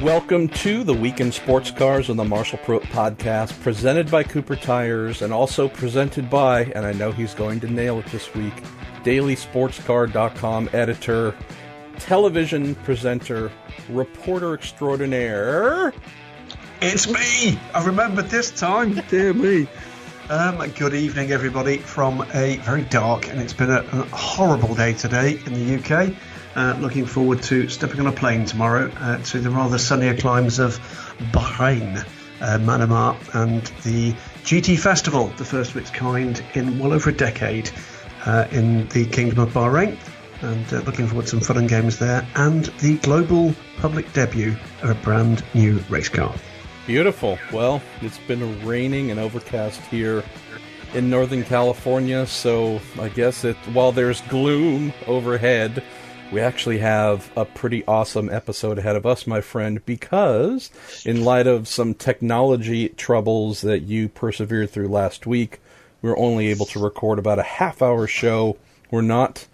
Welcome to the Week in Sports Cars on the Marshall Pruitt Podcast, presented by Cooper Tires and also presented by, and I know he's going to nail it this week, DailySportsCar.com editor, television presenter, reporter extraordinaire. It's me! I remembered this time. Dear me. Good evening, everybody, from a very dark, and it's been a horrible day today in the UK. Looking forward to stepping on a plane tomorrow to the rather sunnier climes of Bahrain, Manama, and the GT Festival, the first of its kind in well over a decade in the Kingdom of Bahrain. And looking forward to some fun and games there, and the global public debut of a brand new race car. Beautiful. Well, it's been raining and overcast here in Northern California, so I guess while there's gloom overhead, we actually have a pretty awesome episode ahead of us, my friend, because in light of some technology troubles that you persevered through last week, we were only able to record about a half-hour show. We're not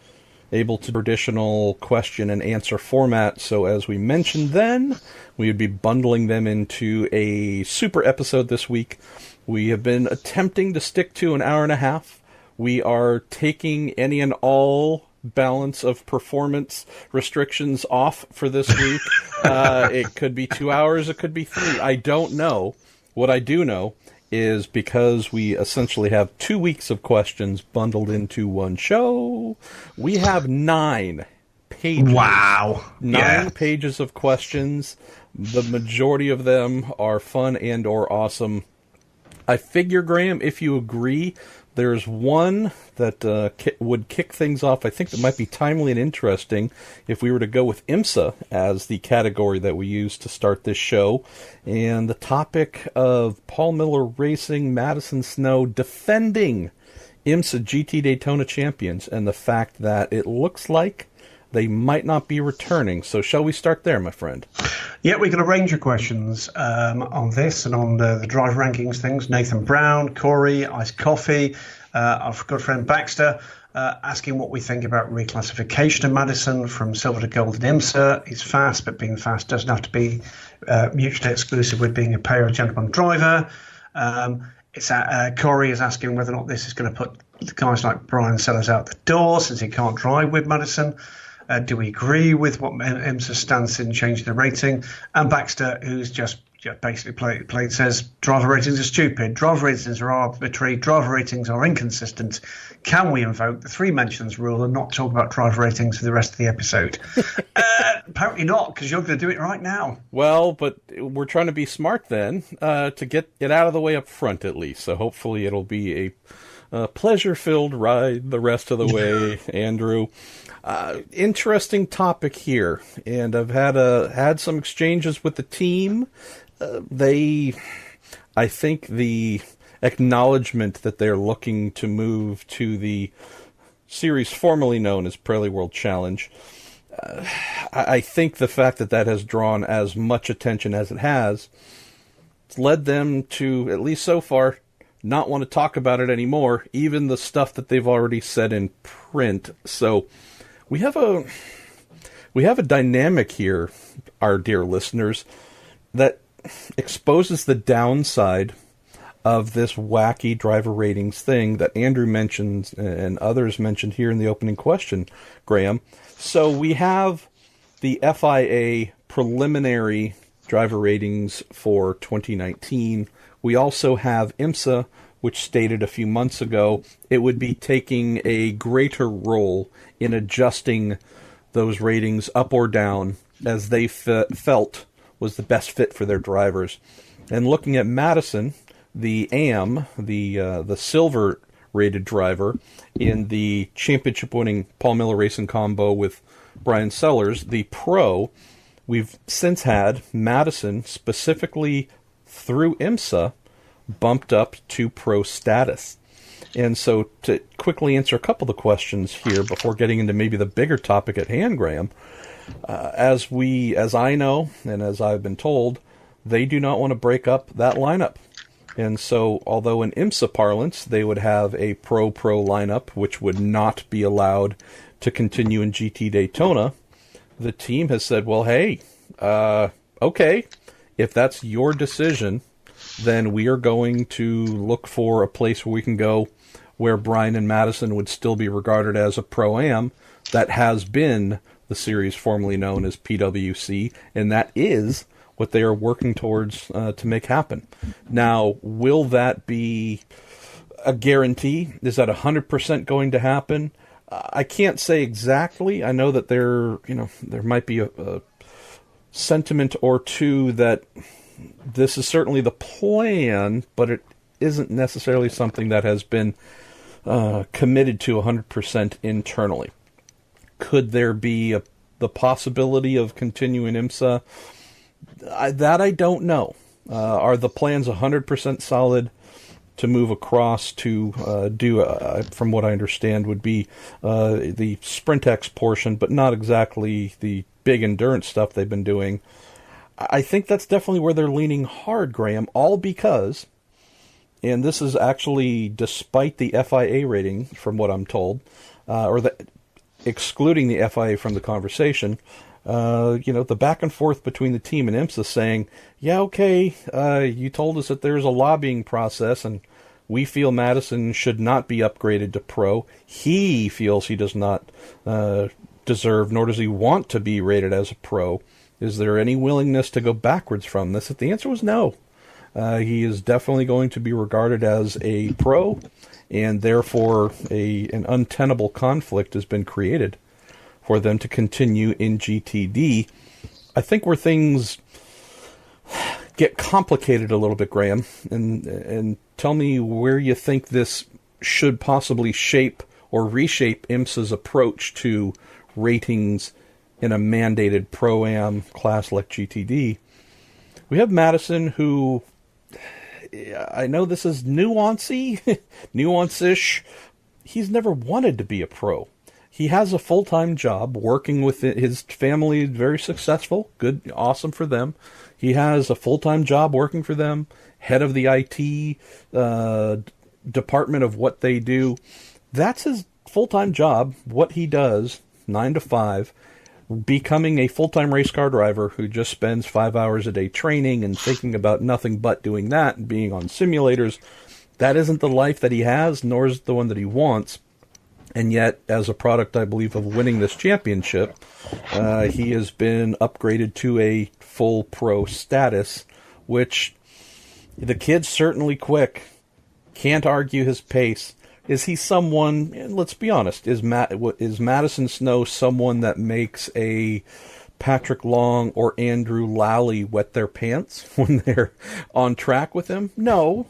able to traditional question and answer format, so as we mentioned then, we would be bundling them into a super episode this week. We have been attempting to stick to an hour and a half. We are taking any and all balance of performance restrictions off for this week. It could be 2 hours, it could be 3. I don't know. What I do know is because we essentially have 2 weeks of questions bundled into one show, we have 9 pages. Wow. 9 pages of questions. The majority of them are fun and or awesome. I figure, Graham, if you agree, there's one that would kick things off. I think that might be timely and interesting if we were to go with IMSA as the category that we use to start this show. And the topic of Paul Miller Racing, Madison Snow defending IMSA GT Daytona champions, and the fact that it looks like they might not be returning. So shall we start there, my friend? Yeah, we got a range of questions on this and on the driver rankings things. Nathan Brown, Corey, Iced Coffee, our good friend Baxter, asking what we think about reclassification of Madison from silver to gold at IMSA. He's fast, but being fast doesn't have to be mutually exclusive with being a pair of gentleman driver. Corey is asking whether or not this is going to put guys like Brian Sellers out the door since he can't drive with Madison. Do we agree with what IMSA stance in changing the rating? And Baxter, who's just basically played, says driver ratings are stupid, driver ratings are arbitrary, driver ratings are inconsistent. Can we invoke the 3 mentions rule and not talk about driver ratings for the rest of the episode? Apparently not, because you're going to do it right now. Well, but we're trying to be smart then, to get it out of the way up front at least. So hopefully it'll be a pleasure-filled ride the rest of the way, Andrew. Interesting topic here, and I've had some exchanges with the team. I think the acknowledgement that they're looking to move to the series formerly known as Pirelli World Challenge, I think the fact that has drawn as much attention as it has, it's led them to, at least so far, not want to talk about it anymore, even the stuff that they've already said in print. So we have a dynamic here, our dear listeners, that exposes the downside of this wacky driver ratings thing that Andrew mentioned and others mentioned here in the opening question, Graham. So we have the FIA preliminary driver ratings for 2019. We also have IMSA, which stated a few months ago it would be taking a greater role in adjusting those ratings up or down as they felt was the best fit for their drivers. And looking at Madison, the AM, the silver-rated driver in the championship-winning Paul Miller Racing combo with Brian Sellers, the pro, we've since had Madison, specifically through IMSA, bumped up to pro status. And so to quickly answer a couple of the questions here before getting into maybe the bigger topic at hand, Graham, as I know and as I've been told, they do not want to break up that lineup. And so although in IMSA parlance they would have a pro-pro lineup which would not be allowed to continue in GT Daytona, the team has said, well, hey, okay, if that's your decision, then we are going to look for a place where we can go where Bryan and Madison would still be regarded as a Pro-Am that has been the series formerly known as PWC, and that is what they are working towards to make happen. Now, will that be a guarantee? Is that 100% going to happen? I can't say exactly. I know that there might be a sentiment or two that this is certainly the plan, but it isn't necessarily something that has been committed to 100% internally. Could there be the possibility of continuing IMSA? That I don't know. Are the plans 100% solid to move across to do, from what I understand, would be the Sprintex portion, but not exactly the big endurance stuff they've been doing? I think that's definitely where they're leaning hard, Graham, all because, and this is actually despite the FIA rating, from what I'm told, excluding the FIA from the conversation, the back and forth between the team and IMSA saying, yeah, okay, you told us that there's a lobbying process and we feel Madison should not be upgraded to pro. He feels he does not deserve, nor does he want to be rated as a pro. Is there any willingness to go backwards from this? If the answer was no. He is definitely going to be regarded as a pro, and therefore an untenable conflict has been created for them to continue in GTD. I think where things get complicated a little bit, Graham, and tell me where you think this should possibly shape or reshape IMSA's approach to ratings in a mandated Pro-Am class like GTD. We have Madison, who, I know this is nuance-ish. He's never wanted to be a pro. He has a full-time job working with his family, very successful, good, awesome for them. He has a full-time job working for them, head of the IT department of what they do. That's his full-time job, what he does, 9 to 5, becoming a full-time race car driver who just spends 5 hours a day training and thinking about nothing but doing that and being on simulators. That isn't the life that he has, nor is it the one that he wants. And yet, as a product, I believe, of winning this championship, he has been upgraded to a full pro status, which the kid's certainly quick. Can't argue his pace. Is he someone, let's be honest, is Madison Snow someone that makes a Patrick Long or Andrew Lally wet their pants when they're on track with him? No.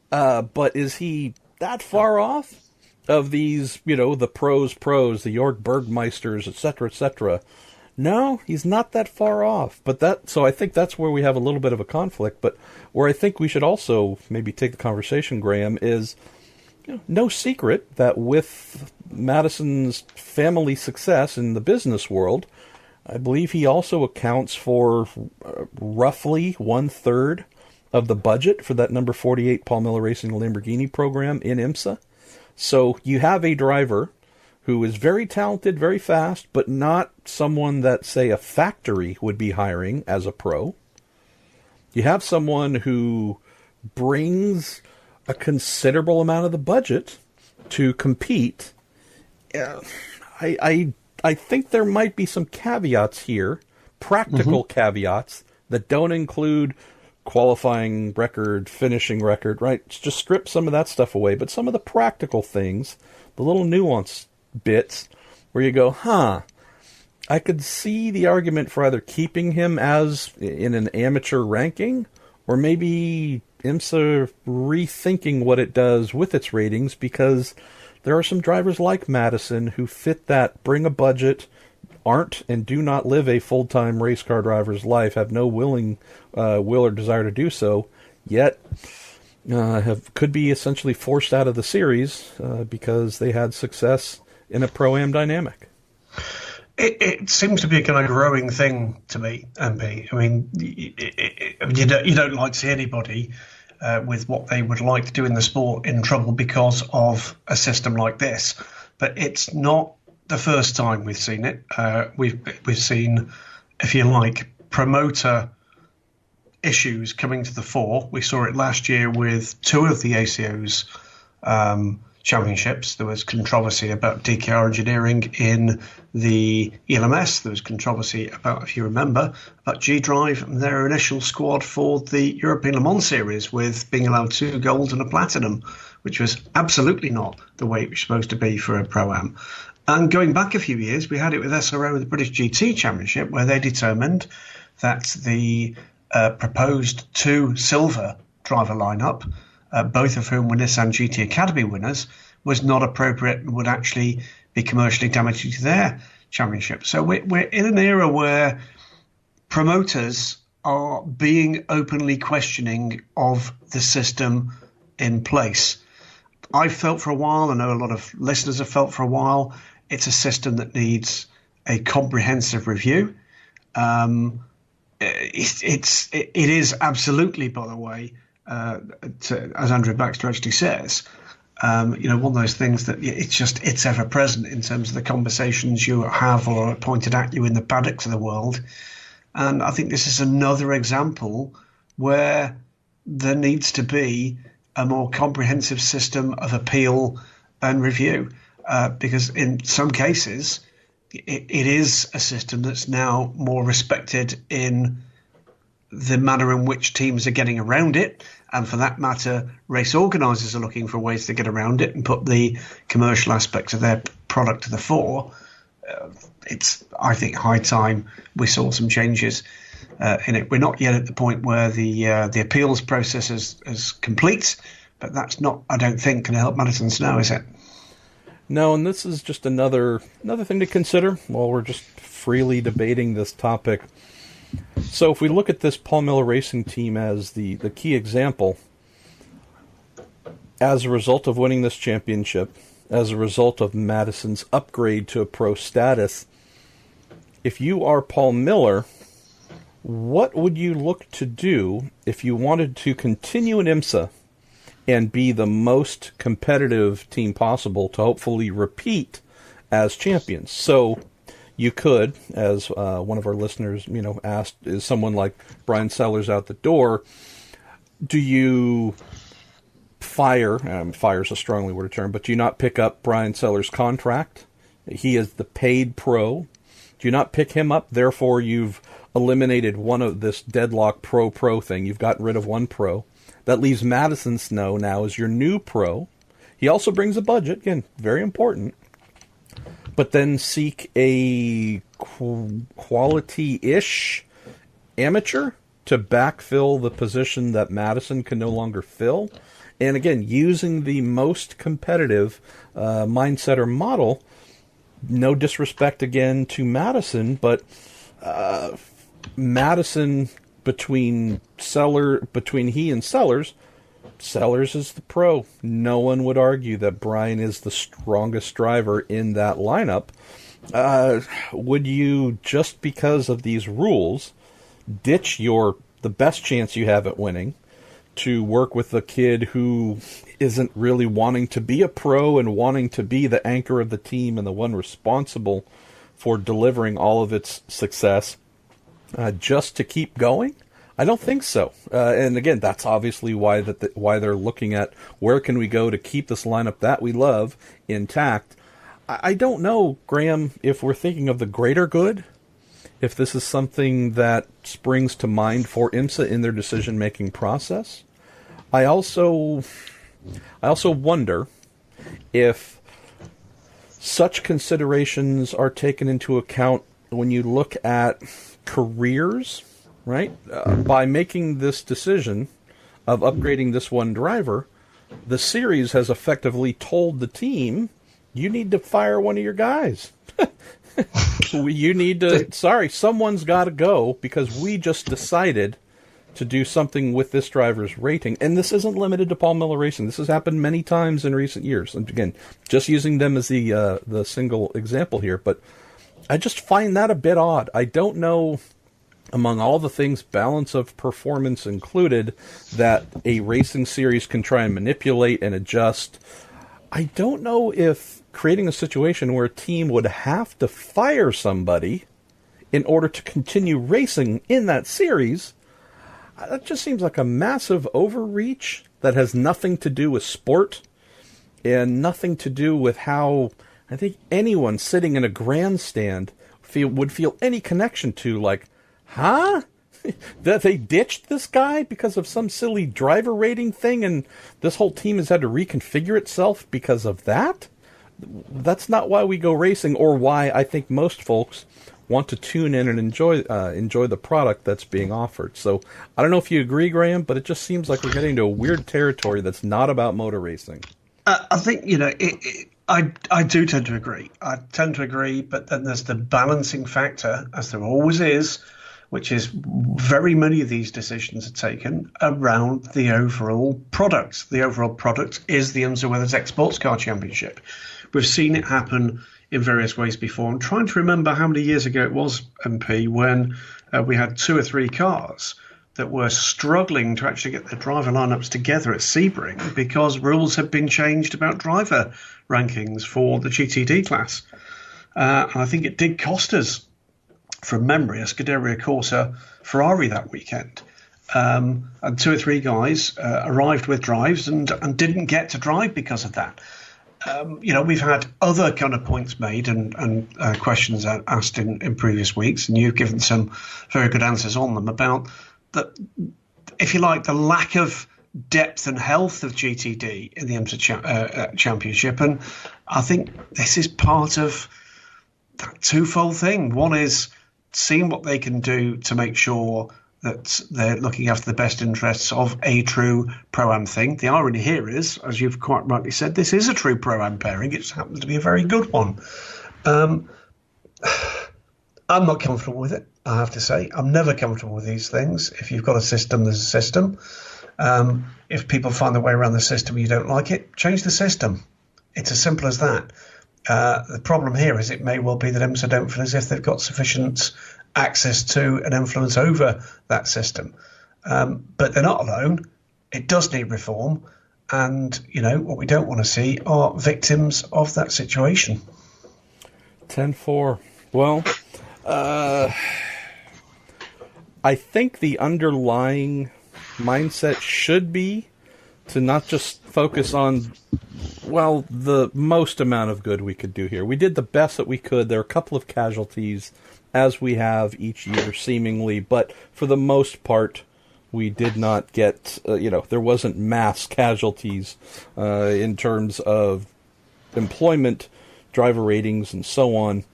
But is he that far off of these, the pros, the Jorg Bergmeisters, etc., etc.? No, he's not that far off. So I think that's where we have a little bit of a conflict. But where I think we should also maybe take the conversation, Graham, is no secret that with Madison's family success in the business world, I believe he also accounts for roughly 1/3 of the budget for that number 48 Paul Miller Racing Lamborghini program in IMSA. So you have a driver who is very talented, very fast, but not someone that, say, a factory would be hiring as a pro. You have someone who brings a considerable amount of the budget to compete. I think there might be some caveats here, practical caveats, that don't include qualifying record, finishing record, right? Just strip some of that stuff away. But some of the practical things, the little nuance bits, where you go, I could see the argument for either keeping him as in an amateur ranking, or maybe IMSA rethinking what it does with its ratings, because there are some drivers like Madison who fit that, bring a budget, aren't and do not live a full-time race car driver's life, have no will or desire to do so, yet could be essentially forced out of the series because they had success in a Pro-Am dynamic. It seems to be a kind of growing thing to me, MP. I mean, you don't like to see anybody with what they would like to do in the sport in trouble because of a system like this. But it's not the first time we've seen it. We've seen, if you like, promoter issues coming to the fore. We saw it last year with two of the ACO's championships. There was controversy about DKR engineering in the ELMS. There was controversy about, if you remember, about G-Drive and their initial squad for the European Le Mans Series, with being allowed 2 gold and a platinum, which was absolutely not the way it was supposed to be for a Pro-Am. And going back a few years, we had it with SRO, the British GT Championship, where they determined that the proposed 2 silver driver lineup, both of whom were Nissan GT Academy winners, was not appropriate and would actually be commercially damaging to their championship. So we're in an era where promoters are being openly questioning of the system in place. I've felt for a while, I know a lot of listeners have felt for a while, it's a system that needs a comprehensive review. It is absolutely, by the way, as Andrew Baxter actually says, one of those things that it's ever present in terms of the conversations you have or pointed at you in the paddocks of the world. And I think this is another example where there needs to be a more comprehensive system of appeal and review, because in some cases it is a system that's now more respected in the manner in which teams are getting around it. And for that matter, race organisers are looking for ways to get around it and put the commercial aspects of their product to the fore. It's, I think, high time we saw some changes in it. We're not yet at the point where the appeals process is complete, but that's not, I don't think, going to help Madison's now, is it? No, and this is just another thing to consider while we're just freely debating this topic. So if we look at this Paul Miller Racing team as the key example, as a result of winning this championship, as a result of Madison's upgrade to a pro status, if you are Paul Miller, what would you look to do if you wanted to continue in IMSA and be the most competitive team possible to hopefully repeat as champions? So you could, as one of our listeners, asked, is someone like Brian Sellers out the door? Do you fire is a strongly worded term, but do you not pick up Brian Sellers' contract? He is the paid pro. Do you not pick him up? Therefore, you've eliminated one of this deadlock pro thing. You've gotten rid of one pro. That leaves Madison Snow now as your new pro. He also brings a budget, again, very important. But then seek a quality-ish amateur to backfill the position that Madison can no longer fill. And again, using the most competitive mindset or model, no disrespect again to Madison, but Madison, between he and Sellers is the pro. No one would argue that Brian is the strongest driver in that lineup. Would you, just because of these rules, ditch the best chance you have at winning to work with a kid who isn't really wanting to be a pro and wanting to be the anchor of the team and the one responsible for delivering all of its success, just to keep going? I don't think so. And again, that's obviously why they're looking at where can we go to keep this lineup that we love intact. I don't know, Graham, if we're thinking of the greater good, if this is something that springs to mind for IMSA in their decision-making process. I also wonder if such considerations are taken into account when you look at careers, right? By making this decision of upgrading this one driver, the series has effectively told the team, you need to fire one of your guys. You need to, someone's got to go because we just decided to do something with this driver's rating. And this isn't limited to Paul Miller Racing. This has happened many times in recent years. And again, just using them as the single example here. But I just find that a bit odd. I don't know, among all the things, balance of performance included, that a racing series can try and manipulate and adjust. I don't know if creating a situation where a team would have to fire somebody in order to continue racing in that series, that just seems like a massive overreach that has nothing to do with sport and nothing to do with how I think anyone sitting in a grandstand would feel any connection to, like, huh? That they ditched this guy because of some silly driver rating thing and this whole team has had to reconfigure itself because of that? That's not why we go racing, or why I think most folks want to tune in and enjoy the product that's being offered. So I don't know if you agree, Graham, but it just seems like we're getting into a weird territory that's not about motor racing. I think, I do tend to agree. I tend to agree, but then there's the balancing factor, as there always is, which is very many of these decisions are taken around the overall product. The overall product is the IMSA WeatherTech Sports Car Championship. We've seen it happen in various ways before. I'm trying to remember how many years ago it was, MP, when we had 2 or 3 cars that were struggling to actually get their driver lineups together at Sebring because rules had been changed about driver rankings for the GTD class. And I think it did cost us, from memory, a Scuderia Corsa Ferrari that weekend. And 2 or 3 guys arrived with drives and didn't get to drive because of that. We've had other kind of points made and questions asked in previous weeks, and you've given some very good answers on them about that, if you like, the lack of depth and health of GTD in the IMSA Championship. And I think this is part of that twofold thing. One is seeing what they can do to make sure that they're looking after the best interests of a true Pro-Am thing. The irony here is, as you've quite rightly said, this is a true Pro-Am pairing. It just happens to be a very good one. I'm not comfortable with it, I have to say. I'm never comfortable with these things. If you've got a system, there's a system. If people find their way around the system and you don't like it, change the system. It's as simple as that. The problem here is it may well be that IMSA don't feel as if they've got sufficient access to and influence over that system. But they're not alone. It does need reform. And, what we don't want to see are victims of that situation. 10-4. Well, I think the underlying mindset should be to not just focus on, the most amount of good we could do here. We did the best that we could. There are a couple of casualties, as we have each year, seemingly, but for the most part, we did not get, there wasn't mass casualties in terms of employment, driver ratings, and so on.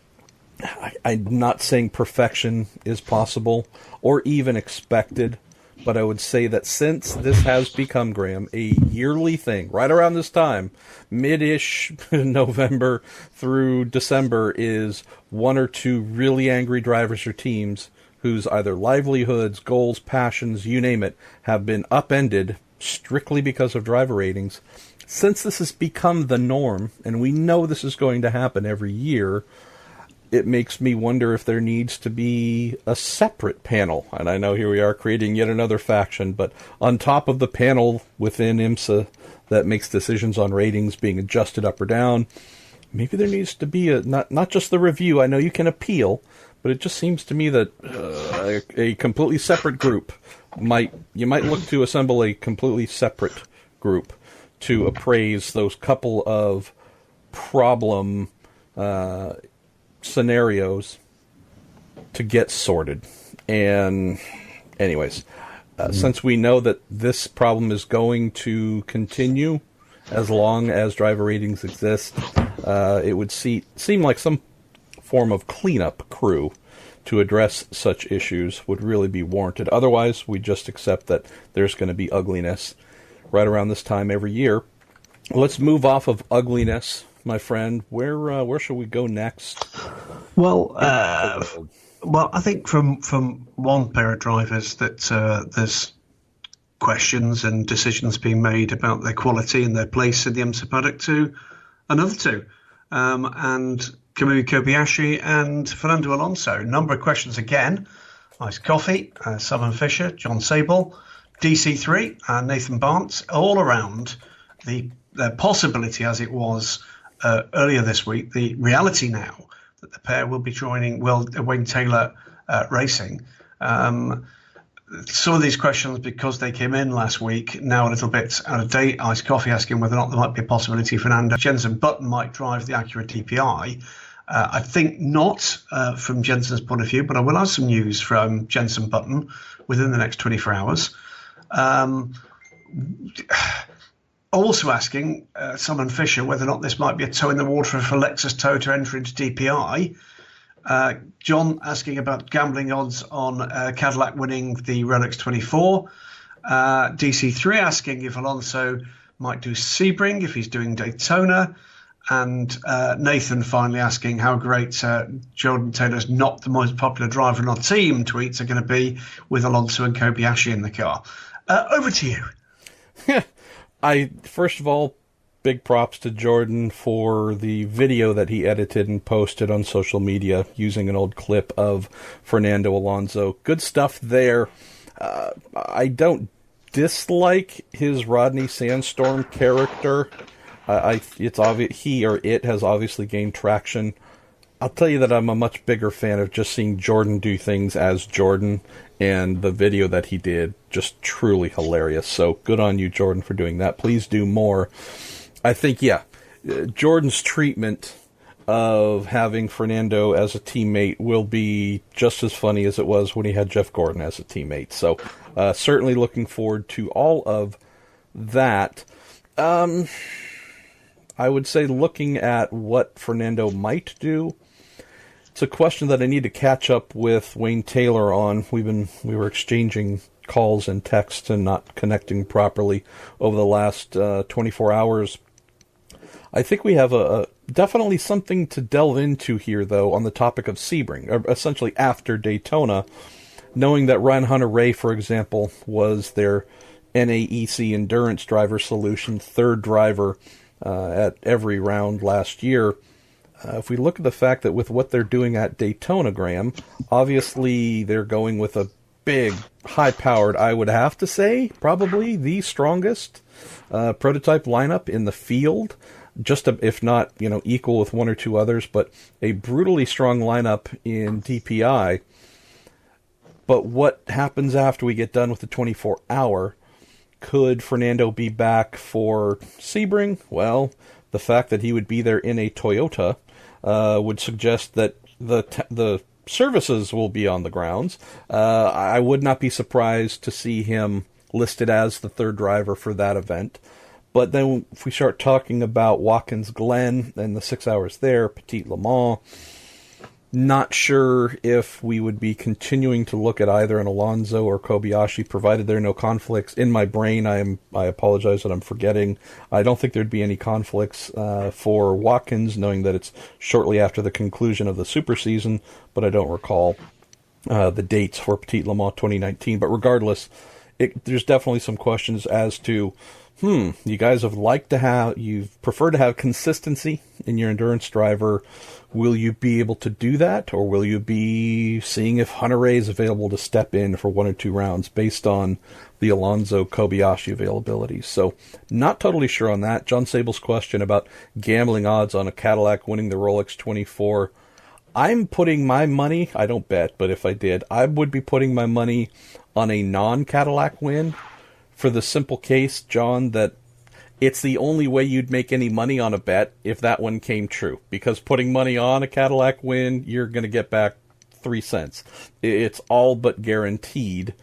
I'm not saying perfection is possible or even expected, but I would say that since this has become, Graham, a yearly thing, right around this time, mid-ish November through December, is 1 or 2 really angry drivers or teams whose either livelihoods, goals, passions, you name it, have been upended strictly because of driver ratings. Since this has become the norm, and we know this is going to happen every year, it makes me wonder if there needs to be a separate panel. And I know here we are creating yet another faction, but on top of the panel within IMSA that makes decisions on ratings being adjusted up or down, maybe there needs to be not just the review. I know you can appeal, but it just seems to me that a completely separate group you might look to assemble a completely separate group to appraise those couple of problem scenarios to get sorted. And anyways, since we know that this problem is going to continue as long as driver ratings exist, it would seem like some form of cleanup crew to address such issues would really be warranted. Otherwise, we just accept that there's going to be ugliness right around this time every year. Let's move off of ugliness, my friend. Where shall we go next? Well, I think from one pair of drivers that there's questions and decisions being made about their quality and their place in the IMSA paddock to another two, and Kamui Kobayashi and Fernando Alonso. A number of questions again. Nice Coffee, Simon Fisher, John Sable, DC3, and Nathan Barnes, all around the possibility, as it was earlier this week, the reality now that the pair will be joining Wayne Taylor racing. Some of these questions, because they came in last week, now a little bit out of date. Iced Coffee asking whether or not there might be a possibility Fernando Jensen Button might drive the Acura DPI. I think not from Jensen's point of view, but I will have some news from Jensen Button within the next 24 hours. Also asking Simon Fisher whether or not this might be a toe in the water for Lexus Tow to enter into DPI. John asking about gambling odds on Cadillac winning the Rolex 24. DC3 asking if Alonso might do Sebring if he's doing Daytona. And Nathan finally asking how great Jordan Taylor's not the most popular driver in our team tweets are going to be with Alonso and Kobayashi in the car. Over to you. First of all, big props to Jordan for the video that he edited and posted on social media using an old clip of Fernando Alonso. Good stuff there. I don't dislike his Rodney Sandstorm character. It's obvious he or it has obviously gained traction. I'll tell you that I'm a much bigger fan of just seeing Jordan do things as Jordan, and the video that he did, just truly hilarious. So good on you, Jordan, for doing that. Please do more. I think, Jordan's treatment of having Fernando as a teammate will be just as funny as it was when he had Jeff Gordon as a teammate. So certainly looking forward to all of that. I would say looking at what Fernando might do, it's a question that I need to catch up with Wayne Taylor on. We were exchanging calls and texts and not connecting properly over the last 24 hours. I think we have definitely something to delve into here, though, on the topic of Sebring, or essentially after Daytona, knowing that Ryan Hunter-Reay, for example, was their NAEC endurance driver solution, third driver at every round last year. If we look at the fact that with what they're doing at Daytona, Graham, obviously they're going with a big, high-powered, I would have to say, probably the strongest prototype lineup in the field, if not, equal with one or two others, but a brutally strong lineup in DPI. But what happens after we get done with the 24-hour? Could Fernando be back for Sebring? Well, the fact that he would be there in a Toyota would suggest that the services will be on the grounds. I would not be surprised to see him listed as the third driver for that event. But then if we start talking about Watkins Glen and the 6 hours there, Petit Le Mans, not sure if we would be continuing to look at either an Alonso or Kobayashi, provided there are no conflicts. In my brain, I apologize that I'm forgetting. I don't think there'd be any conflicts for Watkins, knowing that it's shortly after the conclusion of the super season, but I don't recall the dates for Petit Le Mans 2019. But regardless, there's definitely some questions as to, you guys you've preferred to have consistency in your endurance driver. Will you be able to do that, or will you be seeing if Hunter-Reay is available to step in for one or two rounds based on the Alonso Kobayashi availability? So not totally sure on that. John Sable's question about gambling odds on a Cadillac winning the Rolex 24. I'm putting my money, I don't bet, but if I did, I would be putting my money on a non-Cadillac win, for the simple case, John, that it's the only way you'd make any money on a bet if that one came true. Because putting money on a Cadillac win, you're going to get back 3 cents. It's all but guaranteed,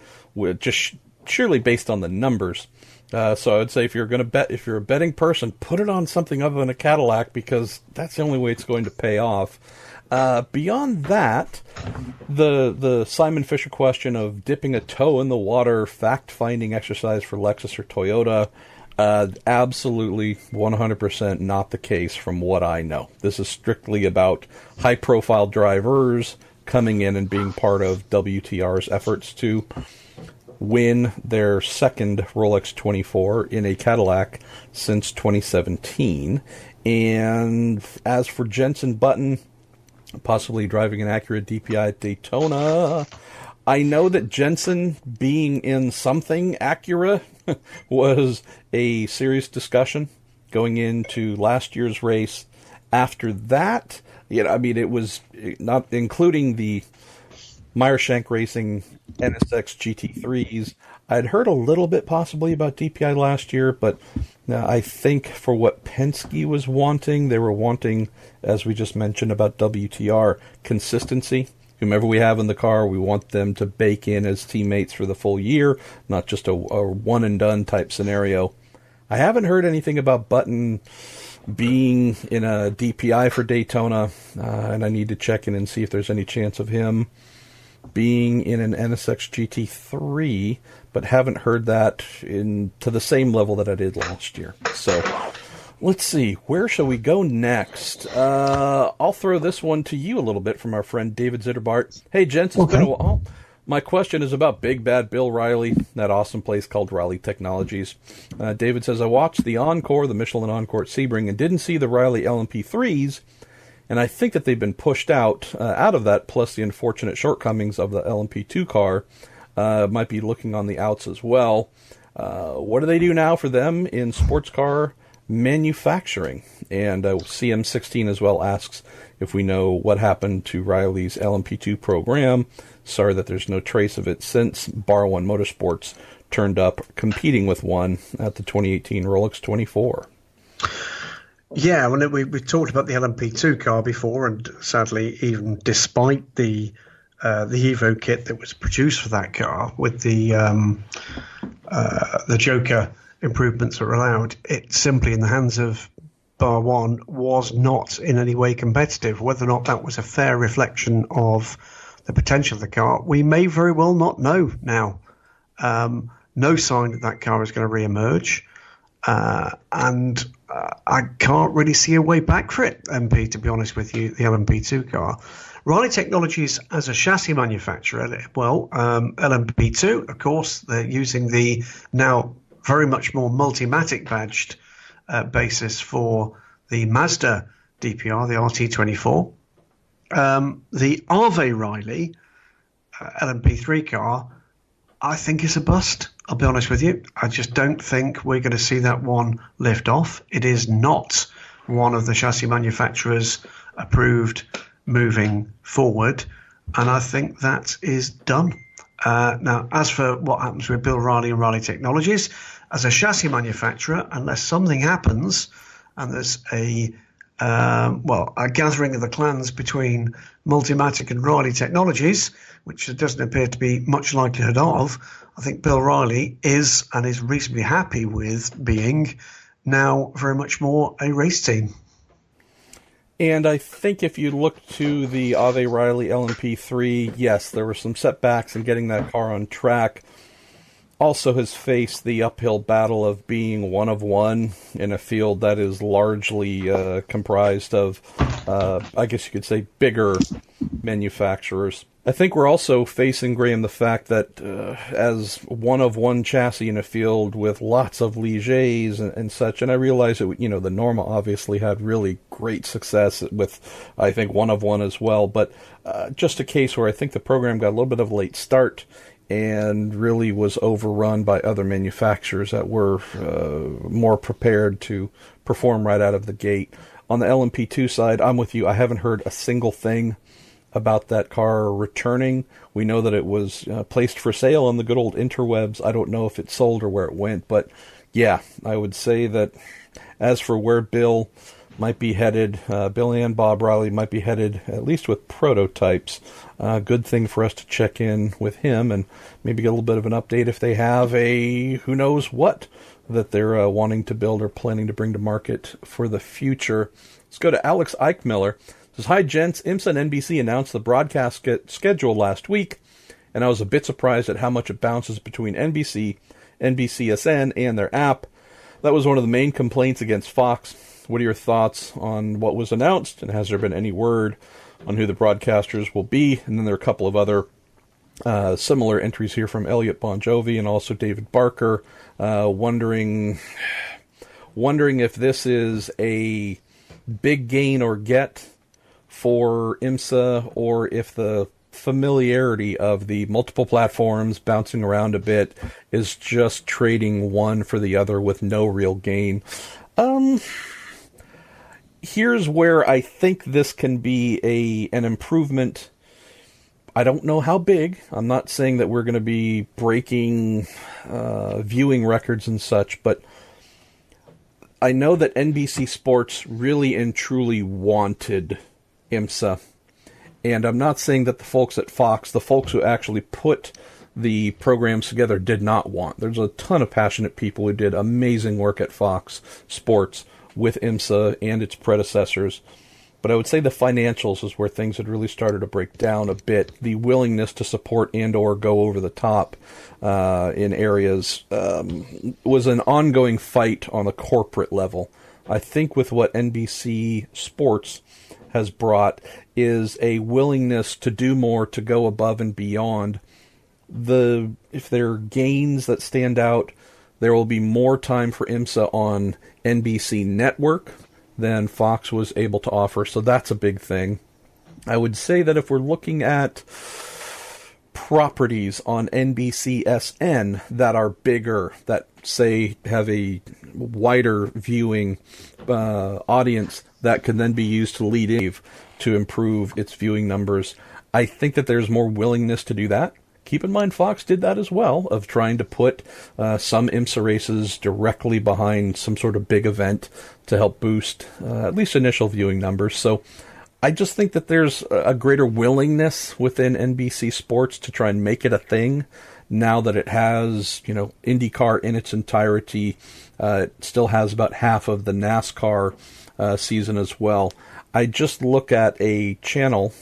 just surely based on the numbers. So I would say if you're a betting person, put it on something other than a Cadillac, because that's the only way it's going to pay off. Beyond that, the Simon Fisher question of dipping a toe in the water, fact-finding exercise for Lexus or Toyota, absolutely 100% not the case from what I know. This is strictly about high-profile drivers coming in and being part of WTR's efforts to win their second Rolex 24 in a Cadillac since 2017. And as for Jensen Button, possibly driving an Acura DPI at Daytona, I know that Jensen being in something Acura was a serious discussion going into last year's race. After that, it was not including the Meyershank Racing NSX GT3s. I'd heard a little bit possibly about DPI last year, but I think for what Penske was wanting, they were wanting, as we just mentioned about WTR, consistency. Whomever we have in the car, we want them to bake in as teammates for the full year, not just a one-and-done type scenario. I haven't heard anything about Button being in a DPI for Daytona, and I need to check in and see if there's any chance of him being in an NSX GT3, but haven't heard that to the same level that I did last year. So let's see, where shall we go next? I'll throw this one to you a little bit from our friend David Zitterbart. Hey, gents, it's been a while. My question is about Big Bad Bill Riley, that awesome place called Riley Technologies. David says, I watched the Encore, the Michelin Encore at Sebring, and didn't see the Riley LMP3s, and I think that they've been pushed out of that, plus the unfortunate shortcomings of the LMP2 car. Might be looking on the outs as well. What do they do now for them in sports car manufacturing? And CM16 as well asks if we know what happened to Riley's LMP2 program. Sorry that there's no trace of it since Bar One Motorsports turned up competing with one at the 2018 Rolex 24. Yeah, well, we talked about the LMP2 car before, and sadly, even despite the Evo kit that was produced for that car with the Joker improvements that were allowed, it simply in the hands of Bar One was not in any way competitive. Whether or not that was a fair reflection of the potential of the car, we may very well not know now. No sign that car is going to re-emerge, and I can't really see a way back for it, MP, to be honest with you, the LMP2 car. Riley Technologies as a chassis manufacturer, well, LMP2, of course, they're using the now very much more Multimatic badged basis for the Mazda DPR, the RT24. The Arve Riley LMP3 car, I think is a bust. I'll be honest with you. I just don't think we're going to see that one lift off. It is not one of the chassis manufacturers approved moving forward, and I think that is done. Now, as for what happens with Bill Riley and Riley Technologies, as a chassis manufacturer, unless something happens and there's a gathering of the clans between Multimatic and Riley Technologies, which there doesn't appear to be much likelihood of, I think Bill Riley is reasonably happy with being now very much more a race team. And I think if you look to the Ave Riley LMP3, yes, there were some setbacks in getting that car on track. Also has faced the uphill battle of being one of one in a field that is largely comprised of, I guess you could say, bigger manufacturers. I think we're also facing, Graham, the fact that as one of one chassis in a field with lots of Ligers and such, and I realize that, the Norma obviously had really great success with, I think, one of one as well, but just a case where I think the program got a little bit of a late start and really was overrun by other manufacturers that were more prepared to perform right out of the gate. On the LMP2 side, I'm with you. I haven't heard a single thing about that car returning. We know that it was placed for sale on the good old interwebs. I don't know if it sold or where it went, but yeah, I would say that as for where Bill might be headed, Bill and Bob Riley might be headed, at least with prototypes. Good thing for us to check in with him and maybe get a little bit of an update if they have a who knows what that they're wanting to build or planning to bring to market for the future. Let's go to Alex Eichmiller. Says, hi, gents. IMSA and NBC announced the broadcast schedule last week, and I was a bit surprised at how much it bounces between NBC, NBCSN, and their app. That was one of the main complaints against Fox. What are your thoughts on what was announced, and has there been any word on who the broadcasters will be? And then there are a couple of other similar entries here from Elliot Bon Jovi and also David Barker, wondering if this is a big gain or get for IMSA, or if the familiarity of the multiple platforms bouncing around a bit is just trading one for the other with no real gain. Here's where I think this can be an improvement I don't know how big. I'm not saying that we're going to be breaking viewing records and such, but I know that NBC Sports really and truly wanted IMSA. And I'm not saying that the folks at Fox, the folks who actually put the programs together, did not want. There's a ton of passionate people who did amazing work at Fox Sports with IMSA and its predecessors. But I would say the financials is where things had really started to break down a bit. The willingness to support and or go over the top in areas was an ongoing fight on a corporate level. I think with what NBC Sports has brought is a willingness to do more, to go above and beyond. If there are gains that stand out, there will be more time for IMSA on NBC Network than Fox was able to offer, so that's a big thing. I would say that if we're looking at properties on NBCSN that are bigger, that, say, have a wider viewing audience that can then be used to lead in to improve its viewing numbers, I think that there's more willingness to do that. Keep in mind, Fox did that as well, of trying to put some IMSA races directly behind some sort of big event to help boost at least initial viewing numbers. So I just think that there's a greater willingness within NBC Sports to try and make it a thing now that it has, IndyCar in its entirety. It still has about half of the NASCAR season as well. I just look at a channel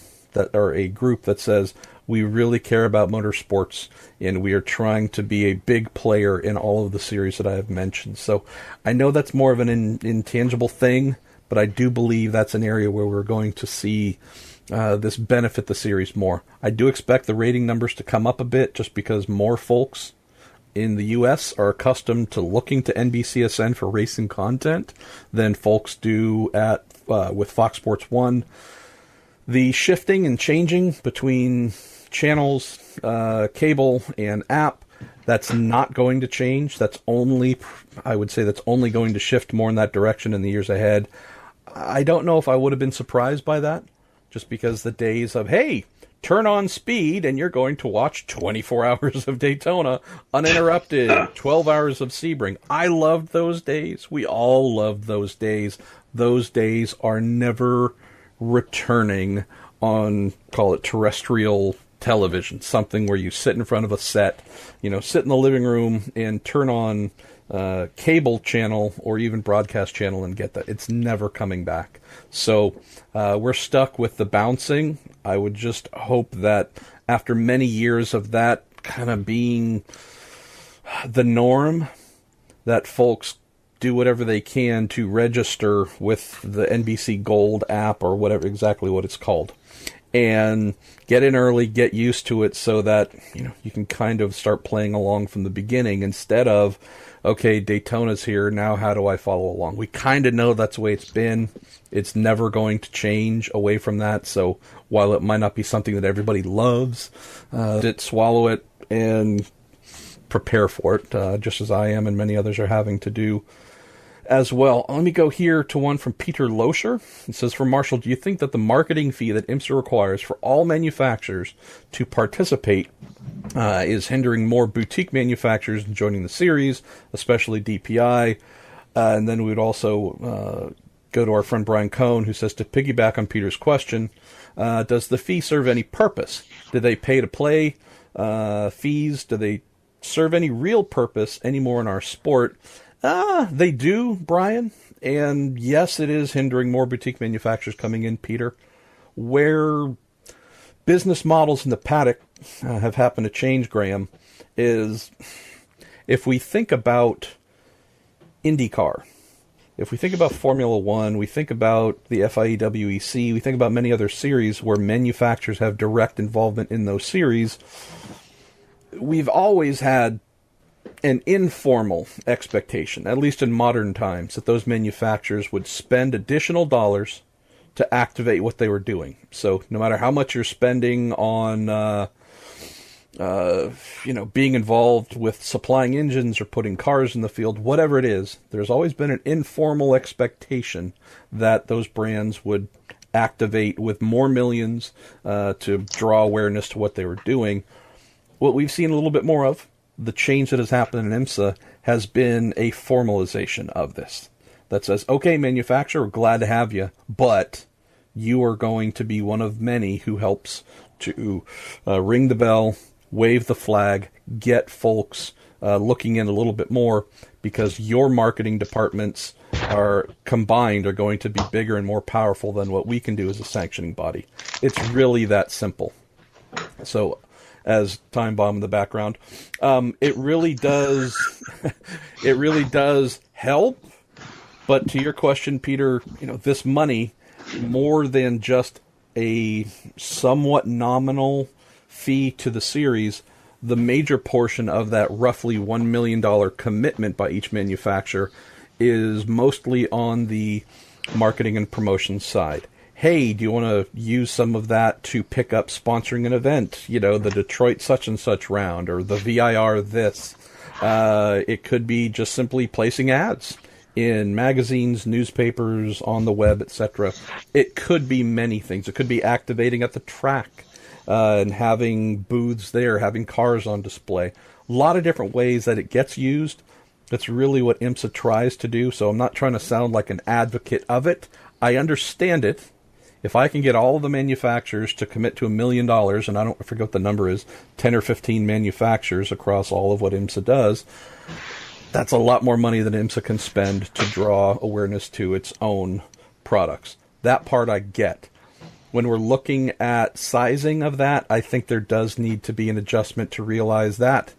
or a group that says, we really care about motorsports, and we are trying to be a big player in all of the series that I have mentioned. So I know that's more of an intangible thing, but I do believe that's an area where we're going to see this benefit the series more. I do expect the rating numbers to come up a bit just because more folks in the U.S. are accustomed to looking to NBCSN for racing content than folks do with Fox Sports 1. The shifting and changing between channels, cable, and app, that's not going to change. I would say that's only going to shift more in that direction in the years ahead. I don't know if I would have been surprised by that, just because the days of, hey, turn on speed and you're going to watch 24 hours of Daytona uninterrupted, 12 hours of Sebring. I loved those days. We all loved those days. Those days are never returning on, call it terrestrial television, something where you sit in front of a set, sit in the living room and turn on cable channel or even broadcast channel and get that. It's never coming back. So we're stuck with the bouncing. I would just hope that after many years of that kind of being the norm, that folks do whatever they can to register with the NBC Gold app or whatever, exactly what it's called, and get in early, get used to it so that, you can kind of start playing along from the beginning instead of, okay, Daytona's here, now how do I follow along? We kind of know that's the way it's been. It's never going to change away from that. So while it might not be something that everybody loves, swallow it and prepare for it, just as I am and many others are having to do as well. Let me go here to one from Peter Loescher. It says, for Marshall, do you think that the marketing fee that IMSA requires for all manufacturers to participate is hindering more boutique manufacturers in joining the series, especially DPI? And then we would also go to our friend Brian Cohn, who says, to piggyback on Peter's question, does the fee serve any purpose? Do they pay to play fees? Do they serve any real purpose anymore in our sport? They do, Brian. And yes, it is hindering more boutique manufacturers coming in, Peter. Where business models in the paddock have happened to change, Graham, is if we think about IndyCar, if we think about Formula One, we think about the FIE WEC, we think about many other series where manufacturers have direct involvement in those series, we've always had an informal expectation, at least in modern times, that those manufacturers would spend additional dollars to activate what they were doing. So no matter how much you're spending on, being involved with supplying engines or putting cars in the field, whatever it is, there's always been an informal expectation that those brands would activate with more millions to draw awareness to what they were doing. What we've seen a little bit more of, the change that has happened in IMSA, has been a formalization of this. That says, okay, manufacturer, we're glad to have you, but you are going to be one of many who helps to ring the bell, wave the flag, get folks looking in a little bit more, because your marketing departments are going to be bigger and more powerful than what we can do as a sanctioning body. It's really that simple. So, as Time Bomb in the background, it really does help. But to your question, Peter, this money, more than just a somewhat nominal fee to the series, the major portion of that roughly $1 million commitment by each manufacturer is mostly on the marketing and promotion side. Hey, do you want to use some of that to pick up sponsoring an event? The Detroit such and such round, or the VIR this. It could be just simply placing ads in magazines, newspapers, on the web, etc. It could be many things. It could be activating at the track and having booths there, having cars on display. A lot of different ways that it gets used. That's really what IMSA tries to do, so I'm not trying to sound like an advocate of it. I understand it. If I can get all of the manufacturers to commit to $1 million, and I forget what the number is, 10 or 15 manufacturers across all of what IMSA does, that's a lot more money than IMSA can spend to draw awareness to its own products. That part I get. When we're looking at sizing of that, I think there does need to be an adjustment to realize that.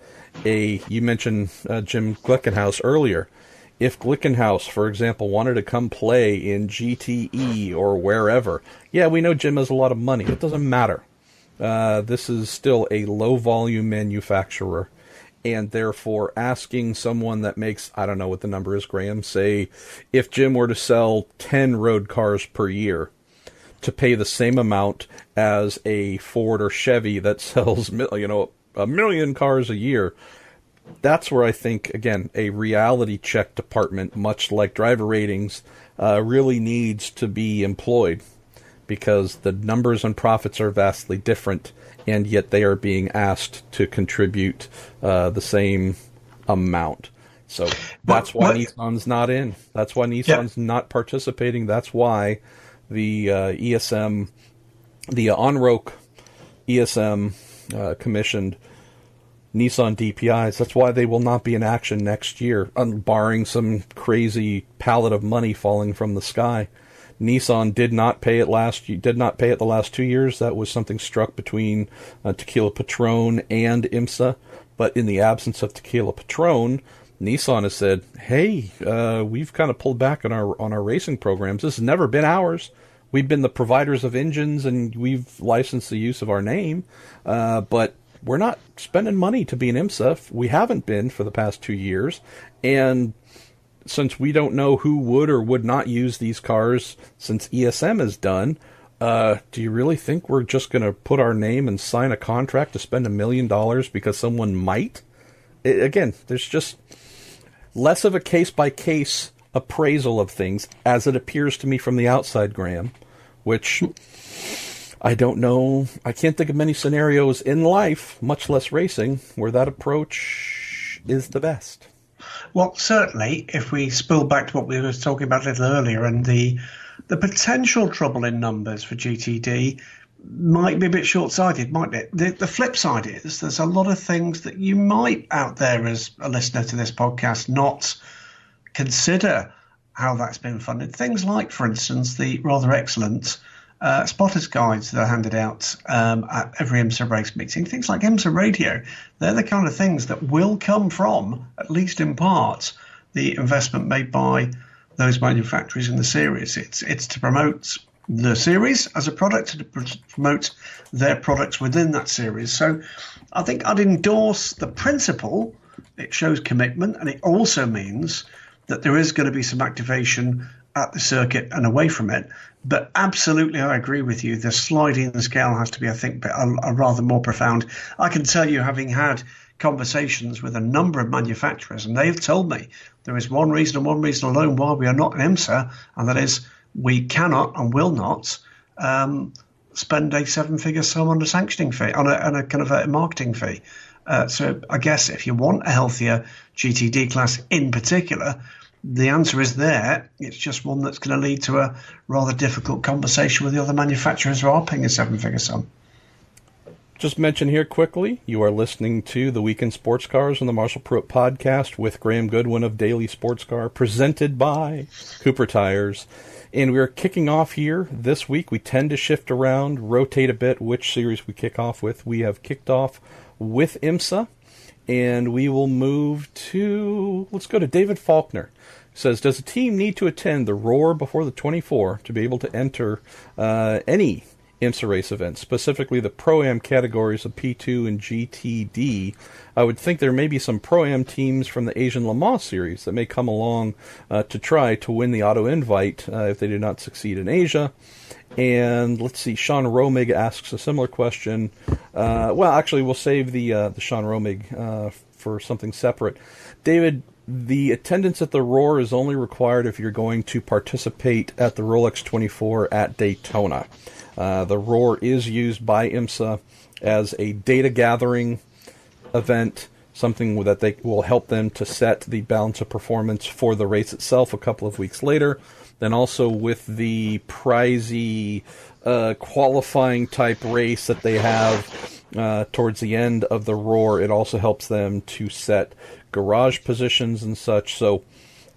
You mentioned Jim Glickenhaus earlier. If Glickenhaus, for example, wanted to come play in GTE or wherever, yeah, we know Jim has a lot of money. It doesn't matter. This is still a low-volume manufacturer, and therefore asking someone that makes, I don't know what the number is, Graham, say if Jim were to sell 10 road cars per year, to pay the same amount as a Ford or Chevy that sells, 1 million cars a year. That's where I think, again, a reality check department, much like driver ratings, really needs to be employed, because the numbers and profits are vastly different, and yet they are being asked to contribute the same amount. So that's why Nissan's not in. That's why Nissan's not participating. That's why the ESM, the ONROC ESM commissioned Nissan DPIs, that's why they will not be in action next year, barring some crazy pallet of money falling from the sky. Nissan did not pay it the last 2 years. That was something struck between Tequila Patron and IMSA. But in the absence of Tequila Patron, Nissan has said, "Hey, we've kind of pulled back on our racing programs. This has never been ours. We've been the providers of engines, and we've licensed the use of our name, but we're not spending money to be an IMSA. We haven't been for the past 2 years, and since we don't know who would or would not use these cars since ESM is done, do you really think we're just going to put our name and sign a contract to spend $1 million because someone might?" Again, there's just less of a case-by-case appraisal of things, as it appears to me from the outside, Graham, which I don't know. I can't think of many scenarios in life, much less racing, where that approach is the best. Well, certainly, if we spill back to what we were talking about a little earlier, and the potential trouble in numbers for GTD might be a bit short-sighted, mightn't it? The flip side is there's a lot of things that you might, out there as a listener to this podcast, not consider how that's been funded. Things like, for instance, the rather excellent spotters guides that are handed out at every IMSA race meeting. Things like IMSA Radio. They're the kind of things that will come from, at least in part, the investment made by those manufacturers in the series. It's to promote the series as a product, to promote their products within that series. So I think I'd endorse the principle. It shows commitment, and it also means that there is going to be some activation at the circuit and away from it. But absolutely, I agree with you. The sliding scale has to be, I think, a rather more profound. I can tell you, having had conversations with a number of manufacturers, and they've told me there is one reason and one reason alone why we are not an IMSA, and that is we cannot and will not spend a seven-figure sum on a sanctioning fee, on a kind of a marketing fee. So I guess if you want a healthier GTD class in particular, the answer is there. It's just one that's going to lead to a rather difficult conversation with the other manufacturers who are paying a seven-figure sum. Just mention here quickly, you are listening to the Weekend Sports Cars on the Marshall Pruitt Podcast with Graham Goodwin of Daily Sports Car, presented by Cooper Tires. And we are kicking off here this week. We tend to shift around, rotate a bit which series we kick off with. We have kicked off with IMSA, and we will move to, let's go to David Faulkner. Says, does a team need to attend the Roar before the 24 to be able to enter any IMSA race events, specifically the Pro-Am categories of P2 and GTD? I would think there may be some Pro-Am teams from the Asian Le Mans series that may come along to try to win the auto invite if they do not succeed in Asia. And let's see, Sean Romig asks a similar question. Well, actually, we'll save the Sean Romig for something separate. David, the attendance at the Roar is only required if you're going to participate at the Rolex 24 at Daytona. The Roar is used by IMSA as a data gathering event, something that they will help them to set the balance of performance for the race itself a couple of weeks later. Then also with the prizy qualifying type race that they have towards the end of the Roar, it also helps them to set garage positions and such. So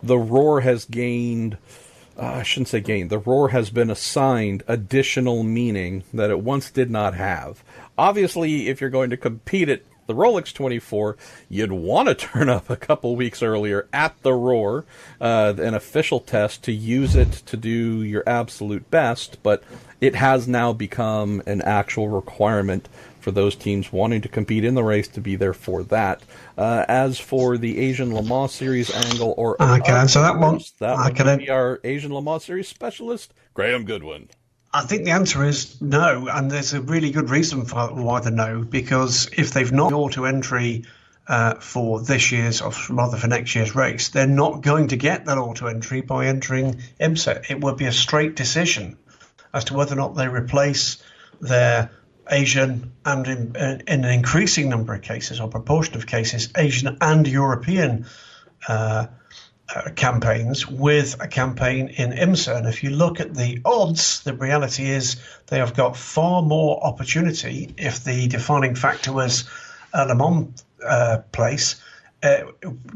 the Roar has gained, I shouldn't say gained, the Roar has been assigned additional meaning that it once did not have. Obviously, if you're going to compete at the Rolex 24, you'd want to turn up a couple weeks earlier at the Roar, an official test, to use it to do your absolute best, but it has now become an actual requirement for those teams wanting to compete in the race to be there for that. As for the Asian Le Mans Series angle, or I can answer that one. That would be our Asian Le Mans Series specialist, Graham Goodwin. I think the answer is no, and there's a really good reason for why the no, because if they've not auto entry for this year's, or rather for next year's race, they're not going to get that auto entry by entering IMSA. It would be a straight decision as to whether or not they replace their Asian and in an increasing number of cases, or proportion of cases, Asian and European campaigns with a campaign in IMSA. And if you look at the odds, the reality is they have got far more opportunity if the defining factor was a Le Mans place,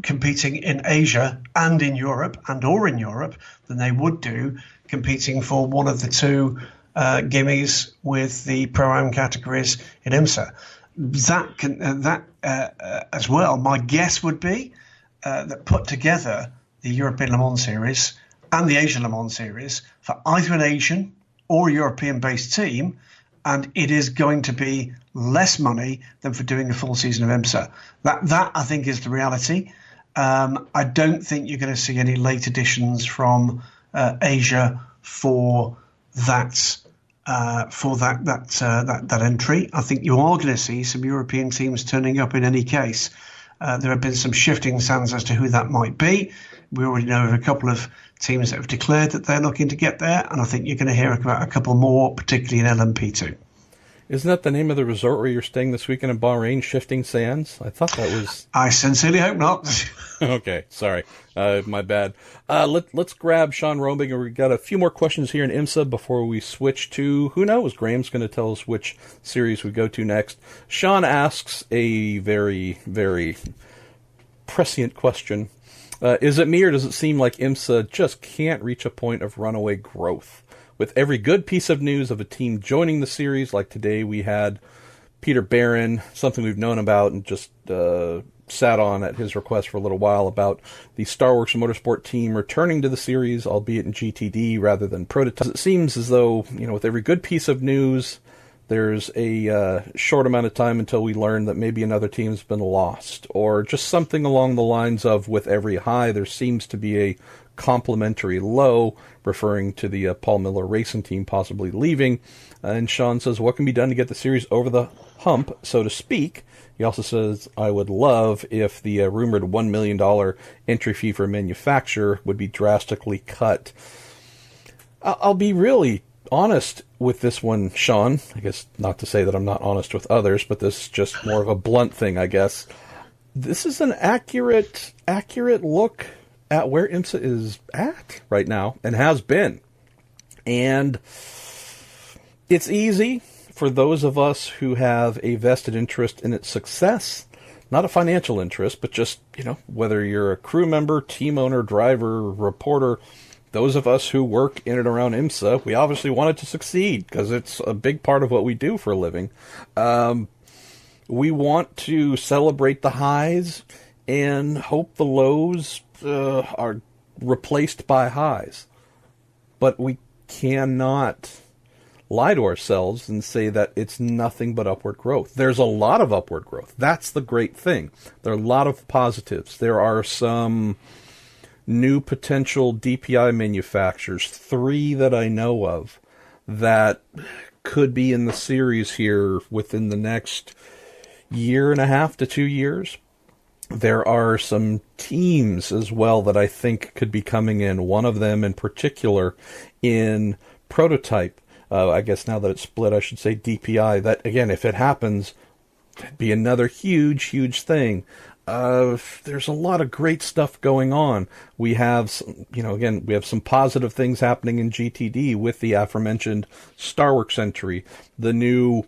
competing in Asia and in Europe, or in Europe, than they would do competing for one of the two gimmies with the Pro-Am categories in IMSA. That as well, my guess would be that put together the European Le Mans Series and the Asian Le Mans Series for either an Asian or European-based team, and it is going to be less money than for doing a full season of IMSA. That I think is the reality. I don't think you're going to see any late additions from Asia for that entry. I think you are going to see some European teams turning up in any case. There have been some shifting sands as to who that might be. We already know of a couple of teams that have declared that they're looking to get there, and I think you're going to hear about a couple more, particularly in LMP2. Isn't that the name of the resort where you're staying this weekend in Bahrain, Shifting Sands? I thought that was... I sincerely hope not. Okay, sorry. My bad. Let's grab Sean Romig, and we've got a few more questions here in IMSA before we switch to, who knows, Graham's going to tell us which series we go to next. Sean asks a very, very prescient question. Is it me, or does it seem like IMSA just can't reach a point of runaway growth? With every good piece of news of a team joining the series, like today we had Peter Barron, something we've known about and just sat on at his request for a little while, about the Star Wars Motorsport team returning to the series, albeit in GTD rather than prototypes. It seems as though, with every good piece of news, there's a short amount of time until we learn that maybe another team's been lost, or just something along the lines of, with every high, there seems to be a complementary low, referring to the Paul Miller Racing team possibly leaving. And Sean says, what can be done to get the series over the hump, so to speak? He also says, I would love if the rumored $1 million entry fee for a manufacturer would be drastically cut. I'll be really honest with this one, Sean. I guess not to say that I'm not honest with others, but this is just more of a blunt thing, I guess. This is an accurate look at where IMSA is at right now and has been. And it's easy for those of us who have a vested interest in its success, not a financial interest, but just, whether you're a crew member, team owner, driver, reporter, those of us who work in and around IMSA, we obviously want it to succeed because it's a big part of what we do for a living. We want to celebrate the highs and hope the lows are replaced by highs. But we cannot lie to ourselves and say that it's nothing but upward growth. There's a lot of upward growth. That's the great thing. There are a lot of positives. There are some new potential DPI manufacturers, 3 that I know of, that could be in the series here within the next 1.5 to 2 years. There are some teams as well that I think could be coming in, one of them in particular in prototype. I guess now that it's split, I should say DPI. That, again, if it happens, it'd be another huge thing. There's a lot of great stuff going on. We have, we have some positive things happening in GTD with the aforementioned Starworks entry, the new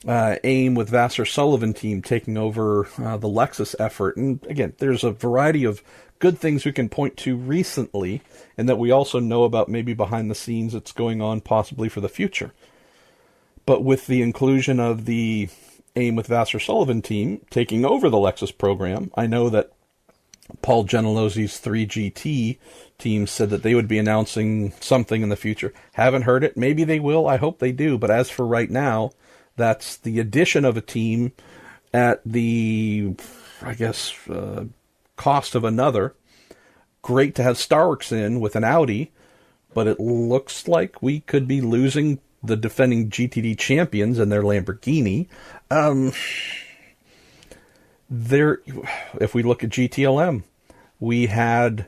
AIM with Vassar Sullivan team taking over the Lexus effort. And again, there's a variety of good things we can point to recently and that we also know about maybe behind the scenes that's going on possibly for the future. But with the inclusion of the AIM with Vassar Sullivan team taking over the Lexus program, I know that Paul Gentilosi's 3GT team said that they would be announcing something in the future. Haven't heard it. Maybe they will. I hope they do. But as for right now, that's the addition of a team at the, cost of another. Great to have Starworks in with an Audi, but it looks like we could be losing the defending GTD champions and their Lamborghini. If we look at GTLM, we had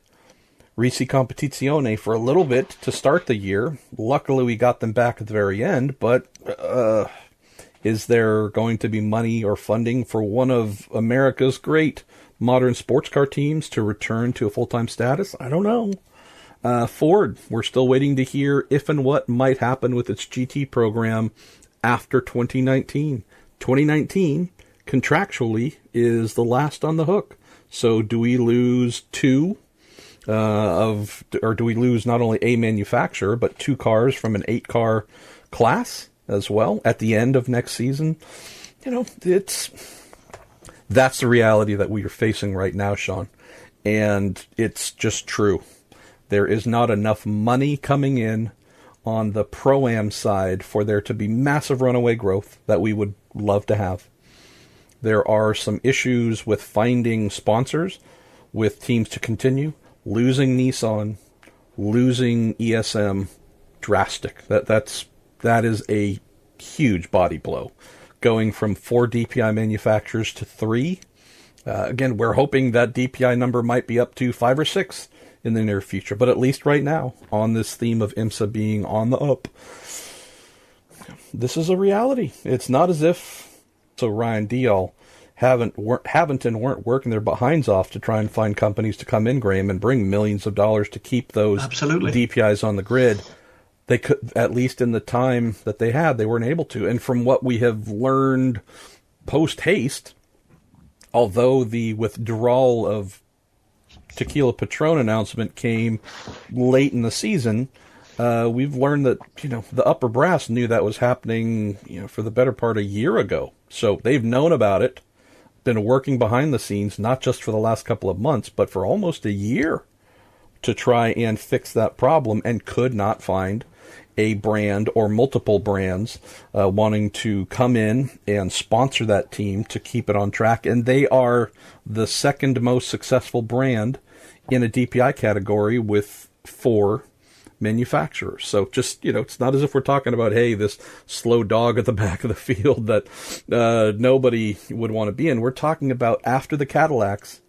Risi Competizione for a little bit to start the year. Luckily, we got them back at the very end, but is there going to be money or funding for one of America's great modern sports car teams to return to a full-time status? I don't know. Ford, we're still waiting to hear if and what might happen with its GT program after 2019. 2019, contractually, is the last on the hook. So do we lose do we lose not only a manufacturer, but 2 cars from an 8-car class as well at the end of next season? That's the reality that we are facing right now, Sean. And it's just true. There is not enough money coming in on the Pro-Am side for there to be massive runaway growth that we would love to have. There are some issues with finding sponsors, with teams to continue, losing Nissan, losing ESM, drastic. That is a huge body blow. Going from 4 DPI manufacturers to 3. Again, we're hoping that DPI number might be up to 5 or 6 in the near future. But at least right now, on this theme of IMSA being on the up, this is a reality. It's not as if Ryan Deal haven't and weren't working their behinds off to try and find companies to come in, Graham, and bring millions of dollars to keep those DPIs on the grid. They could, at least in the time that they had, they weren't able to. And from what we have learned post-haste, although the withdrawal of Tequila Patron announcement came late in the season, we've learned that, the upper brass knew that was happening, for the better part of a year ago. So they've known about it, been working behind the scenes, not just for the last couple of months, but for almost a year to try and fix that problem, and could not find a brand or multiple brands wanting to come in and sponsor that team to keep it on track. And they are the second most successful brand in a DPI category with 4 manufacturers. So just, it's not as if we're talking about, hey, this slow dog at the back of the field that nobody would want to be in. We're talking about, after the Cadillacs,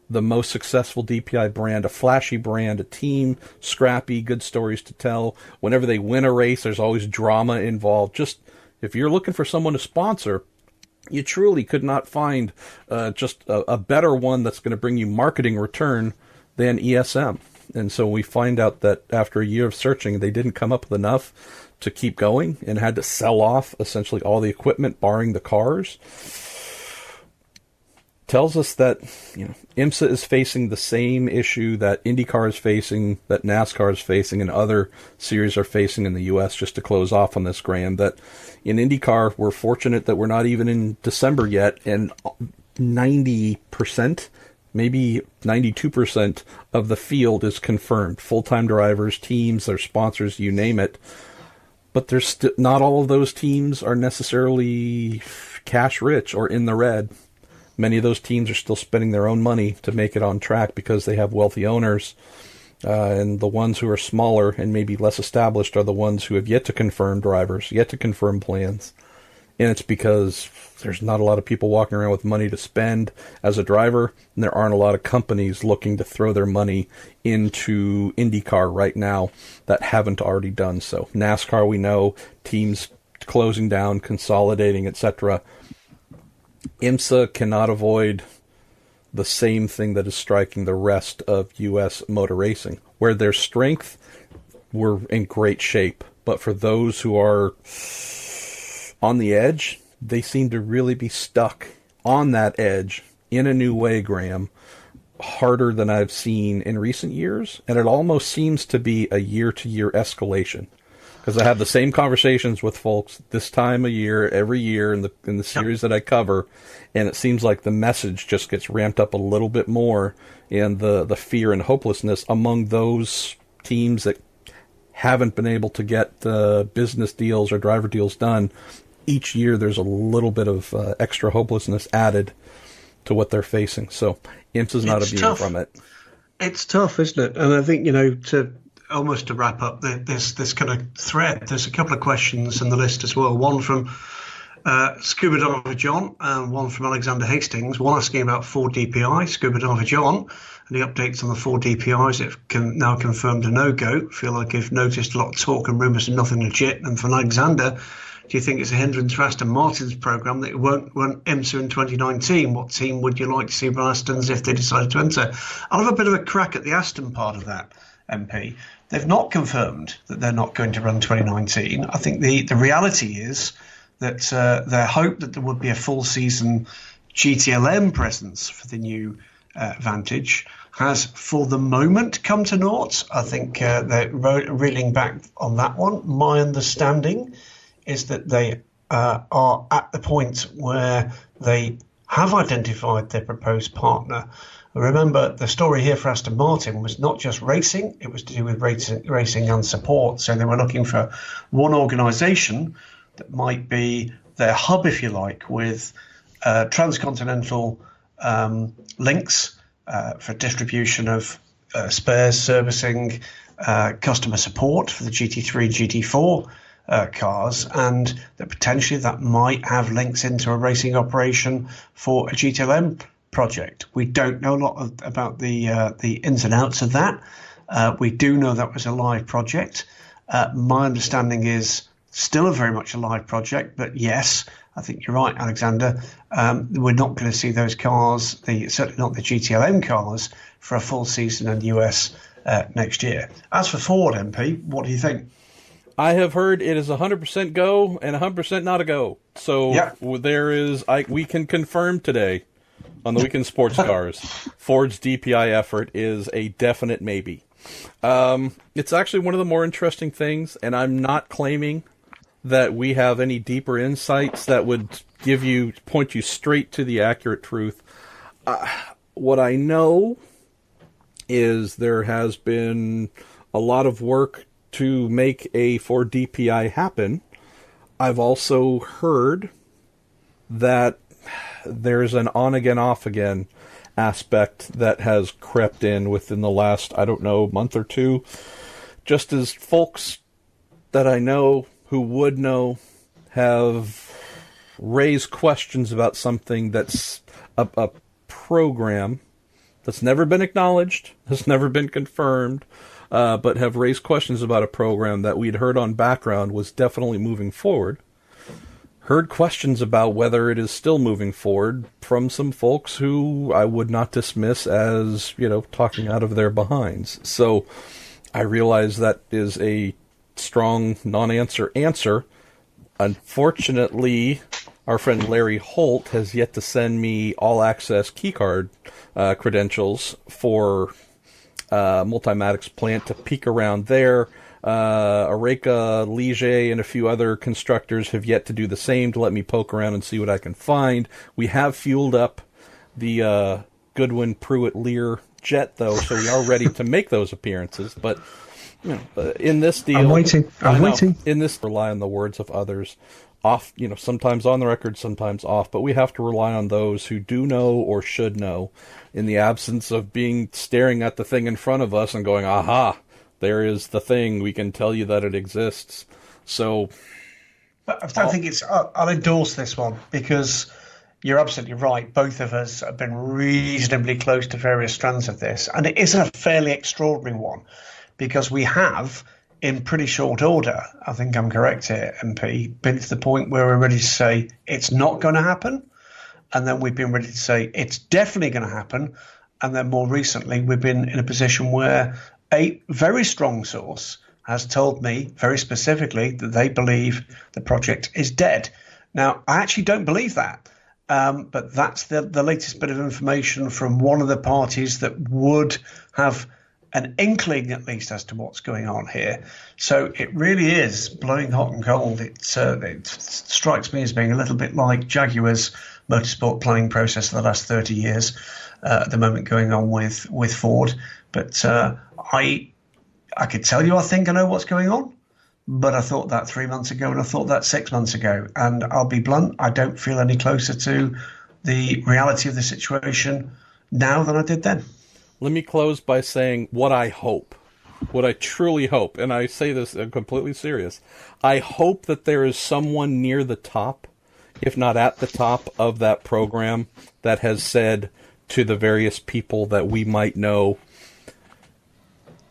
the most successful DPI brand, a flashy brand, a team, scrappy, good stories to tell. Whenever they win a race, there's always drama involved. Just if you're looking for someone to sponsor, you truly could not find just a better one that's going to bring you marketing return than ESM. And so we find out that after a year of searching, they didn't come up with enough to keep going and had to sell off essentially all the equipment, barring the cars. Tells us that IMSA is facing the same issue that IndyCar is facing, that NASCAR is facing, and other series are facing in the U.S. Just to close off on this, Graham, that in IndyCar, we're fortunate that we're not even in December yet, and 90%, maybe 92% of the field is confirmed. Full-time drivers, teams, their sponsors, you name it. But there's not all of those teams are necessarily cash rich or in the red. Many of those teams are still spending their own money to make it on track because they have wealthy owners. And the ones who are smaller and maybe less established are the ones who have yet to confirm drivers, yet to confirm plans. And it's because there's not a lot of people walking around with money to spend as a driver, and there aren't a lot of companies looking to throw their money into IndyCar right now that haven't already done so. NASCAR, we know, teams closing down, consolidating, etc. IMSA cannot avoid the same thing that is striking the rest of U.S. motor racing. Where there's strength, we're in great shape. But for those who are on the edge, they seem to really be stuck on that edge in a new way, Graham, harder than I've seen in recent years. And it almost seems to be a year-to-year escalation. Because I have the same conversations with folks this time of year, every year in the series that I cover, and it seems like the message just gets ramped up a little bit more, and the fear and hopelessness among those teams that haven't been able to get business deals or driver deals done. Each year there's a little bit of extra hopelessness added to what they're facing. So IMSA's not immune from it. It's tough, isn't it? And I think, to wrap up this kind of thread, there's a couple of questions in the list as well. One from Scuba Diver John and one from Alexander Hastings. One asking about 4 DPI, Scuba Diver John, and the updates on the 4 DPIs that can now confirmed a no-go. Feel like I've noticed a lot of talk and rumours and nothing legit. And from Alexander, do you think it's a hindrance for Aston Martin's programme that it won't run IMSA in 2019? What team would you like to see run Aston's if they decided to enter? I'll have a bit of a crack at the Aston part of that, MP. They've not confirmed that they're not going to run 2019. I think the reality is that their hope that there would be a full season GTLM presence for the new Vantage has, for the moment, come to naught. I think they're reeling back on that one. My understanding is that they are at the point where they have identified their proposed partner. Remember, the story here for Aston Martin was not just racing, it was to do with racing and support. So they were looking for one organisation that might be their hub, if you like, with transcontinental links for distribution of spares, servicing, customer support for the GT3, GT4 cars, and that potentially that might have links into a racing operation for a GTLM project. We don't know a lot about the ins and outs of that. We do know that was a live project. My understanding is still very much a live project, but yes, I think you're right, Alexander. We're not going to see those cars, certainly not the GTLM cars, for a full season in the US next year. As for Ford, MP, what do you think? I have heard it is 100% go and 100% not a go. So we can confirm today on the Weekend Sports Cars, Ford's DPI effort is a definite maybe. It's actually one of the more interesting things, and I'm not claiming that we have any deeper insights that would point you straight to the accurate truth. What I know is there has been a lot of work to make a Ford DPI happen. I've also heard that there's an on-again, off-again aspect that has crept in within the last, month or two. Just as folks that I know who would know have raised questions about something that's a program that's never been acknowledged, has never been confirmed, but have raised questions about a program that we'd heard on background was definitely moving forward. Heard questions about whether it is still moving forward from some folks who I would not dismiss as, talking out of their behinds. So I realize that is a strong non-answer answer. Unfortunately, our friend Larry Holt has yet to send me all-access keycard credentials for Multimatic's plant to peek around there. Areca, Ligier, and a few other constructors have yet to do the same to let me poke around and see what I can find. We have fueled up the Goodwin Pruitt Lear jet, though, so we are ready to make those appearances. But in this deal, I'm waiting. In this, rely on the words of others. Off, sometimes on the record, sometimes off, but we have to rely on those who do know or should know, in the absence of staring at the thing in front of us and going, aha, there is the thing, we can tell you that it exists. So I don't think I'll endorse this one, because you're absolutely right. Both of us have been reasonably close to various strands of this, and it is a fairly extraordinary one, because we have, in pretty short order, I think I'm correct here, MP, been to the point where we're ready to say it's not going to happen, and then we've been ready to say it's definitely going to happen, and then more recently we've been in a position where a very strong source has told me very specifically that they believe the project is dead. Now, I actually don't believe that, but that's the latest bit of information from one of the parties that would have an inkling, at least, as to what's going on here. So it really is blowing hot and cold. It strikes me as being a little bit like Jaguar's motorsport planning process for the last 30 years, at the moment going on with Ford. But I could tell you I think I know what's going on, but I thought that 3 months ago and I thought that 6 months ago. And I'll be blunt, I don't feel any closer to the reality of the situation now than I did then. Let me close by saying what I truly hope, and I say this completely serious. I hope that there is someone near the top, if not at the top of that program, that has said to the various people that we might know,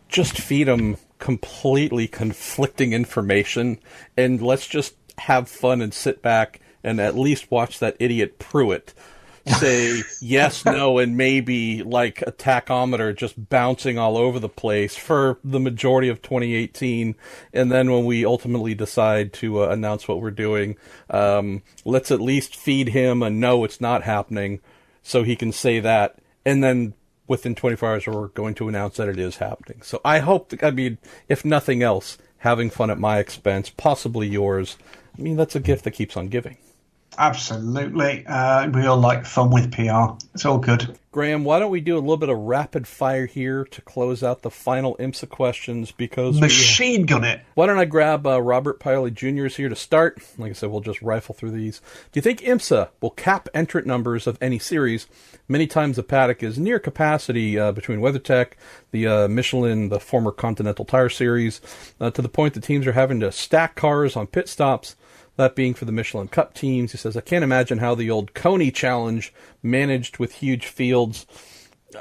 just feed them completely conflicting information, and let's just have fun and sit back and at least watch that idiot Pruitt say yes, no, and maybe, like a tachometer just bouncing all over the place for the majority of 2018. And then when we ultimately decide to announce what we're doing, let's at least feed him a no, it's not happening, so he can say that. And then within 24 hours, we're going to announce that it is happening. So I hope, if nothing else, having fun at my expense, possibly yours, that's a gift that keeps on giving. Absolutely. We all like fun with PR. It's all good. Graham, why don't we do a little bit of rapid fire here to close out the final IMSA questions? Because machine gun it. Why don't I grab Robert Pioli Jr. is here to start? Like I said, we'll just rifle through these. Do you think IMSA will cap entrant numbers of any series? Many times the paddock is near capacity between WeatherTech, the Michelin, the former Continental Tire Series, to the point that teams are having to stack cars on pit stops. That being for the Michelin Cup teams. He says, I can't imagine how the old Coney Challenge managed with huge fields.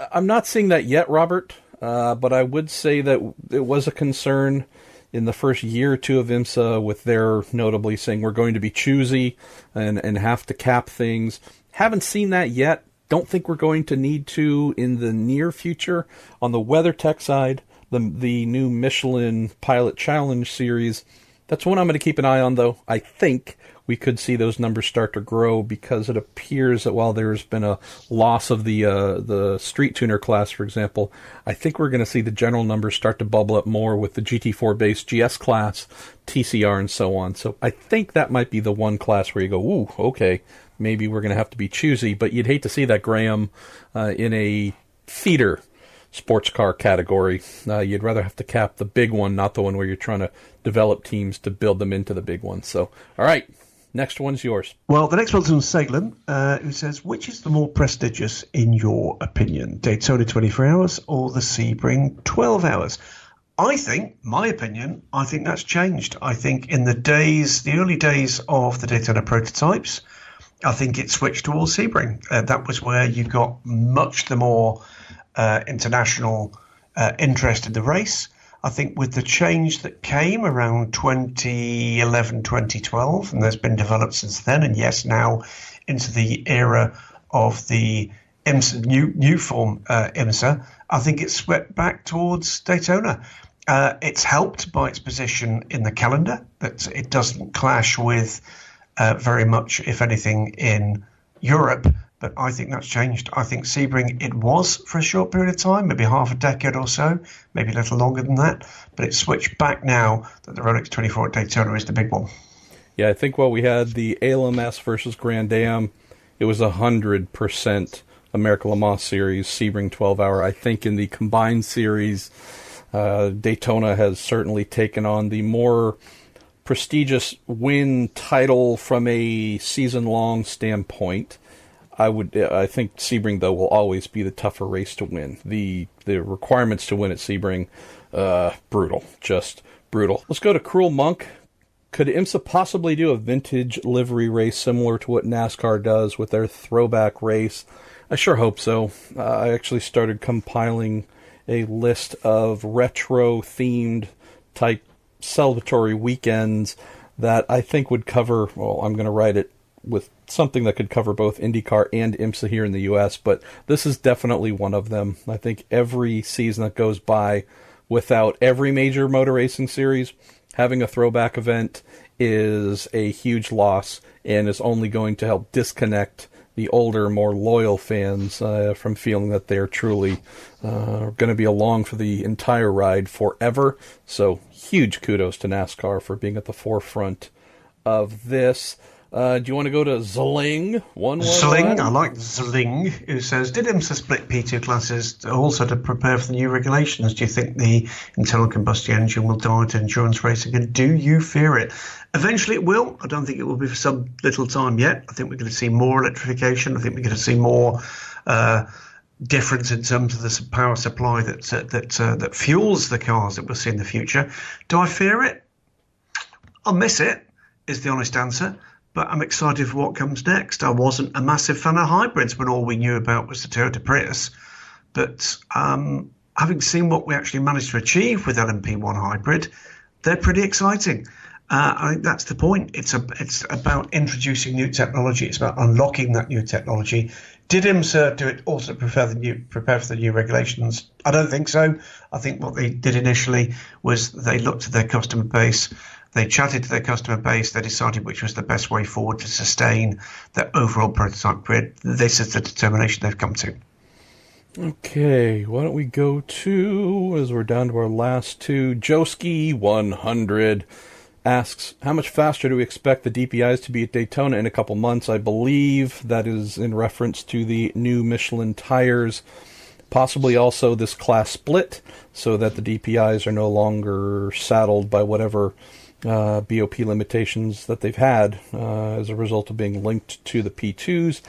I'm not seeing that yet, Robert, but I would say that it was a concern in the first year or two of IMSA, with their notably saying we're going to be choosy and have to cap things. Haven't seen that yet. Don't think we're going to need to in the near future. On the WeatherTech side, the new Michelin Pilot Challenge Series, that's one I'm going to keep an eye on, though. I think we could see those numbers start to grow, because it appears that while there's been a loss of the street tuner class, for example, I think we're going to see the general numbers start to bubble up more with the GT4-based GS class, TCR, and so on. So I think that might be the one class where you go, ooh, okay, maybe we're going to have to be choosy. But you'd hate to see that, Graham, in a feeder sports car category. You'd rather have to cap the big one, not the one where you're trying to develop teams to build them into the big one. So, all right, next one's yours. Well, the next one's from Seglin, who says, which is the more prestigious in your opinion, Daytona 24 hours or the Sebring 12 hours? I think that's changed. I think in the early days of the Daytona prototypes, I think it switched towards Sebring. That was where you got much the more international interest in the race. I think with the change that came around 2011, 2012, and there's been developed since then, and yes, now into the era of the IMSA, new form IMSA, I think it's swept back towards Daytona. It's helped by its position in the calendar, that it doesn't clash with very much, if anything, in Europe. But I think that's changed. I think Sebring, it was for a short period of time, maybe half a decade or so, maybe a little longer than that. But it's switched back now that the Rolex 24 at Daytona is the big one. Yeah, I think while we had the ALMS versus Grand Am, it was 100% American Le Mans Series, Sebring 12-hour. I think in the combined series, Daytona has certainly taken on the more prestigious win title from a season-long standpoint. I think Sebring, though, will always be the tougher race to win. The requirements to win at Sebring, brutal, just brutal. Let's go to Cruel Monk. Could IMSA possibly do a vintage livery race similar to what NASCAR does with their throwback race? I sure hope so. I actually started compiling a list of retro-themed type celebratory weekends that I think would cover, well, I'm going to write it with something that could cover both IndyCar and IMSA here in the U.S., but this is definitely one of them. I think every season that goes by without every major motor racing series having a throwback event is a huge loss and is only going to help disconnect the older, more loyal fans from feeling that they're truly going to be along for the entire ride forever. So huge kudos to NASCAR for being at the forefront of this. Do you want to go to Zling? Zling, I like Zling, who says, did IMSA split P2 classes also to prepare for the new regulations? Do you think the internal combustion engine will die to endurance racing, and do you fear it? Eventually it will. I don't think it will be for some little time yet. I think we're going to see more electrification. I think we're going to see more difference in terms of the power supply that fuels the cars that we'll see in the future. Do I fear it? I'll miss it, is the honest answer. But I'm excited for what comes next. I wasn't a massive fan of hybrids when all we knew about was the Toyota Prius. But having seen what we actually managed to achieve with LMP1 hybrid, they're pretty exciting. I think that's the point. It's about introducing new technology. It's about unlocking that new technology. Did IMSA do it also to prepare for the new regulations? I don't think so. I think what they did initially was they looked at their customer base. They chatted to their customer base. They decided which was the best way forward to sustain their overall prototype grid. This is the determination they've come to. Okay, why don't we go to, as we're down to our last two, Joski 100 asks, how much faster do we expect the DPIs to be at Daytona in a couple months? I believe that is in reference to the new Michelin tires. Possibly also this class split, so that the DPIs are no longer saddled by whatever BOP limitations that they've had as a result of being linked to the P2s.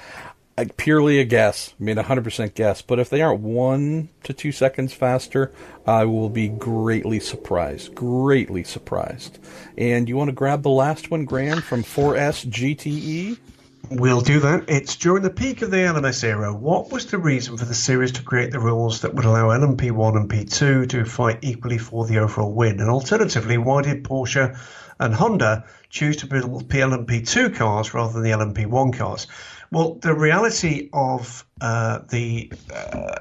Purely a guess, 100% guess, but if they aren't 1 to 2 seconds faster, I will be greatly surprised. And you want to grab the last one, Graham, from 4S GTE? We'll do that. It's during the peak of the LMS era. What was the reason for the series to create the rules that would allow LMP1 and P2 to fight equally for the overall win? And alternatively, why did Porsche and Honda choose to build LMP2 cars rather than the LMP1 cars? Well, the reality of the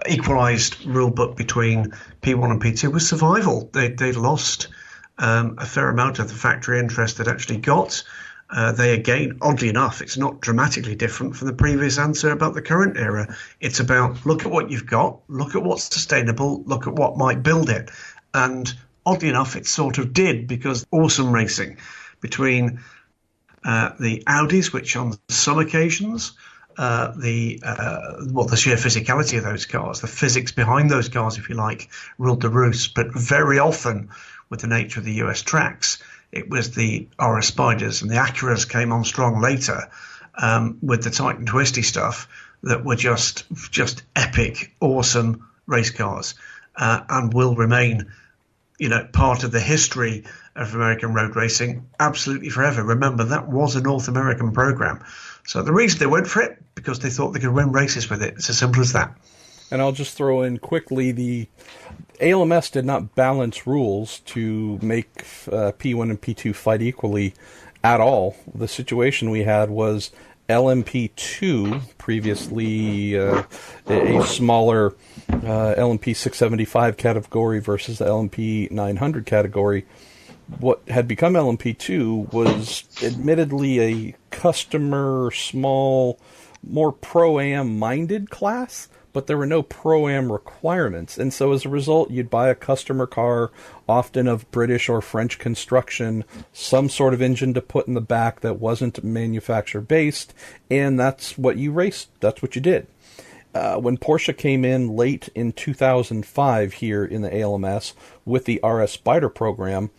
equalised rule book between P1 and P2 was survival. They lost a fair amount of the factory interest they'd actually got. They again, oddly enough, it's not dramatically different from the previous answer about the current era. It's about look at what you've got, look at what's sustainable, look at what might build it. And oddly enough, it sort of did, because awesome racing between the Audis, which on some occasions, the sheer physicality of those cars, the physics behind those cars, if you like, ruled the roost. But very often, with the nature of the US tracks, it was the RS Spiders, and the Acuras came on strong later with the tight and twisty stuff that were just epic, awesome race cars, and will remain, part of the history of American road racing absolutely forever. Remember, that was a North American program. So the reason they went for it, because they thought they could win races with it. It's as simple as that. And I'll just throw in quickly, the ALMS did not balance rules to make P1 and P2 fight equally at all. The situation we had was LMP2, previously a smaller LMP 675 category versus the LMP 900 category. What had become LMP2 was admittedly a customer, small, more Pro-Am minded class, but there were no Pro-Am requirements. And so as a result, you'd buy a customer car, often of British or French construction, some sort of engine to put in the back that wasn't manufacturer-based, and that's what you raced. That's what you did. When Porsche came in late in 2005 here in the ALMS with the RS Spider program,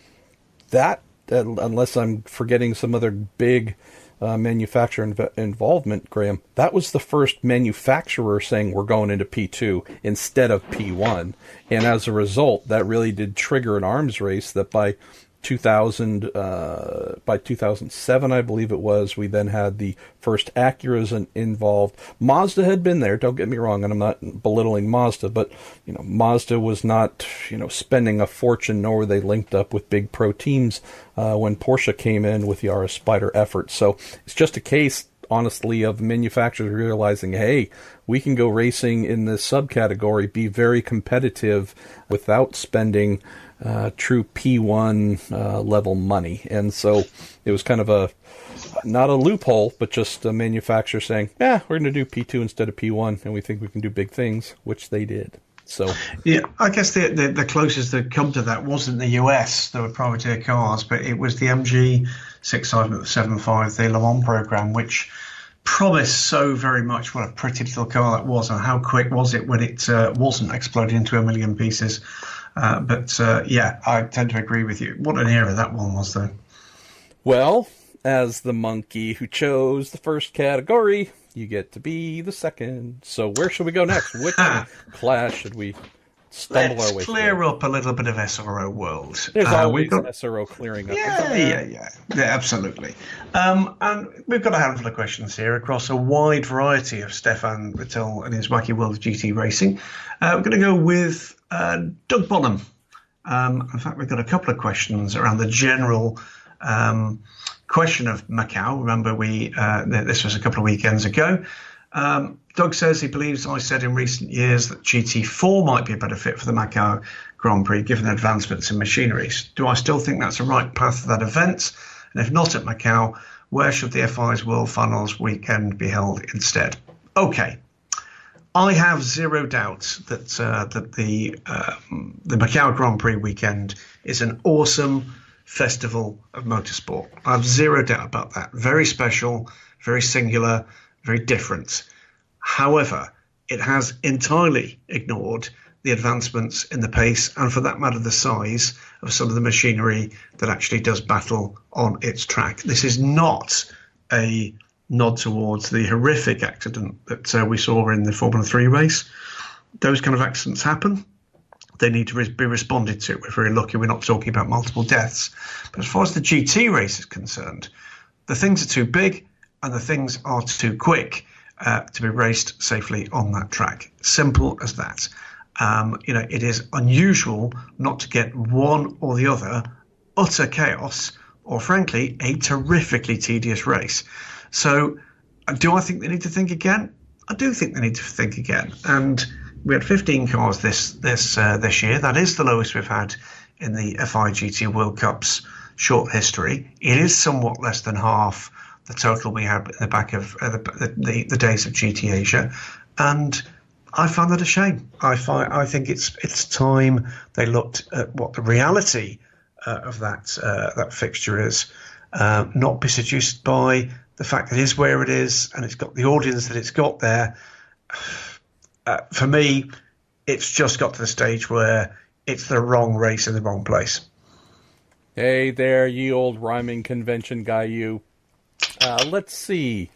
that, unless I'm forgetting some other big manufacturer involvement, Graham, that was the first manufacturer saying we're going into P2 instead of P1. And as a result, that really did trigger an arms race that by 2007, I believe it was, we then had the first Acuras involved. Mazda had been there, don't get me wrong, and I'm not belittling Mazda, but Mazda was not spending a fortune, nor were they linked up with big pro teams when Porsche came in with the RS Spider effort. So it's just a case, honestly, of manufacturers realizing, hey, we can go racing in this subcategory, be very competitive without spending true P1 level money. And so it was kind of not a loophole, but just a manufacturer saying, we're going to do P2 instead of P1, and we think we can do big things, which they did. So yeah, I guess the closest that come to that wasn't the US. There were privateer cars, but it was the MG 675, the Le Mans program, which promised so very much what a pretty little car that was, and how quick was it when it wasn't exploding into a million pieces. But I tend to agree with you. What an era that one was, though. Well, as the monkey who chose the first category, you get to be the second. So where should we go next? Which class should we stumble our way through? Let's clear up a little bit of SRO world. There's always SRO clearing up. Yeah, absolutely. And we've got a handful of questions here across a wide variety of Stefan Vettel and his wacky world of GT racing. We're going to go with Doug Bonham. In fact, we've got a couple of questions around the general question of Macau. Remember, this was a couple of weekends ago. Doug says he believes I said in recent years that GT4 might be a better fit for the Macau Grand Prix, given the advancements in machineries. Do I still think that's the right path for that event? And if not at Macau, where should the FI's World Finals weekend be held instead? Okay. I have zero doubt that the Macau Grand Prix weekend is an awesome festival of motorsport. I have zero doubt about that. Very special, very singular, very different. However, it has entirely ignored the advancements in the pace and, for that matter, the size of some of the machinery that actually does battle on its track. This is not a nod towards the horrific accident that we saw in the Formula 3 race. Those kind of accidents happen. They need to be responded to. We're very lucky we're not talking about multiple deaths. But as far as the GT race is concerned, the things are too big and the things are too quick to be raced safely on that track. Simple as that. It is unusual not to get one or the other, utter chaos, or frankly, a terrifically tedious race. So do I think they need to think again? I do think they need to think again. And we had 15 cars this year. That is the lowest we've had in the FI GT World Cup's short history. It is somewhat less than half the total we had in the back of the days of GT Asia. And I find that a shame. I think it's time they looked at what the reality of that fixture is, not be seduced by the fact that it is where it is and it's got the audience that it's got there. For me, it's just got to the stage where it's the wrong race in the wrong place. Hey there, you old rhyming convention guy, you. Let's see.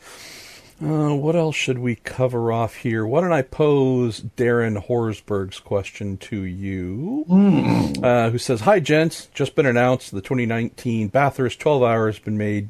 What else should we cover off here? Why don't I pose Darren Horsberg's question to you, who says, "Hi, gents. Just been announced the 2019 Bathurst 12 Hour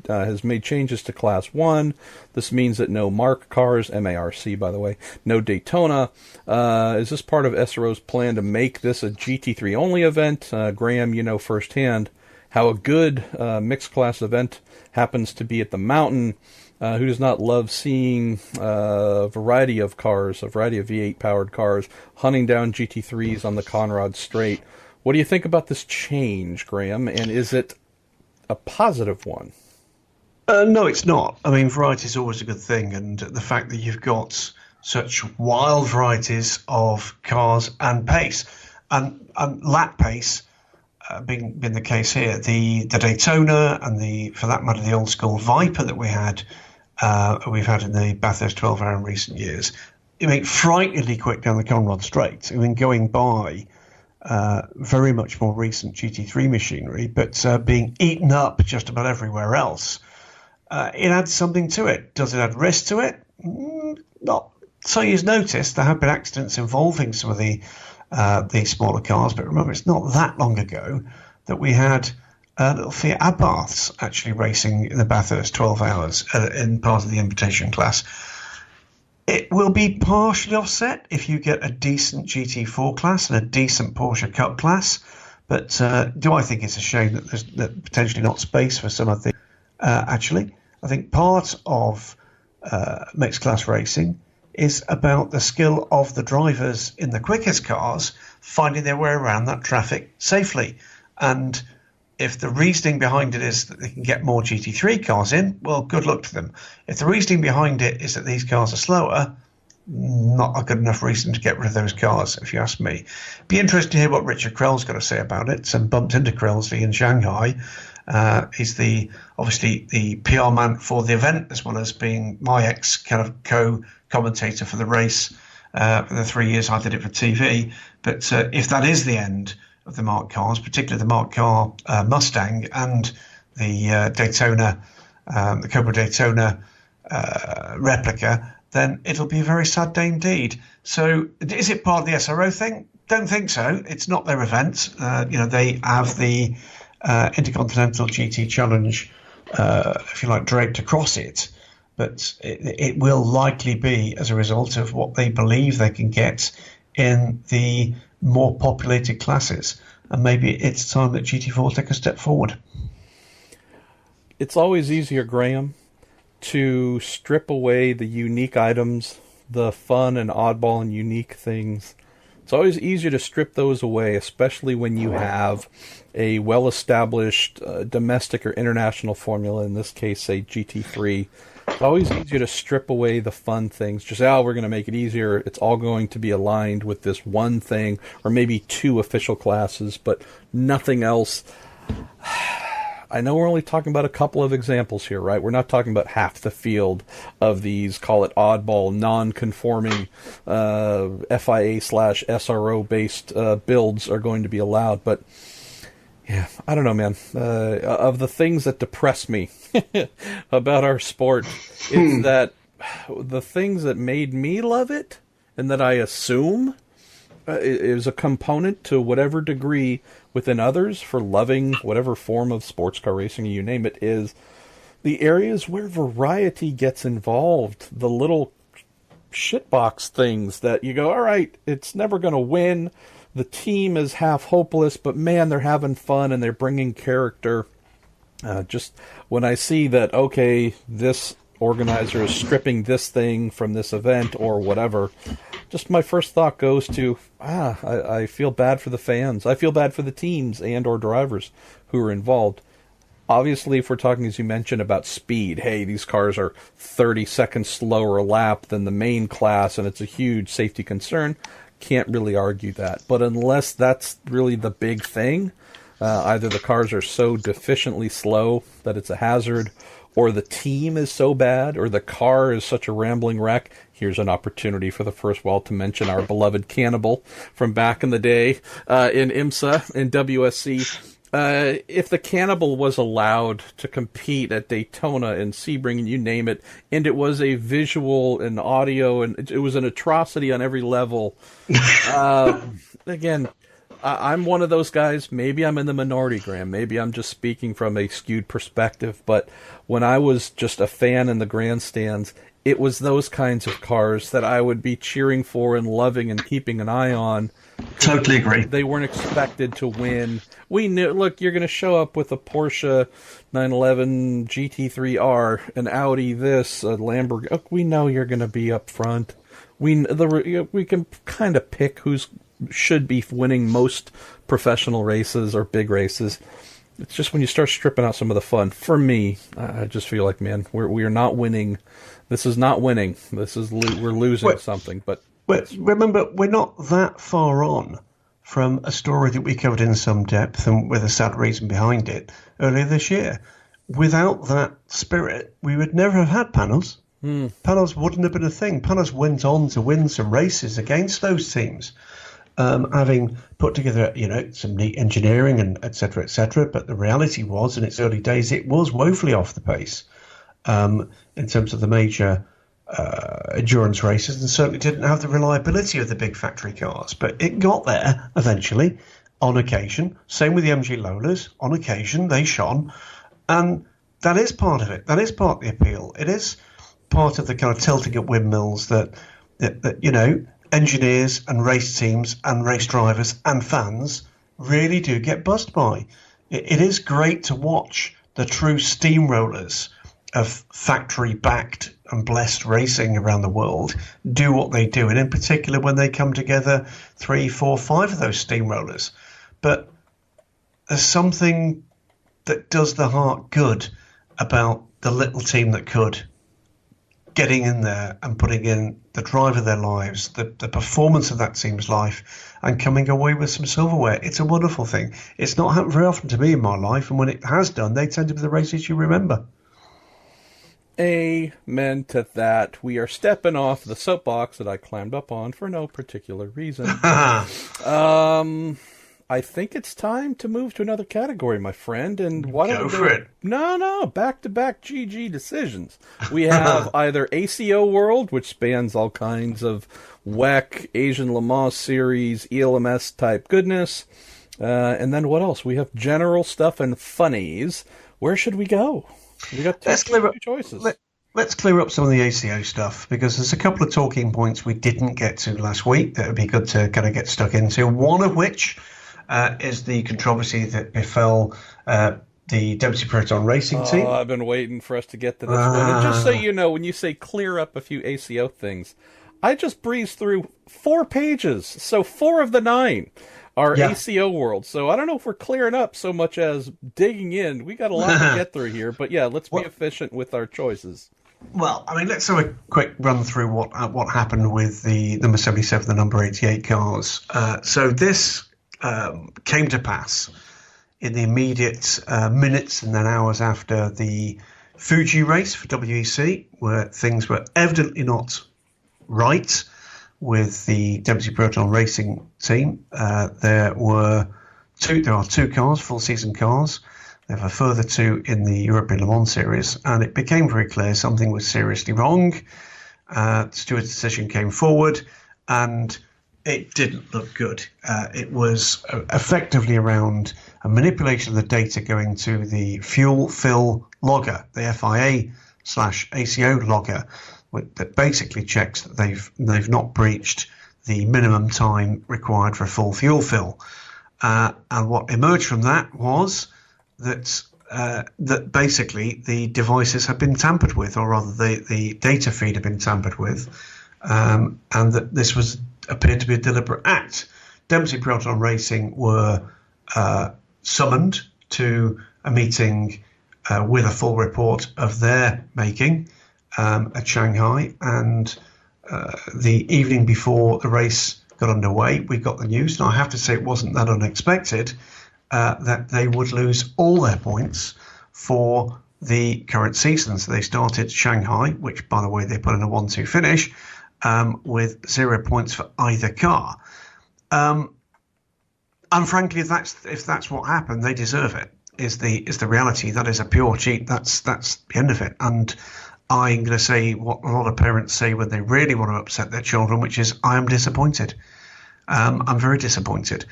has made changes to Class 1. This means that no MARC cars, MARC, by the way, no Daytona. Is this part of SRO's plan to make this a GT3 only event? Graham, you know firsthand how a good mixed class event happens to be at the mountain. Who does not love seeing a variety of cars, a variety of V8 powered cars, hunting down GT3s on the Conrad Straight? What do you think about this change, Graham? And is it a positive one?" No, it's not. I mean, variety is always a good thing, and the fact that you've got such wild varieties of cars and pace, and lap pace being the case here, the Daytona and for that matter, the old school Viper that we've had in the Bathurst 12 Hour in recent years. I mean, frighteningly quick down the Conrad Straight. I mean, going by very much more recent GT3 machinery, but being eaten up just about everywhere else. It adds something to it. Does it add risk to it? Not so you've noticed. There have been accidents involving some of these smaller cars, but remember, it's not that long ago that we had little Fiat Abarths actually racing in the Bathurst 12 Hours in part of the invitation class. It will be partially offset if you get a decent GT4 class and a decent Porsche Cup class, but do I think it's a shame that there's potentially not space for some of the... actually, I think part of mixed class racing is about the skill of the drivers in the quickest cars finding their way around that traffic safely. And if the reasoning behind it is that they can get more GT3 cars in, well, good luck to them. If the reasoning behind it is that these cars are slower, not a good enough reason to get rid of those cars, if you ask me. Be interested to hear what Richard Krell's got to say about it. And bumped into Krellsley in Shanghai. He's obviously the PR man for the event, as well as being my ex kind of co-commentator for the race for the 3 years I did it for TV. But if that is the end of the MARC cars, particularly the MARC car Mustang and the Daytona, the Cobra Daytona replica, then it'll be a very sad day indeed. So is it part of the SRO thing? Don't think so. It's not their event. They have the Intercontinental GT Challenge, if you like, draped across it. But it will likely be as a result of what they believe they can get in the more populated classes. And maybe it's time that GT4 take a step forward. It's always easier, Graham, to strip away the unique items, the fun and oddball and unique things. It's always easier to strip those away, especially when you have a well-established domestic or international formula, in this case, say GT3. It's always easier to strip away the fun things. Just, we're going to make it easier. It's all going to be aligned with this one thing, or maybe two official classes, but nothing else. I know we're only talking about a couple of examples here, right? We're not talking about half the field of these, call it oddball, non-conforming FIA/SRO-based builds are going to be allowed. But, yeah, I don't know, man. Of the things that depress me about our sport, it's that the things that made me love it and that I assume is a component to whatever degree within others for loving whatever form of sports car racing, you name it, is the areas where variety gets involved. The little shitbox things that you go, all right, it's never going to win. The team is half hopeless, but man, they're having fun and they're bringing character. Just when I see that, okay, this organizer is stripping this thing from this event or whatever, just my first thought goes to, I feel bad for the fans. I feel bad for the teams and or drivers who are involved. Obviously, if we're talking, as you mentioned, about speed, hey, these cars are 30 seconds slower a lap than the main class, and it's a huge safety concern, can't really argue that. But unless that's really the big thing, either the cars are so deficiently slow that it's a hazard, or the team is so bad, or the car is such a rambling wreck. Here's an opportunity for the first while to mention our beloved Cannibal from back in the day in IMSA and WSC. If the Cannibal was allowed to compete at Daytona and Sebring and you name it, and it was a visual and audio, and it was an atrocity on every level, again, I'm one of those guys. Maybe I'm in the minority, Graham. Maybe I'm just speaking from a skewed perspective. But when I was just a fan in the grandstands, it was those kinds of cars that I would be cheering for and loving and keeping an eye on. Totally agree. They weren't expected to win. We knew, look, you're going to show up with a Porsche 911 GT3R, an Audi this, a Lamborghini. Oh, we know you're going to be up front. We can kind of pick who's should be winning most professional races or big races. It's just when you start stripping out some of the fun. For me, I just feel like, man, we are not winning. This is not winning. This is we're losing something. But remember, we're not that far on from a story that we covered in some depth and with a sad reason behind it earlier this year. Without that spirit, we would never have had Panos. Panos wouldn't have been a thing. Panos went on to win some races against those teams. Having put together, some neat engineering and et cetera, but the reality was, in its early days, it was woefully off the pace in terms of the major endurance races, and certainly didn't have the reliability of the big factory cars. But it got there eventually, on occasion. Same with the MG Lolas. On occasion, they shone, and that is part of it. That is part of the appeal. It is part of the kind of tilting at windmills that engineers and race teams and race drivers and fans really do get buzzed by. It is great to watch the true steamrollers of factory-backed and blessed racing around the world do what they do, and in particular when they come together 3, 4, 5 of those steamrollers. But there's something that does the heart good about the little team that could getting in there and putting in the drive of their lives, the performance of that team's life, and coming away with some silverware. It's a wonderful thing. It's not happened very often to me in my life, and when it has done, they tend to be the races you remember. Amen to that. We are stepping off the soapbox that I climbed up on for no particular reason. I think it's time to move to another category, my friend. And why don't we go for it? No, back-to-back GG decisions. We have either ACO World, which spans all kinds of WEC, Asian Le Mans Series, ELMS type goodness. And then what else? We have general stuff and funnies. Where should we go? We got two choices. Let's clear up some of the ACO stuff, because there's a couple of talking points we didn't get to last week that would be good to kind of get stuck into. One of which is the controversy that befell the Dempsey Proton Racing team. I've been waiting for us to get to this one. And just so you know, when you say clear up a few ACO things, I just breezed through 4 pages. So 4 of the 9 are ACO World. So I don't know if we're clearing up so much as digging in. We got a lot to get through here. But yeah, let's be efficient with our choices. Well, I mean, let's have a quick run through what happened with the number 77, the number 88 cars. So this came to pass in the immediate minutes and then hours after the Fuji race for WEC, where things were evidently not right with the Dempsey Proton Racing team. There are 2 cars, full season cars. There were a further 2 in the European Le Mans Series, and it became very clear something was seriously wrong. Stewart's decision came forward, and it didn't look good. It was effectively around a manipulation of the data going to the fuel fill logger, the FIA/ACO logger, that basically checks that they've not breached the minimum time required for a full fuel fill. And what emerged from that was that basically the devices had been tampered with, or rather the data feed had been tampered with, and that this appeared to be a deliberate act. Dempsey Proton Racing were summoned to a meeting with a full report of their making at Shanghai, and the evening before the race got underway, we got the news, and I have to say it wasn't that unexpected, that they would lose all their points for the current season. So they started Shanghai, which, by the way, they put in a 1-2 finish, with 0 points for either car. And frankly, if that's what happened, they deserve it. Is the reality. That is a pure cheat. That's the end of it. And I'm going to say what a lot of parents say when they really want to upset their children, which is, I am disappointed. I'm very disappointed.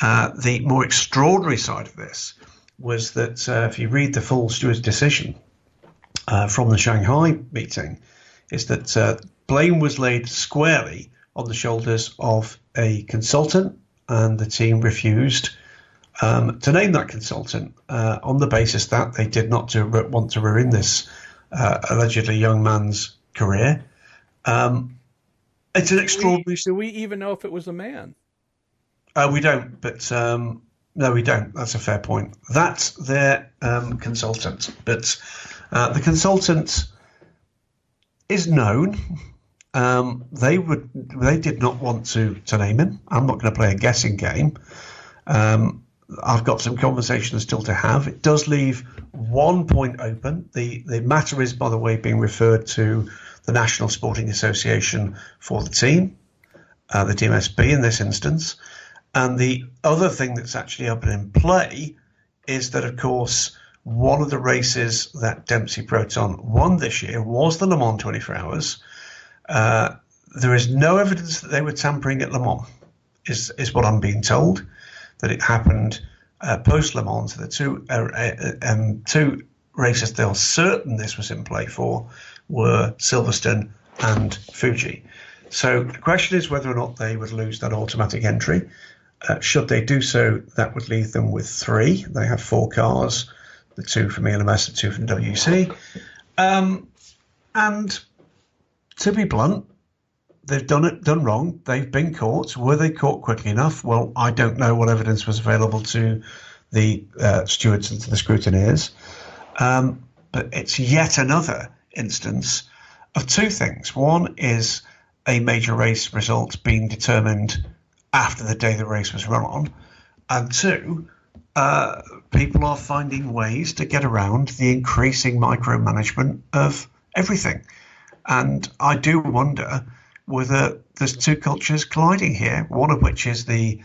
The more extraordinary side of this was that if you read the full steward's decision from the Shanghai meeting, is that blame was laid squarely on the shoulders of a consultant, and the team refused to name that consultant on the basis that they did not want to ruin this allegedly young man's career. It's an extraordinary... Do we even know if it was a man? We don't, but no, we don't. That's a fair point. That's their consultant. But the consultant is known. They did not want to name him. I'm not going to play a guessing game. I've got some conversations still to have. It does leave one point open. The matter is, by the way, being referred to the National Sporting Association for the team, the DMSB in this instance. And the other thing that's actually up and in play is that, of course, one of the races that Dempsey Proton won this year was the Le Mans 24 Hours. There is no evidence that they were tampering at Le Mans, is what I'm being told, that it happened post-Le Mans. The two races they are certain this was in play for were Silverstone and Fuji. So the question is whether or not they would lose that automatic entry. Should they do so, that would leave them with 3. They have 4 cars, the 2 from ELMS, the 2 from WC. And to be blunt, they've done wrong. They've been caught. Were they caught quickly enough? Well, I don't know what evidence was available to the stewards and to the scrutineers. But it's yet another instance of 2 things. One is a major race result being determined after the day the race was run on. And 2, people are finding ways to get around the increasing micromanagement of everything. And I do wonder whether there's 2 cultures colliding here, one of which is the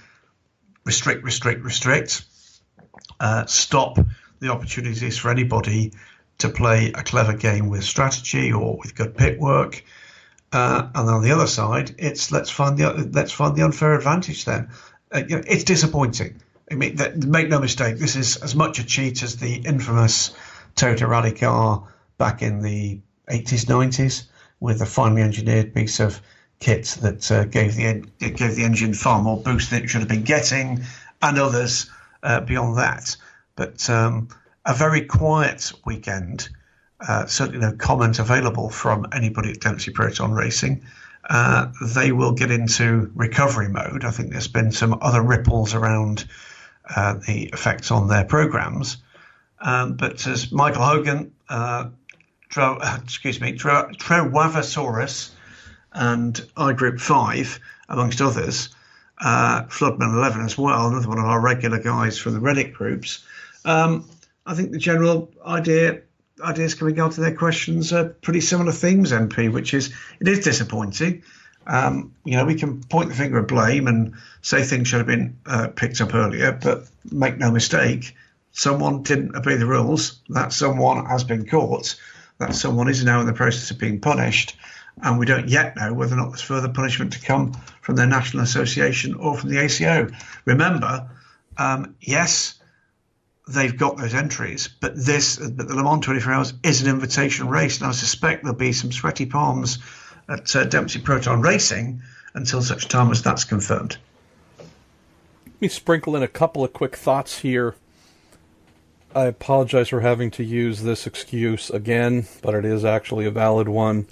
restrict, stop the opportunities for anybody to play a clever game with strategy or with good pit work. And on the other side, it's let's find the unfair advantage. Then it's disappointing. I mean, make no mistake, this is as much a cheat as the infamous Toyota Rally car back in the 80s, 90s, with a finely engineered piece of kit that gave the engine far more boost than it should have been getting, and others beyond that. But a very quiet weekend. Certainly no comment available from anybody at Dempsey Proton Racing. They will get into recovery mode. I think there's been some other ripples around the effects on their programs. But as Michael Hogan, Trewavasaurus and iGroup 5, amongst others, Floodman 11 as well, another one of our regular guys from the Reddit groups, I think the general ideas coming out to their questions are pretty similar themes, MP, which is it is disappointing. We can point the finger of blame and say things should have been picked up earlier, but make no mistake, someone didn't obey the rules. That someone has been caught. That someone is now in the process of being punished, and we don't yet know whether or not there's further punishment to come from their national association or from the ACO. Remember, yes, they've got those entries, but the Le Mans 24 Hours is an invitation race, and I suspect there'll be some sweaty palms at Dempsey Proton Racing until such time as that's confirmed. Let me sprinkle in a couple of quick thoughts here. I apologize for having to use this excuse again, but it is actually a valid one.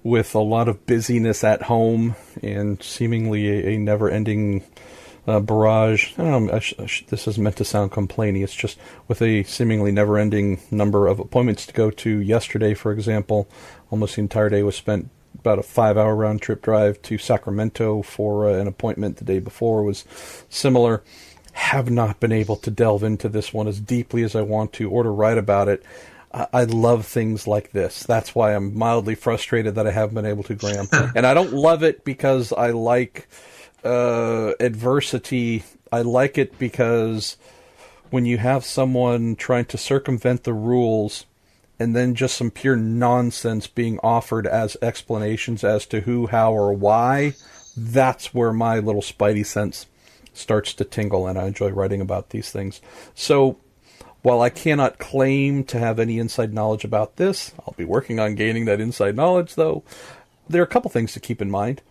With a lot of busyness at home and seemingly a never-ending barrage. I don't know, this isn't meant to sound complaining. It's just with a seemingly never-ending number of appointments to go to. Yesterday, for example, almost the entire day was spent about a 5-hour round-trip drive to Sacramento for an appointment. The day before was similar. Have not been able to delve into this one as deeply as I want to or to write about it. I love things like this. That's why I'm mildly frustrated that I haven't been able to, Graham. And I don't love it because I like adversity. I like it because when you have someone trying to circumvent the rules and then just some pure nonsense being offered as explanations as to who, how, or why, that's where my little spidey sense starts to tingle, and I enjoy writing about these things. So, while I cannot claim to have any inside knowledge about this, I'll be working on gaining that inside knowledge, though. There are a couple things to keep in mind.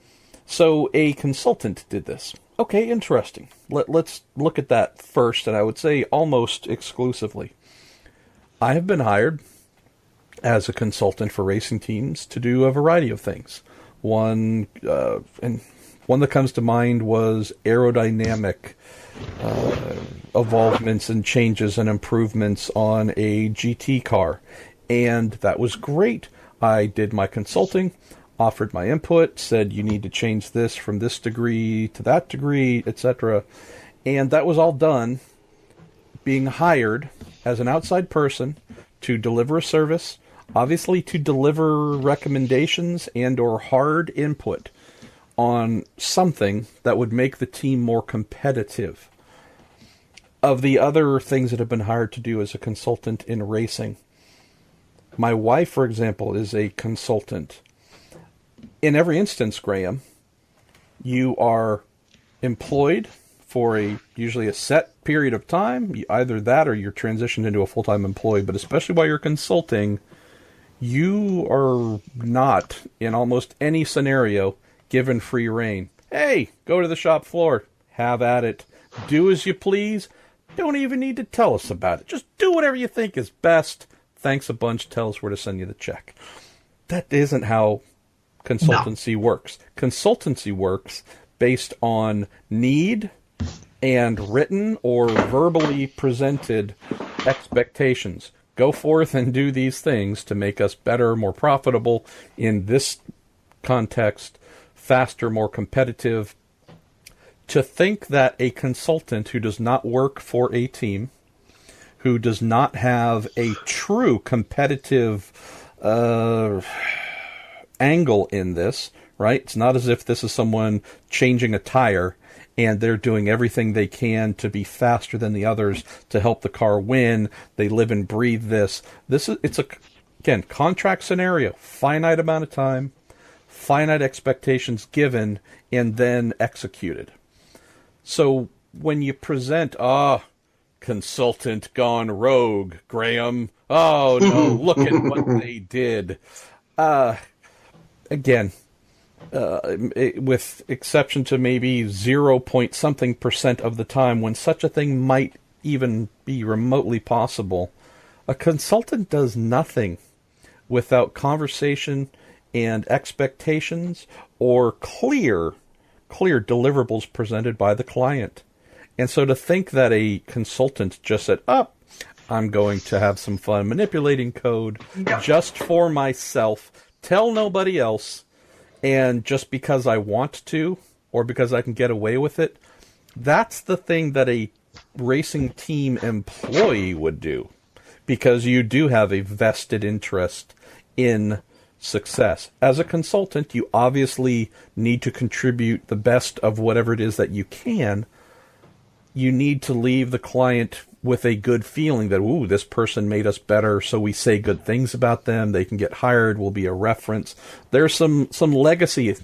So, a consultant did this. Okay, interesting. Let's look at that first, and I would say almost exclusively. I have been hired as a consultant for racing teams to do a variety of things. One that comes to mind was aerodynamic evolvements and changes and improvements on a GT car. And that was great. I did my consulting, offered my input, said you need to change this from this degree to that degree, etc. And that was all done being hired as an outside person to deliver a service, obviously to deliver recommendations and or hard input on something that would make the team more competitive. Of the other things that have been hired to do as a consultant in racing, my wife, for example, is a consultant. In every instance, Graham, you are employed for usually a set period of time, either that or you're transitioned into a full-time employee, but especially while you're consulting, you are not, in almost any scenario, given free rein. Hey, go to the shop floor. Have at it. Do as you please. Don't even need to tell us about it. Just do whatever you think is best. Thanks a bunch. Tell us where to send you the check. That isn't how consultancy works. Consultancy works based on need and written or verbally presented expectations. Go forth and do these things to make us better, more profitable in this context, faster, more competitive. To think that a consultant who does not work for a team, who does not have a true competitive angle in this, right? It's not as if this is someone changing a tire and they're doing everything they can to be faster than the others to help the car win. They live and breathe this. It's again, contract scenario, finite amount of time, finite expectations given, and then executed. So when you present, consultant gone rogue, Graham, oh no, look at what they did. Again, with exception to maybe 0.something% of the time when such a thing might even be remotely possible, a consultant does nothing without conversation and expectations or clear deliverables presented by the client. And so to think that a consultant just said, I'm going to have some fun manipulating code just for myself, tell nobody else, and just because I want to, or because I can get away with it, that's the thing that a racing team employee would do. Because you do have a vested interest in success. As a consultant, you obviously need to contribute the best of whatever it is that you can. You need to leave the client with a good feeling that, ooh, this person made us better, so we say good things about them. They can get hired, will be a reference. There's some legacy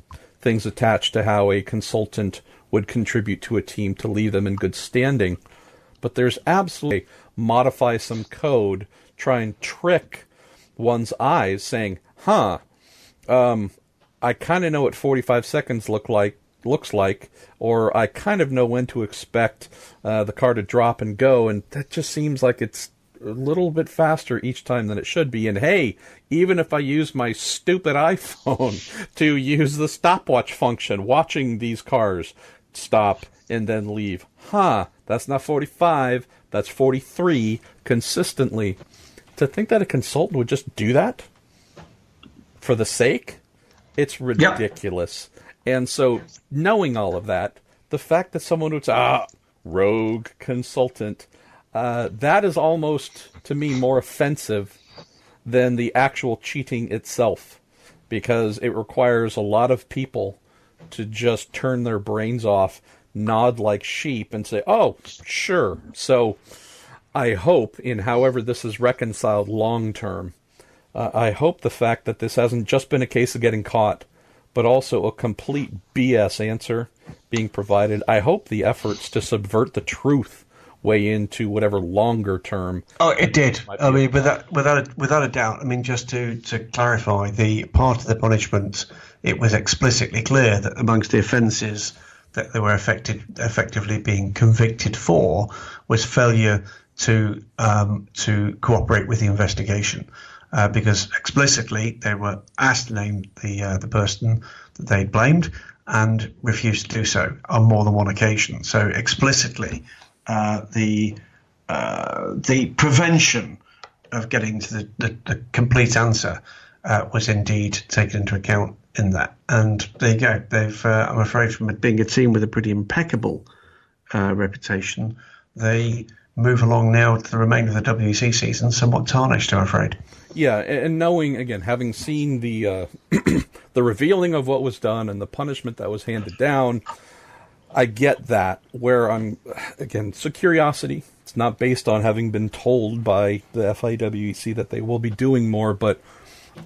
things attached to how a consultant would contribute to a team to leave them in good standing. But there's absolutely modify some code, try and trick one's eyes, saying, I kind of know what 45 seconds looks like, or I kind of know when to expect the car to drop and go, and that just seems like it's a little bit faster each time than it should be. And hey, even if I use my stupid iPhone to use the stopwatch function, watching these cars stop and then leave, that's not 45, that's 43 consistently. To think that a consultant would just do that for the sake, it's ridiculous. Yep. And so, knowing all of that, the fact that someone would say, rogue consultant, that is almost, to me, more offensive than the actual cheating itself, because it requires a lot of people to just turn their brains off nod like sheep and say, oh, sure. So I hope, in however this is reconciled long term, I hope the fact that this hasn't just been a case of getting caught, but also a complete BS answer being provided. I hope the efforts to subvert the truth weigh into whatever longer term. Oh, it did. I mean, without a doubt. I mean, just to clarify, the part of the punishment, it was explicitly clear that amongst the offences that they were effectively being convicted for was failure to cooperate with the investigation, because explicitly they were asked to name the person that they blamed and refused to do so on more than one occasion. So explicitly, the prevention of getting to the complete answer was indeed taken into account in that. And there you go. They've, I'm afraid, from it being a team with a pretty impeccable reputation, they move along now to the remainder of the WEC season somewhat tarnished, I'm afraid. Yeah, and knowing, again, having seen the the revealing of what was done and the punishment that was handed down, I get that, where I'm, again, it's a curiosity. It's not based on having been told by the FIWEC that they will be doing more, but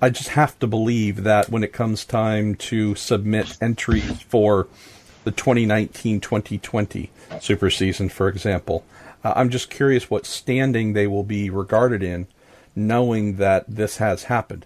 I just have to believe that when it comes time to submit entries for the 2019-2020 Super Season, for example, I'm just curious what standing they will be regarded in, knowing that this has happened.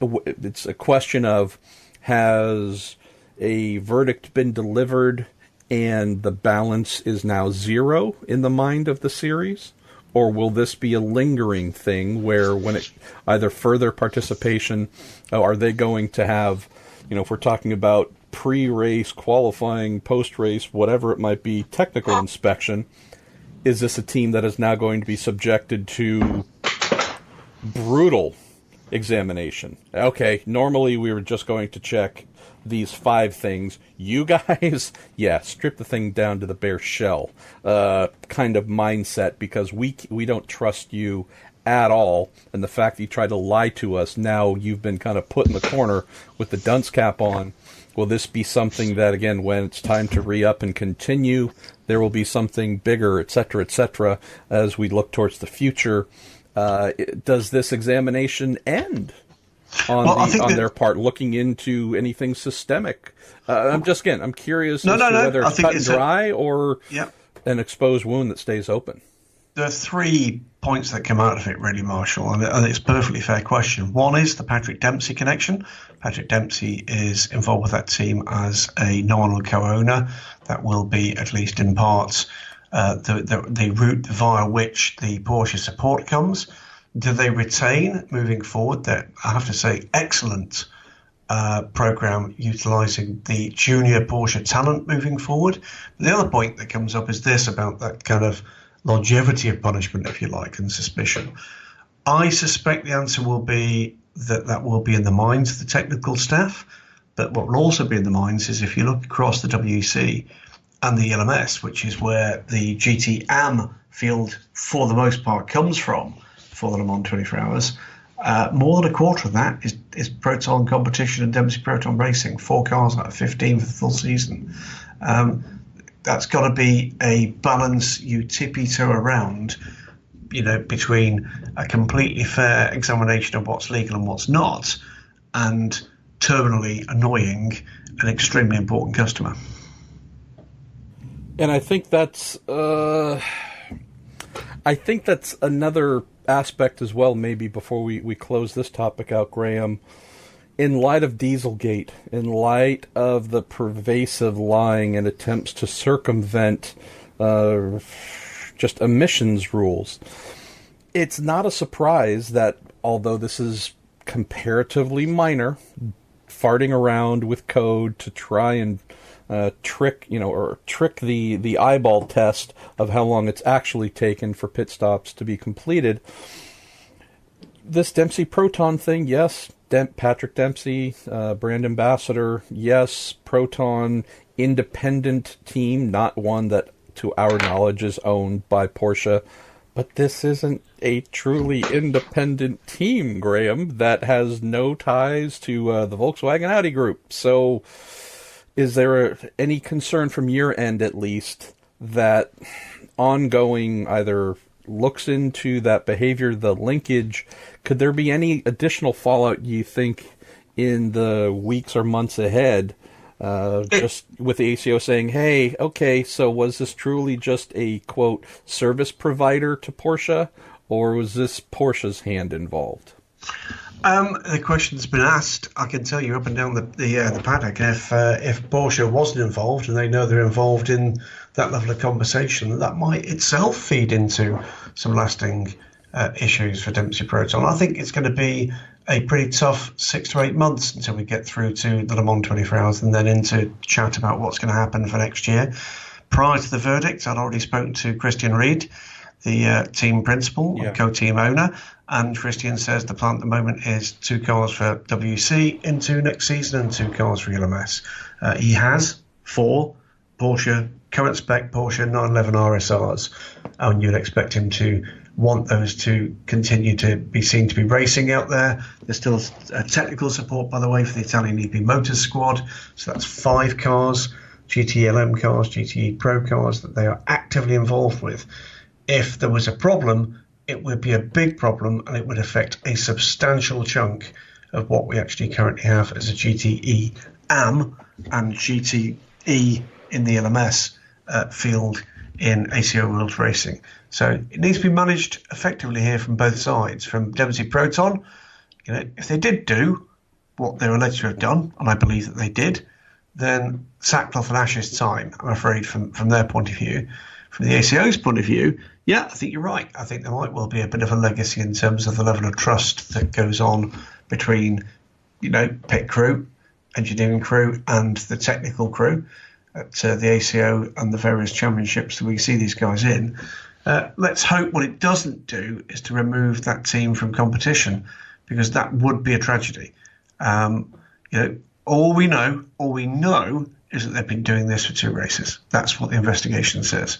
It's a question of, has a verdict been delivered and the balance is now 0 in the mind of the series? Or will this be a lingering thing where when it either further participation, are they going to have, if we're talking about pre-race, qualifying, post-race, whatever it might be, technical inspection, is this a team that is now going to be subjected to brutal examination? Okay, normally we were just going to check these 5 things. You guys, yeah, strip the thing down to the bare shell kind of mindset, because we don't trust you at all. And the fact that you tried to lie to us, now you've been kind of put in the corner with the dunce cap on. Will this be something that, again, when it's time to re-up and continue, there will be something bigger, et cetera, as we look towards the future? Does this examination end on their part, looking into anything systemic? I'm curious as to whether it's cut and dry or an exposed wound that stays open. There are 3 points that come out of it, really, Marshall, and it's a perfectly fair question. One is the Patrick Dempsey connection. Patrick Dempsey is involved with that team as a nominal co-owner. That will be, at least in parts, the route via which the Porsche support comes. Do they retain moving forward that, I have to say, excellent program utilising the junior Porsche talent moving forward? The other point that comes up is this, about that kind of longevity of punishment, if you like, and suspicion. I suspect the answer will be that will be in the minds of the technical staff, but what will also be in the minds is, if you look across the WEC and the ELMS, which is where the GT-AM field for the most part comes from for the Le Mans 24 Hours, more than a quarter of that is Proton competition and Dempsey Proton racing, 4 cars out of 15 for the full season. That's got to be a balance you tippy-toe around, between a completely fair examination of what's legal and what's not, and terminally annoying an extremely important customer. And I think that's another aspect as well, maybe before we close this topic out, Graham. In light of Dieselgate, in light of the pervasive lying and attempts to circumvent just emissions rules, it's not a surprise that, although this is comparatively minor, farting around with code to try and trick the eyeball test of how long it's actually taken for pit stops to be completed. This Dempsey Proton thing, yes, Patrick Dempsey, brand ambassador, yes, Proton independent team, not one that, to our knowledge, is owned by Porsche. But this isn't a truly independent team, Graham, that has no ties to the Volkswagen Audi group. So is there any concern from your end, at least, that ongoing either looks into that behavior, the linkage, could there be any additional fallout, you think, in the weeks or months ahead, just with the ACO saying, hey, okay, so was this truly just a, quote, service provider to Porsche, or was this Porsche's hand involved? The question's been asked. I can tell you up and down the paddock, if Porsche wasn't involved, and they know they're involved in that level of conversation, that might itself feed into some lasting issues for Dempsey Proton. I think it's going to be a pretty tough 6 to 8 months until we get through to the Le Mans 24 Hours and then into chat about what's going to happen for next year. Prior to the verdict, I'd already spoken to Christian Reed, the team principal and co-team owner, and Christian says the plan at the moment is 2 cars for WC into next season and 2 cars for ELMS. He has 4 Porsche, current spec Porsche 911 RSRs, and you'd expect him to want those to continue to be seen to be racing out there. There's still technical support, by the way, for the Italian EP Motors squad, so that's 5 cars, GT cars, GTE Pro cars that they are actively involved with. If there was a problem, it would be a big problem, and it would affect a substantial chunk of what we actually currently have as a GTE AM and GTE in the LMS field in ACO World Racing. So it needs to be managed effectively here from both sides. From Dempsey Proton, if they did do what they were alleged to have done, and I believe that they did, then sackcloth and ashes time, I'm afraid, from their point of view. From the ACO's point of view, yeah, I think you're right. I think there might well be a bit of a legacy in terms of the level of trust that goes on between, pit crew, engineering crew, and the technical crew at the ACO and the various championships that we see these guys in. Let's hope what it doesn't do is to remove that team from competition, because that would be a tragedy. All we know is that they've been doing this for 2 races. That's what the investigation says.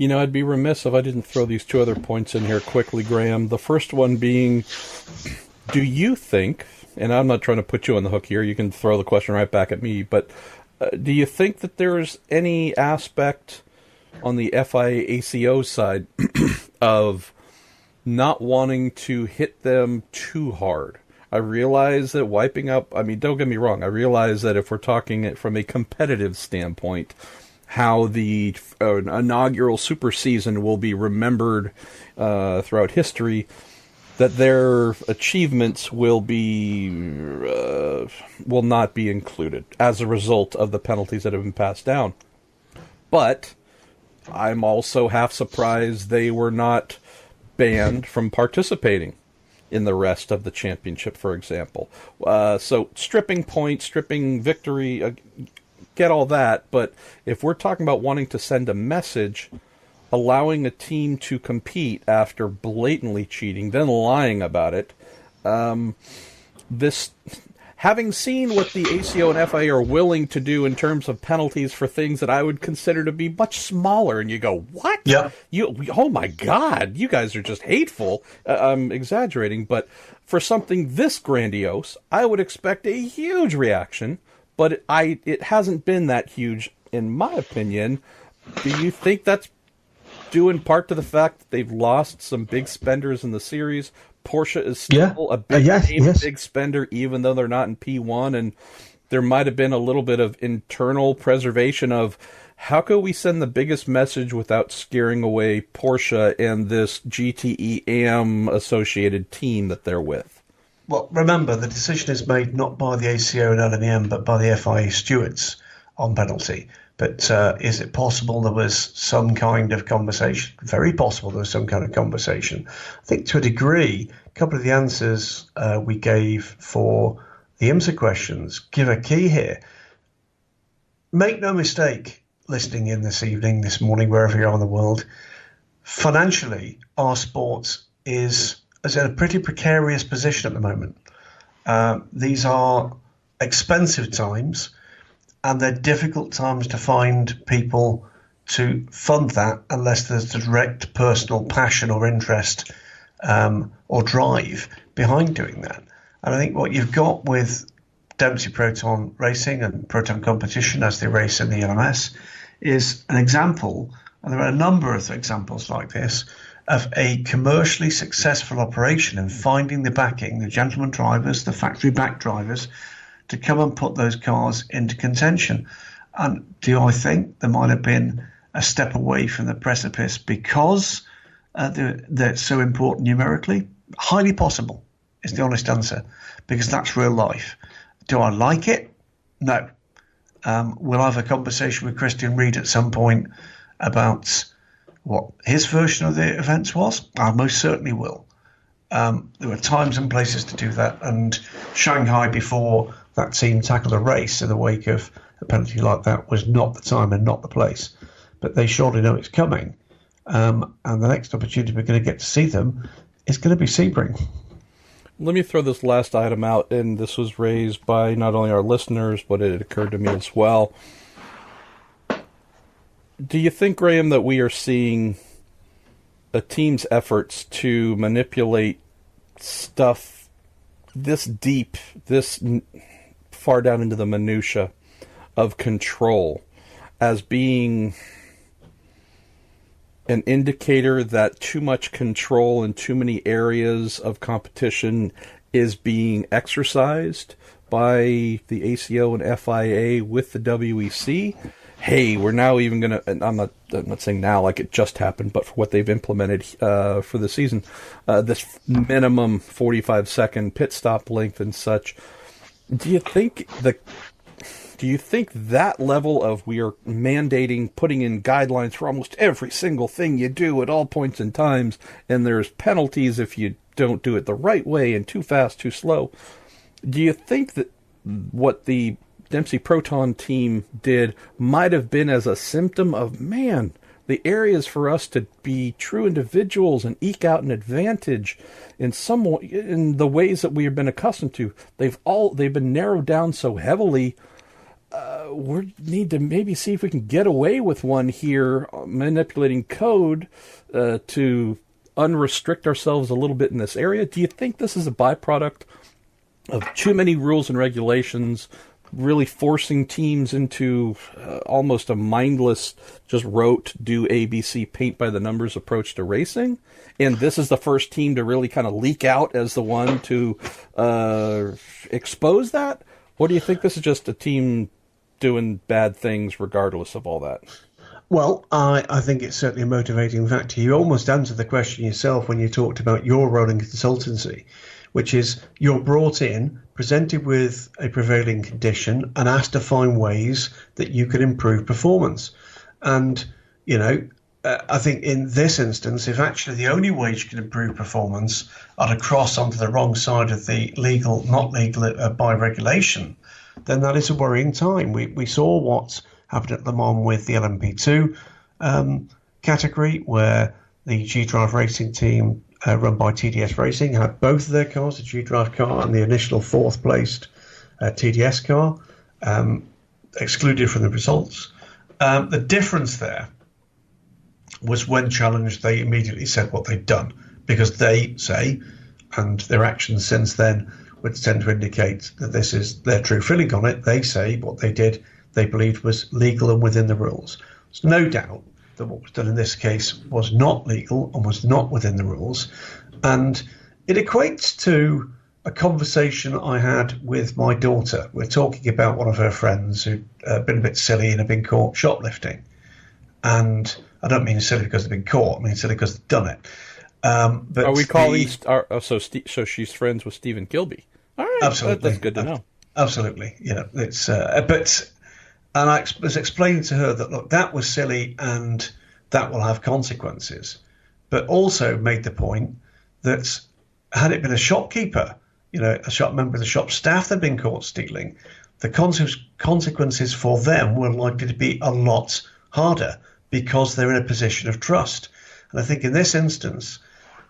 I'd be remiss if I didn't throw these 2 other points in here quickly, Graham. The first one being, do you think, and I'm not trying to put you on the hook here, you can throw the question right back at me, but do you think that there's any aspect on the FIA-ACO side of not wanting to hit them too hard? I realize that wiping up, don't get me wrong, I realize that if we're talking it from a competitive standpoint, how the inaugural super season will be remembered throughout history, that their achievements will not be included as a result of the penalties that have been passed down. But I'm also half surprised they were not banned from participating in the rest of the championship, for example. So stripping points, stripping victory, get all that, but if we're talking about wanting to send a message, allowing a team to compete after blatantly cheating, then lying about it, having seen what the ACO and FIA are willing to do in terms of penalties for things that I would consider to be much smaller, and you go, what? Yeah. Oh my God, you guys are just hateful. I'm exaggerating, but for something this grandiose, I would expect a huge reaction, but it hasn't been that huge, in my opinion. Do you think that's due in part to the fact that they've lost some big spenders in the series? Porsche is still a big spender, even though they're not in P1, and there might have been a little bit of internal preservation of how could we send the biggest message without scaring away Porsche and this GTE AM associated team that they're with? Well, remember, the decision is made not by the ACO and LMEM, but by the FIA stewards on penalty. But is it possible there was some kind of conversation? Very possible there was some kind of conversation. I think to a degree, a couple of the answers we gave for the IMSA questions give a key here. Make no mistake, listening in this evening, this morning, wherever you are in the world, financially, our sport is in a pretty precarious position at the moment. These are expensive times, and they're difficult times to find people to fund that unless there's direct personal passion or interest or drive behind doing that. And I think what you've got with Dempsey Proton Racing and Proton Competition, as they race in the ELMS, is an example, and there are a number of examples like this, of a commercially successful operation in finding the backing, the gentleman drivers, the factory back drivers, to come and put those cars into contention. And do I think there might have been a step away from the precipice because they're so important numerically? Highly possible is the honest answer, because that's real life. Do I like it? No. We'll have a conversation with Christian Reed at some point about what his version of the events was. I most certainly will. There were times and places to do that, and Shanghai, before that team tackled a race in the wake of a penalty like that, was not the time and not the place. But they surely know it's coming, and the next opportunity we're going to get to see them is going to be Sebring. Let me throw this last item out, and this was raised by not only our listeners, but it occurred to me as well. Do you think, Graham, that we are seeing a team's efforts to manipulate stuff this deep, this far down into the minutia of control, as being an indicator that too much control in too many areas of competition is being exercised by the ACO and FIA with the WEC? Hey, we're now even going to, and I'm not saying now like it just happened, but for what they've implemented for the season, this minimum 45-second pit stop length and such. Do you think that level of, we are mandating, putting in guidelines for almost every single thing you do at all points in times, and there's penalties if you don't do it the right way and too fast, too slow? Do you think that what the Dempsey Proton team did might have been as a symptom of, man, the areas for us to be true individuals and eke out an advantage in the ways that we have been accustomed to, they've been narrowed down so heavily? We need to maybe see if we can get away with one here, manipulating code to unrestrict ourselves a little bit in this area. Do you think this is a byproduct of too many rules and regulations, really forcing teams into almost a mindless, just rote, do ABC, paint by the numbers approach to racing? And this is the first team to really kind of leak out as the one to expose that? Or do you think this is just a team doing bad things regardless of all that? Well, I think it's certainly a motivating factor. You almost answered the question yourself when you talked about your role in consultancy, which is you're brought in, presented with a prevailing condition, and asked to find ways that you could improve performance. And, I think in this instance, if actually the only way you can improve performance are to cross onto the wrong side of the legal, not legal by regulation, then that is a worrying time. We saw what happened at Le Mans with the LMP2 category, where the G-Drive racing team run by TDS Racing had both of their cars, the G-Drive car and the initial fourth placed TDS car, excluded from the results. The difference there was when challenged, they immediately said what they'd done, because they say, and their actions since then would tend to indicate that this is their true feeling on it, they say what they did, they believed was legal and within the rules. There's no doubt that what was done in this case was not legal and was not within the rules. And it equates to a conversation I had with my daughter. We're talking about one of her friends who'd been a bit silly and had been caught shoplifting. And I don't mean silly because they've been caught, I mean silly because they've done it. But are we calling, so she's friends with Stephen Kilby? All right, absolutely. That's good to know. Absolutely. It's, and I was explaining to her that, look, that was silly and that will have consequences. But also made the point that had it been a shopkeeper, a shop member of the shop staff that had been caught stealing, the consequences for them were likely to be a lot harder because they're in a position of trust. And I think in this instance,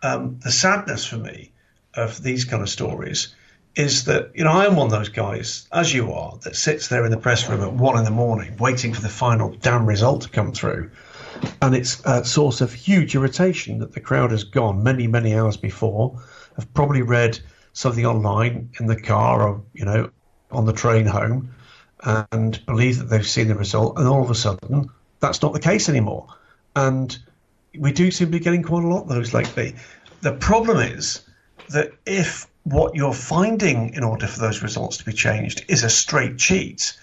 the sadness for me of these kind of stories is that, I am one of those guys, as you are, that sits there in the press room at 1 a.m. waiting for the final damn result to come through. And it's a source of huge irritation that the crowd has gone many, many hours before, have probably read something online in the car or, on the train home and believe that they've seen the result, and all of a sudden that's not the case anymore. And we do seem to be getting quite a lot of those lately. The problem is that if what you're finding in order for those results to be changed is a straight cheat,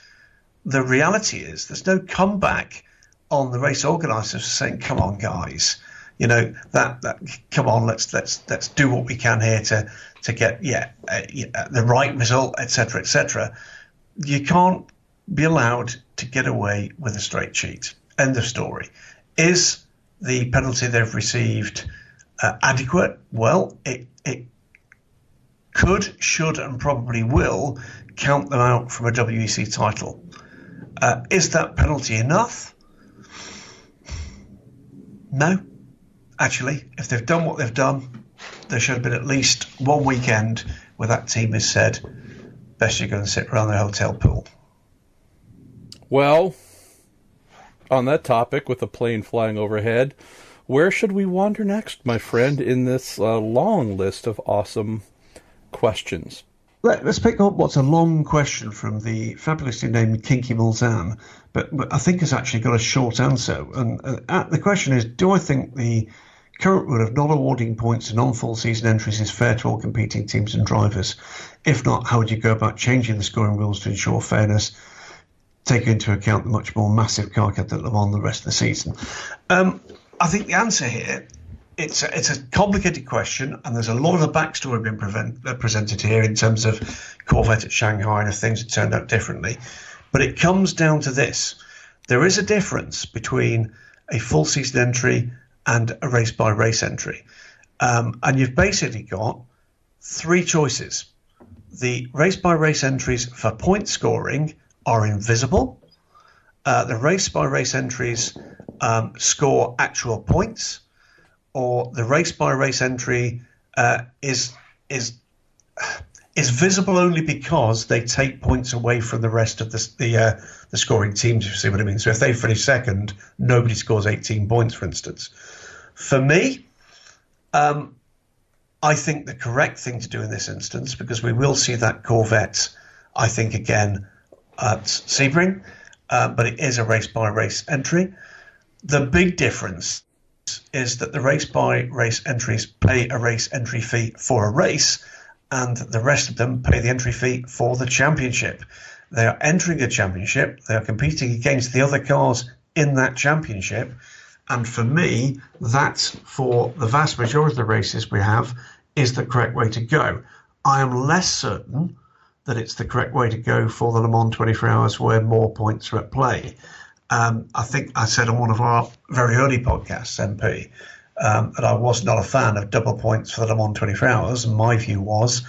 the reality is there's no comeback on the race organisers saying, "Come on, guys, that come on, let's do what we can here to get the right result, etc., etc." You can't be allowed to get away with a straight cheat. End of story. Is the penalty they've received adequate? Well, it could, should, and probably will count them out from a WEC title. Is that penalty enough? No. Actually, if they've done what they've done, there should have been at least one weekend where that team has said, best you're going to sit around the hotel pool. Well, on that topic, with a plane flying overhead, where should we wander next, my friend, in this long list of awesome questions? Let's pick up what's a long question from the fabulously named Kinky Mulzam, but I think has actually got a short answer. And the question is, do I think the current rule of not awarding points to non-full season entries is fair to all competing teams and drivers? If not, how would you go about changing the scoring rules to ensure fairness, taking into account the much more massive car cut that Le Mans the rest of the season? I think the answer here, it's a complicated question, and there's a lot of the backstory being presented here in terms of Corvette at Shanghai and if things had turned out differently. But it comes down to this. There is a difference between a full season entry and a race-by-race entry. And you've basically got three choices. The race-by-race entries for point scoring are invisible. The race-by-race entries score actual points, or the race-by-race entry is visible only because they take points away from the rest of the scoring teams, if you see what I mean. So if they finish second, nobody scores 18 points, for instance. For me, I think the correct thing to do in this instance, because we will see that Corvette, I think, again at Sebring, but it is a race-by-race entry. The big difference is that the race-by-race entries pay a race entry fee for a race, and the rest of them pay the entry fee for the championship. They are entering a championship. They are competing against the other cars in that championship. And for me, that, for the vast majority of the races we have, is the correct way to go. I am less certain that it's the correct way to go for the Le Mans 24 Hours where more points are at play. I think I said on one of our very early podcasts, MP, that I was not a fan of double points for the Le Mans 24 Hours, and my view was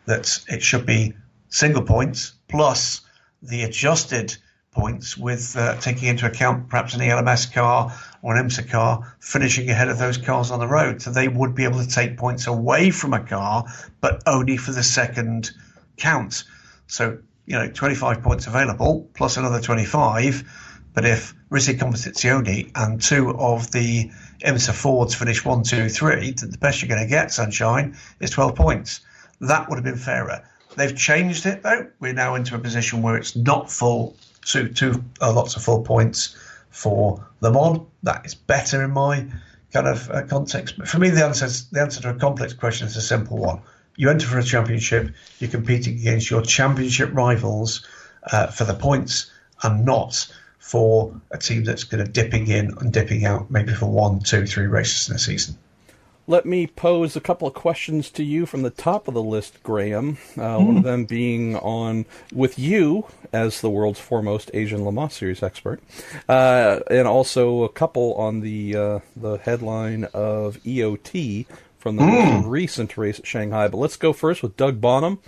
that it should be single points plus the adjusted points with taking into account perhaps an ELMS car or an IMSA car finishing ahead of those cars on the road. So they would be able to take points away from a car, but only for the second count. So, 25 points available plus another 25. But if Risi Competizione and two of the IMSA Fords finish 1, 2, 3, the best you're going to get, Sunshine, is 12 points. That would have been fairer. They've changed it, though. We're now into a position where it's not full, lots of full points for Le Mans. That is better in my kind of context. But for me, the answer to a complex question is a simple one. You enter for a championship, you're competing against your championship rivals for the points, and not for a team that's going to dipping in and dipping out maybe for 1, 2, 3 races in a season. Let me pose a couple of questions to you from the top of the list, Graham. One of them being on with you as the world's foremost Asian Le Mans Series expert, and also a couple on the headline of EOT from the most recent race at Shanghai. But let's go first with Doug Bonham.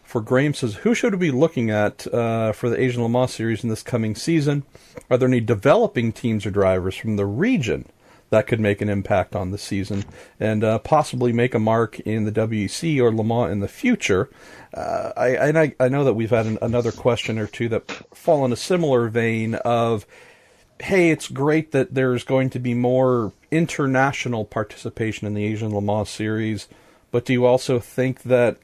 For Graham says, who should we be looking at for the Asian Le Mans Series in this coming season? Are there any developing teams or drivers from the region that could make an impact on the season and possibly make a mark in the WEC or Le Mans in the future? I know that we've had another question or two that fall in a similar vein of, hey, it's great that there's going to be more international participation in the Asian Le Mans Series, but do you also think that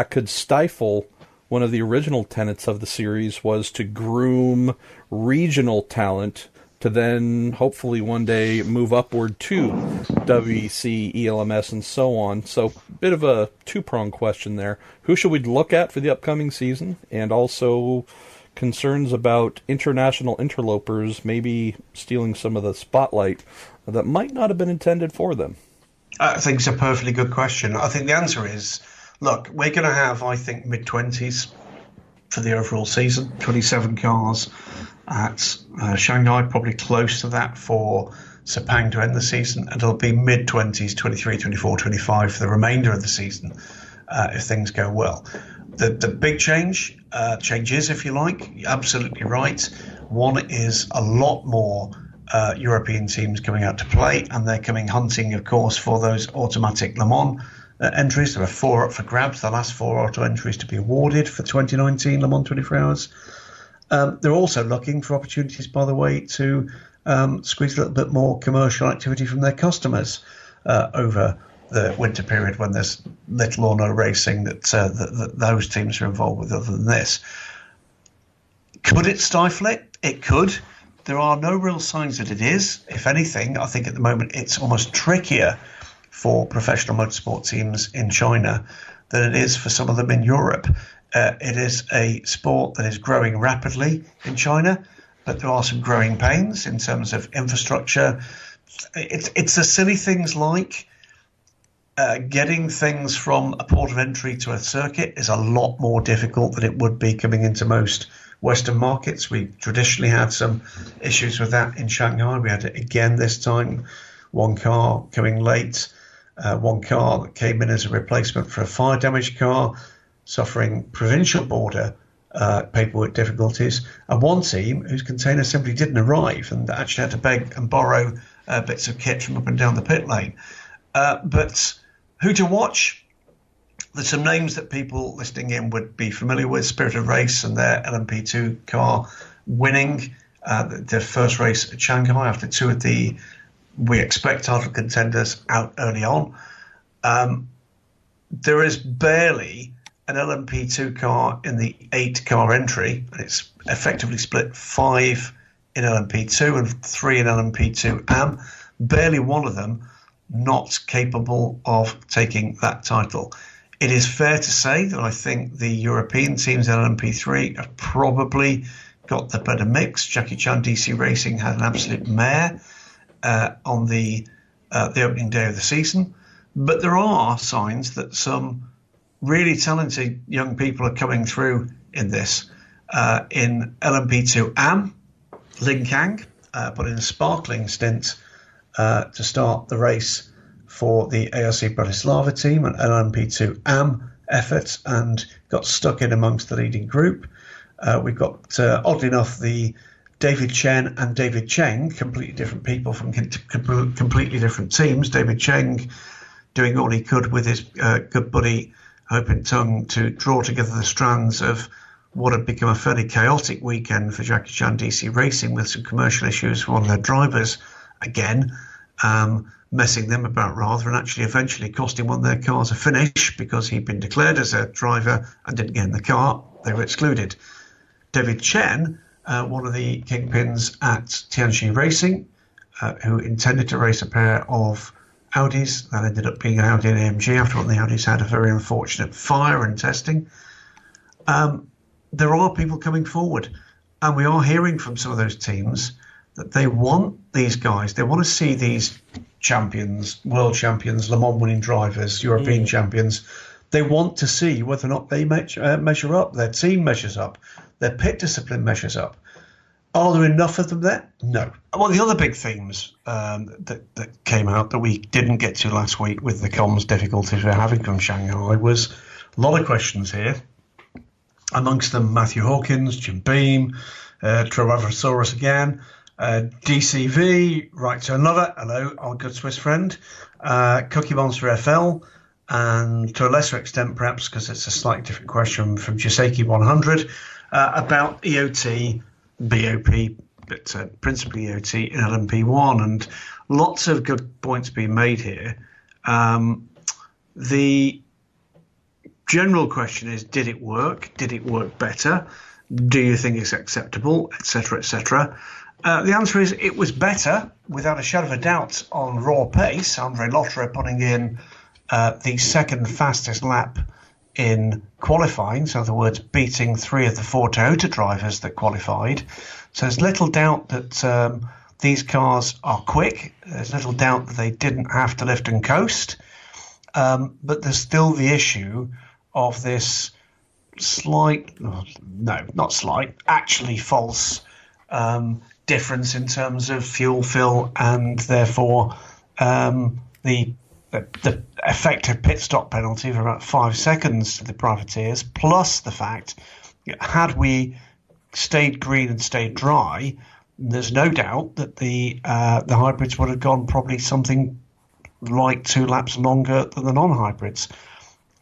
could stifle one of the original tenets of the series was to groom regional talent to then hopefully one day move upward to WEC, ELMS, and so on. So, bit of a two-pronged question there. Who should we look at for the upcoming season? And also concerns about international interlopers maybe stealing some of the spotlight that might not have been intended for them. I think it's a perfectly good question. I think the answer is, look, we're going to have, I think, mid-20s for the overall season, 27 cars at Shanghai, probably close to that for Sepang to end the season, and it'll be mid-20s, 23, 24, 25 for the remainder of the season if things go well. The big changes, if you like, you're absolutely right. One is a lot more European teams coming out to play, and they're coming hunting, of course, for those automatic Le Mans entries. There are 4 up for grabs, the last 4 auto entries to be awarded for 2019 Le Mans 24 Hours. They're also looking for opportunities, by the way, to squeeze a little bit more commercial activity from their customers over the winter period when there's little or no racing that those teams are involved with other than this. Could it stifle it? It could. There are no real signs that it is. If anything, I think at the moment it's almost trickier for professional motorsport teams in China than it is for some of them in Europe. It is a sport that is growing rapidly in China, but there are some growing pains in terms of infrastructure. It's the silly things like getting things from a port of entry to a circuit is a lot more difficult than it would be coming into most Western markets. We traditionally had some issues with that in Shanghai. We had it again this time. One car coming late, one car that came in as a replacement for a fire damaged car, suffering provincial border paperwork difficulties, and one team whose container simply didn't arrive and actually had to beg and borrow bits of kit from up and down the pit lane. But who to watch? There's some names that people listening in would be familiar with. Spirit of Race and their LMP2 car winning their first race at Shanghai after 2 of the, we expect, title contenders out early on. There is barely an LMP2 car in the 8-car entry, and it's effectively split 5 in LMP2 and 3 in LMP2 AM. Barely one of them not capable of taking that title. It is fair to say that I think the European teams in LMP3 have probably got the better mix. Jackie Chan DC Racing had an absolute mare on the opening day of the season, but there are signs that some really talented young people are coming through in this. In LMP2 AM, Lin Kang put in a sparkling stint to start the race for the ARC Bratislava team, an LMP2 AM effort, and got stuck in amongst the leading group. We've got, oddly enough, the David Chen and David Cheng, completely different people from completely different teams. David Cheng doing all he could with his good buddy Hoping Tung to draw together the strands of what had become a fairly chaotic weekend for Jackie Chan DC Racing, with some commercial issues for one of their drivers, again, messing them about rather, and actually eventually costing one of their cars a finish because he'd been declared as a driver and didn't get in the car. They were excluded. David Chen, one of the kingpins at Tianxi Racing, who intended to race a pair of Audis. That ended up being an Audi and AMG after one of the Audis had a very unfortunate fire in testing. There are people coming forward, and we are hearing from some of those teams that they want these guys. They want to see these champions, world champions, Le Mans winning drivers, European champions. They want to see whether or not they measure up, their team measures up, their pit discipline measures up. Are there enough of them there? No. One of the other big themes that came out that we didn't get to last week with the comms difficulties we're having from Shanghai was a lot of questions here. Amongst them, Matthew Hawkins, Jim Beam, Travasaurus again, DCV, right to another, hello, our good Swiss friend, Cookie Monster FL, and to a lesser extent, perhaps because it's a slightly different question, from Joseki 100 about EOT, BOP, but principally EOT in LMP1, and lots of good points being made here. The general question is, did it work? Did it work better? Do you think it's acceptable, etc., etc.? The answer is it was better, without a shadow of a doubt, on raw pace. Andre Lotterer putting in the second fastest lap in qualifying, so in other words, beating 3 of the 4 Toyota drivers that qualified. So there's little doubt that these cars are quick. There's little doubt that they didn't have to lift and coast. But there's still the issue of this actually false difference in terms of fuel fill, and therefore the effective pit stop penalty for about 5 seconds to the privateers, plus the fact that had we stayed green and stayed dry, there's no doubt that the hybrids would have gone probably something like 2 laps longer than the non-hybrids.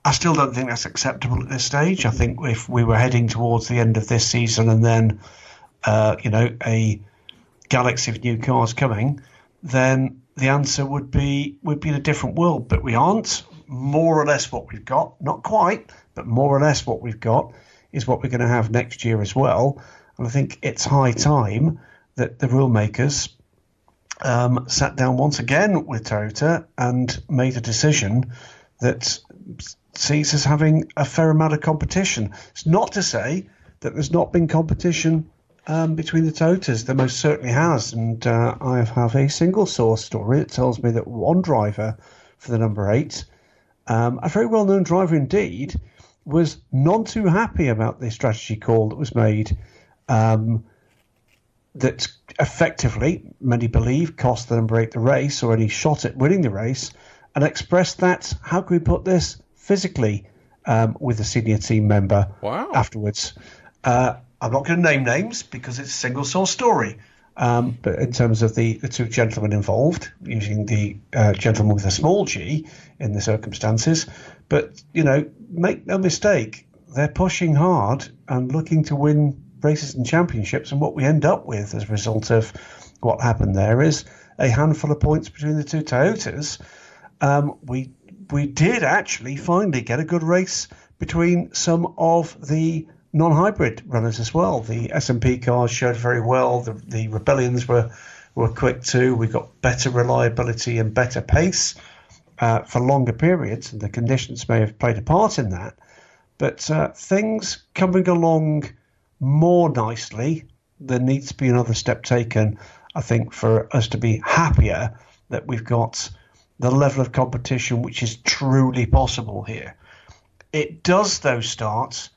I still don't think that's acceptable at this stage. I think if we were heading towards the end of this season and then a galaxy of new cars coming, then the answer would be in a different world. But we aren't. More or less what we've got, not quite, but more or less what we've got is what we're going to have next year as well. And I think it's high time that the rule makers sat down once again with Toyota and made a decision that sees us having a fair amount of competition. It's not to say that there's not been competition between the Toyotas. There most certainly has, and I have a single source story that tells me that one driver for the number 8, a very well-known driver indeed, was none too happy about the strategy call that was made that effectively, many believe, cost the number 8 the race or any shot at winning the race, and expressed that, how can we put this, physically with a senior team member afterwards. I'm not going to name names because it's a single source story. But in terms of the 2 gentlemen involved, using the gentleman with a small g in the circumstances. But, make no mistake, they're pushing hard and looking to win races and championships. And what we end up with as a result of what happened there is a handful of points between the 2 Toyotas. We did actually finally get a good race between some of the non-hybrid runners as well. The S&P cars showed very well. The Rebellions were quick too. We got better reliability and better pace for longer periods, and the conditions may have played a part in that. But things coming along more nicely. There needs to be another step taken, I think, for us to be happier that we've got the level of competition which is truly possible here. It does, though, start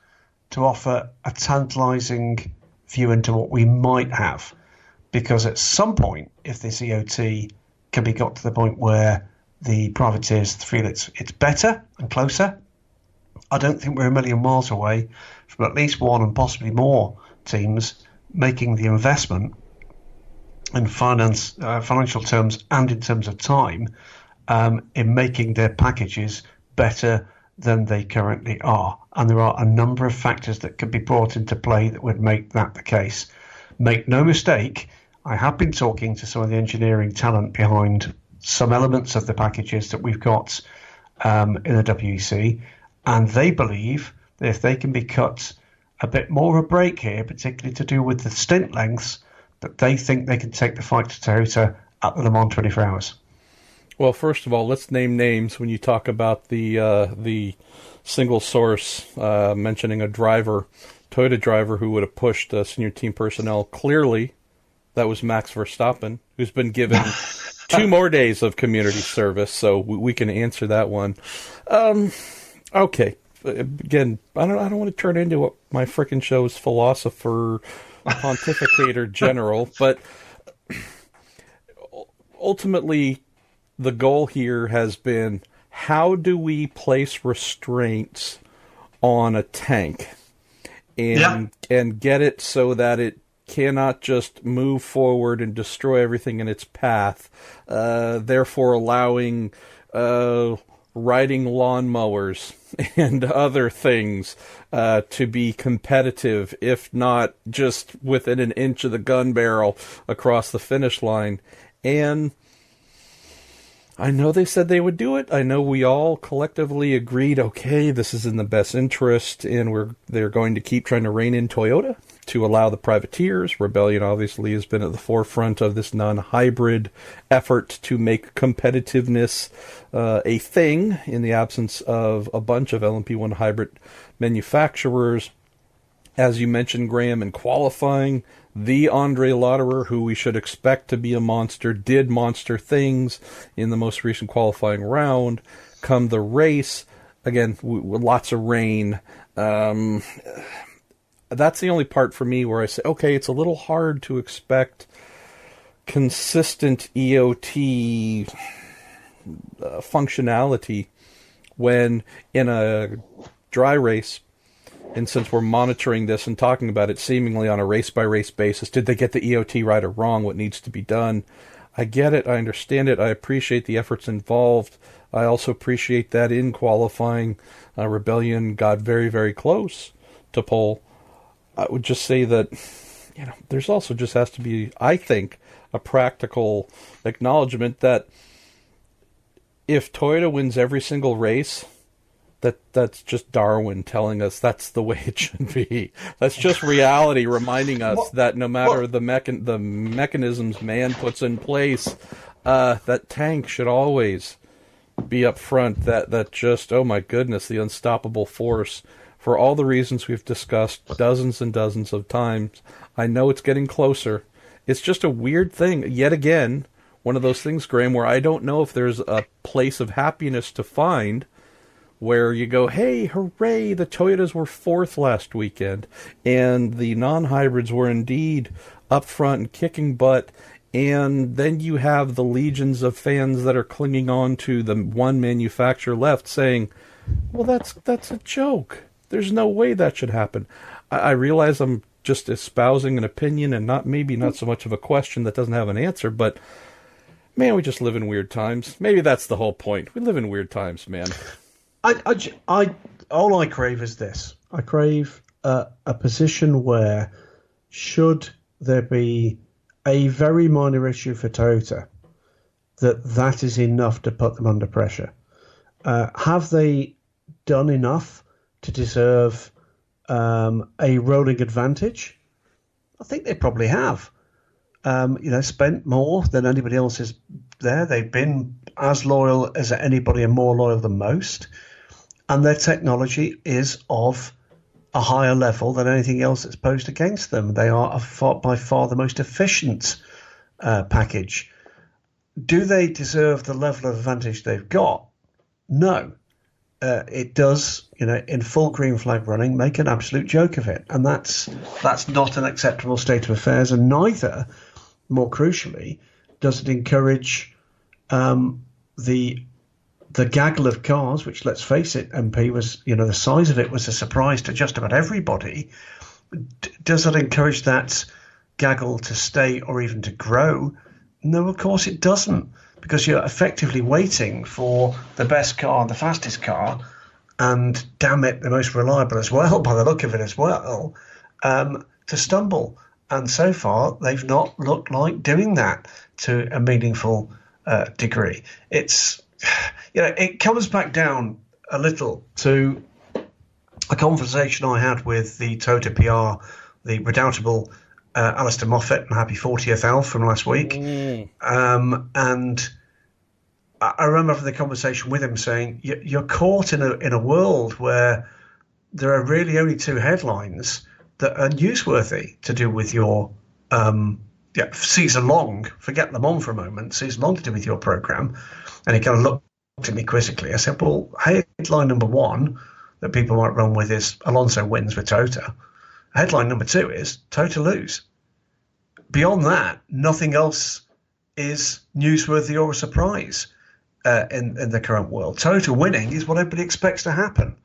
to offer a tantalising view into what we might have, because at some point, if this EOT can be got to the point where the privateers feel it's better and closer, I don't think we're a million miles away from at least one and possibly more teams making the investment in financial terms and in terms of time in making their packages better than they currently are. And there are a number of factors that could be brought into play that would make that the case. Make no mistake, I have been talking to some of the engineering talent behind some elements of the packages that we've got in the WEC, and they believe that if they can be cut a bit more of a break here, particularly to do with the stint lengths, that they think they can take the fight to Toyota at the Le Mans 24 Hours. Well, first of all, let's name names when you talk about the single source mentioning a Toyota driver who would have pushed senior team personnel. Clearly, that was Max Verstappen, who's been given 2 more days of community service, so we can answer that one. Okay, again, I don't want to turn into what my frickin' show is philosopher, pontificator general, but ultimately, the goal here has been, how do we place restraints on a tank and get it so that it cannot just move forward and destroy everything in its path, therefore allowing riding lawnmowers and other things to be competitive, if not just within an inch of the gun barrel across the finish line. And I know they said they would do it. I know we all collectively agreed, okay, this is in the best interest, and they're going to keep trying to rein in Toyota to allow the privateers. Rebellion obviously has been at the forefront of this non-hybrid effort to make competitiveness a thing in the absence of a bunch of LMP1 hybrid manufacturers. As you mentioned, Graham, in qualifying, the Andre Lauderer, who we should expect to be a monster, did monster things in the most recent qualifying round. Come the race, again, with lots of rain. That's the only part for me where I say, okay, it's a little hard to expect consistent EOT functionality when in a dry race. And since we're monitoring this and talking about it seemingly on a race-by-race basis, did they get the EOT right or wrong, what needs to be done? I get it, I understand it, I appreciate the efforts involved. I also appreciate that in qualifying, Rebellion got very, very close to pole. I would just say that, there's also just has to be, I think, a practical acknowledgement that if Toyota wins every single race, that's just Darwin telling us that's the way it should be. That's just reality reminding us that no matter the mechanisms man puts in place, that tank should always be up front. That just, oh my goodness, the unstoppable force. For all the reasons we've discussed dozens and dozens of times, I know it's getting closer. It's just a weird thing. Yet again, one of those things, Graham, where I don't know if there's a place of happiness to find where you go, hey, hooray, the Toyotas were fourth last weekend, and the non-hybrids were indeed up front and kicking butt, and then you have the legions of fans that are clinging on to the one manufacturer left saying, well, that's a joke. There's no way that should happen. I realize I'm just espousing an opinion and not so much of a question that doesn't have an answer, but man, we just live in weird times. Maybe that's the whole point. We live in weird times, man. All I crave is this. I crave a position where, should there be a very minor issue for Toyota, that is enough to put them under pressure. Have they done enough to deserve a rolling advantage? I think they probably have. Spent more than anybody else is there. They've been as loyal as anybody and more loyal than most. And their technology is of a higher level than anything else that's posed against them. They are by far the most efficient package. Do they deserve the level of advantage they've got? No. It does, in full green flag running, make an absolute joke of it. And that's not an acceptable state of affairs. And neither, more crucially, does it encourage the gaggle of cars, which, let's face it, MP was, the size of it was a surprise to just about everybody. Does that encourage that gaggle to stay or even to grow? No, of course it doesn't, because you're effectively waiting for the best car, the fastest car, and damn it, the most reliable as well, by the look of it as well, to stumble. And so far, they've not looked like doing that to a meaningful degree. It comes back down a little to a conversation I had with the Toyota PR, the redoubtable Alistair Moffat, and happy 40th Alf from last week. And I remember having the conversation with him saying, you're caught in a world where there are really only two headlines that are newsworthy to do with your season long. Forget Le Mans for a moment. Season long to do with your program. And he kind of looked at me quizzically. I said, well, headline number one that people might run with is Alonso wins with Toyota. Headline number two is Toyota lose. Beyond that, nothing else is newsworthy or a surprise in the current world. Toyota winning is what everybody expects to happen.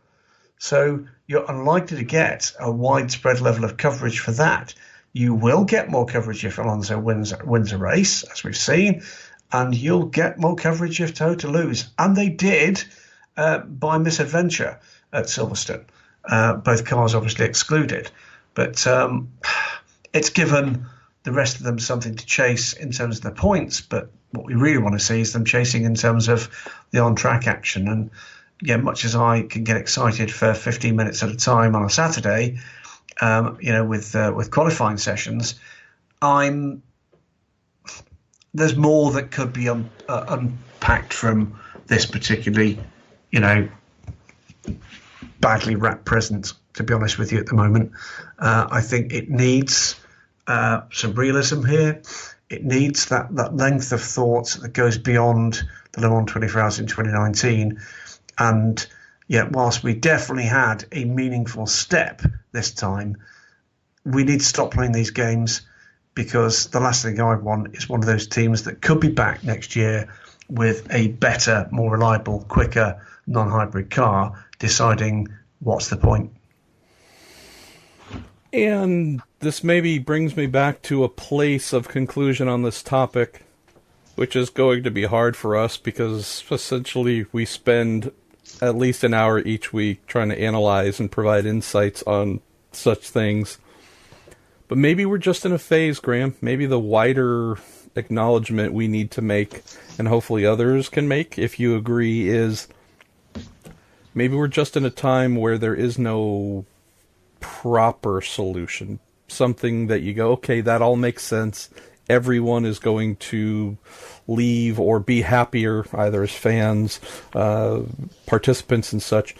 So you're unlikely to get a widespread level of coverage for that. You will get more coverage if Alonso wins a race, as we've seen, and you'll get more coverage if Toyota lose. And they did by misadventure at Silverstone. Both cars obviously excluded. But it's given the rest of them something to chase in terms of the points, but what we really want to see is them chasing in terms of the on-track action. And yeah, much as I can get excited for 15 minutes at a time on a Saturday, with qualifying sessions, there's more that could be unpacked from this particularly, badly wrapped present, to be honest with you, at the moment. I think it needs some realism here. It needs that length of thought that goes beyond the Le Mans 24 Hours in 2019. And yet, whilst we definitely had a meaningful step this time, we need to stop playing these games, because the last thing I want is one of those teams that could be back next year with a better, more reliable, quicker, non-hybrid car deciding what's the point. And this maybe brings me back to a place of conclusion on this topic, which is going to be hard for us because essentially we spend at least an hour each week trying to analyze and provide insights on such things. But maybe we're just in a phase, Graham. Maybe the wider acknowledgement we need to make, and hopefully others can make, if you agree, is maybe we're just in a time where there is no proper solution. Something that you go, okay, that all makes sense. Everyone is going to leave or be happier, either as fans, participants and such,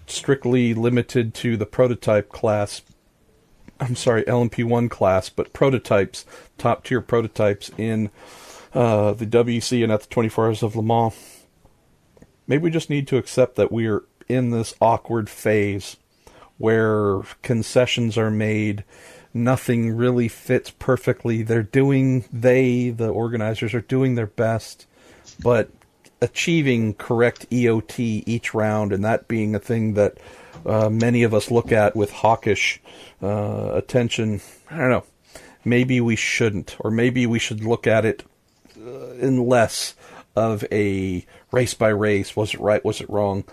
strictly limited to the prototype class. I'm sorry, LMP1 class, but prototypes, top-tier prototypes in the WEC and at the 24 Hours of Le Mans. Maybe we just need to accept that we are in this awkward phase where concessions are made, nothing really fits perfectly. The organizers are doing their best, but achieving correct EOT each round, and that being a thing that many of us look at with hawkish attention. I don't know. Maybe we shouldn't, or maybe we should look at it in less of a race by race. Was it right? Was it wrong?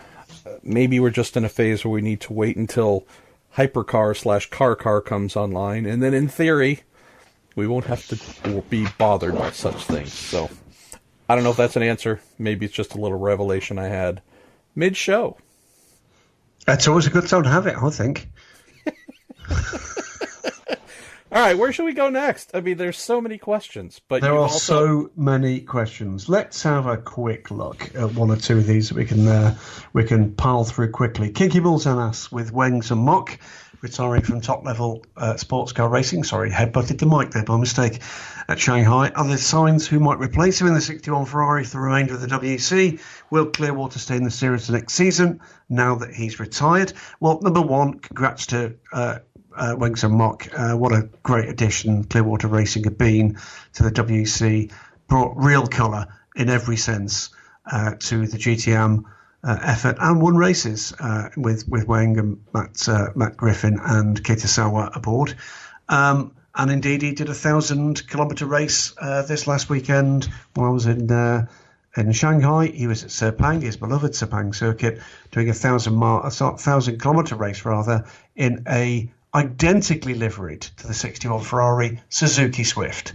Maybe we're just in a phase where we need to wait until hypercar/car comes online, and then in theory, we won't have to be bothered by such things. So, I don't know if that's an answer. Maybe it's just a little revelation I had mid-show. That's always a good time to have it, I think. All right, where should we go next? I mean, there's so many questions, but there are so many questions. Let's have a quick look at one or two of these that we can pile through quickly. Kinky Bulls asks, with Wengs and Mock retiring from top-level sports car racing, sorry, headbutted the mic there by mistake, at Shanghai, are there signs who might replace him in the 61 Ferrari for the remainder of the WEC? Will Clearwater stay in the series next season now that he's retired? Well, number one, congrats to Wengs and Mock. What a great addition Clearwater Racing had been to the WEC. Brought real colour in every sense to the GTM effort, and won races with Weng and Matt Griffin and Kitasawa aboard. And indeed, he did a 1,000-kilometre race this last weekend when I was in Shanghai. He was at Sepang, his beloved Sepang circuit, doing a 1,000-kilometre race in a identically liveried to the 61 Ferrari Suzuki Swift.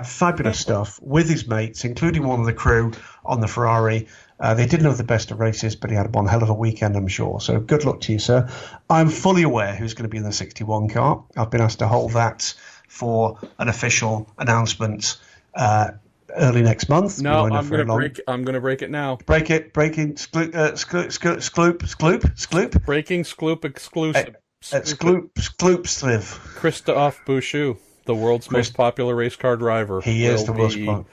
Fabulous stuff with his mates, including one of the crew on the Ferrari. They didn't have the best of races, but he had one hell of a weekend, I'm sure. So good luck to you, sir. I'm fully aware who's going to be in the 61 car. I've been asked to hold that for an official announcement early next month. No, I'm going to break it now. Breaking Skloop Breaking Skloop exclusive. Skloopsliv. Christophe Bouchou, the world's most popular race car driver. He is the most popular.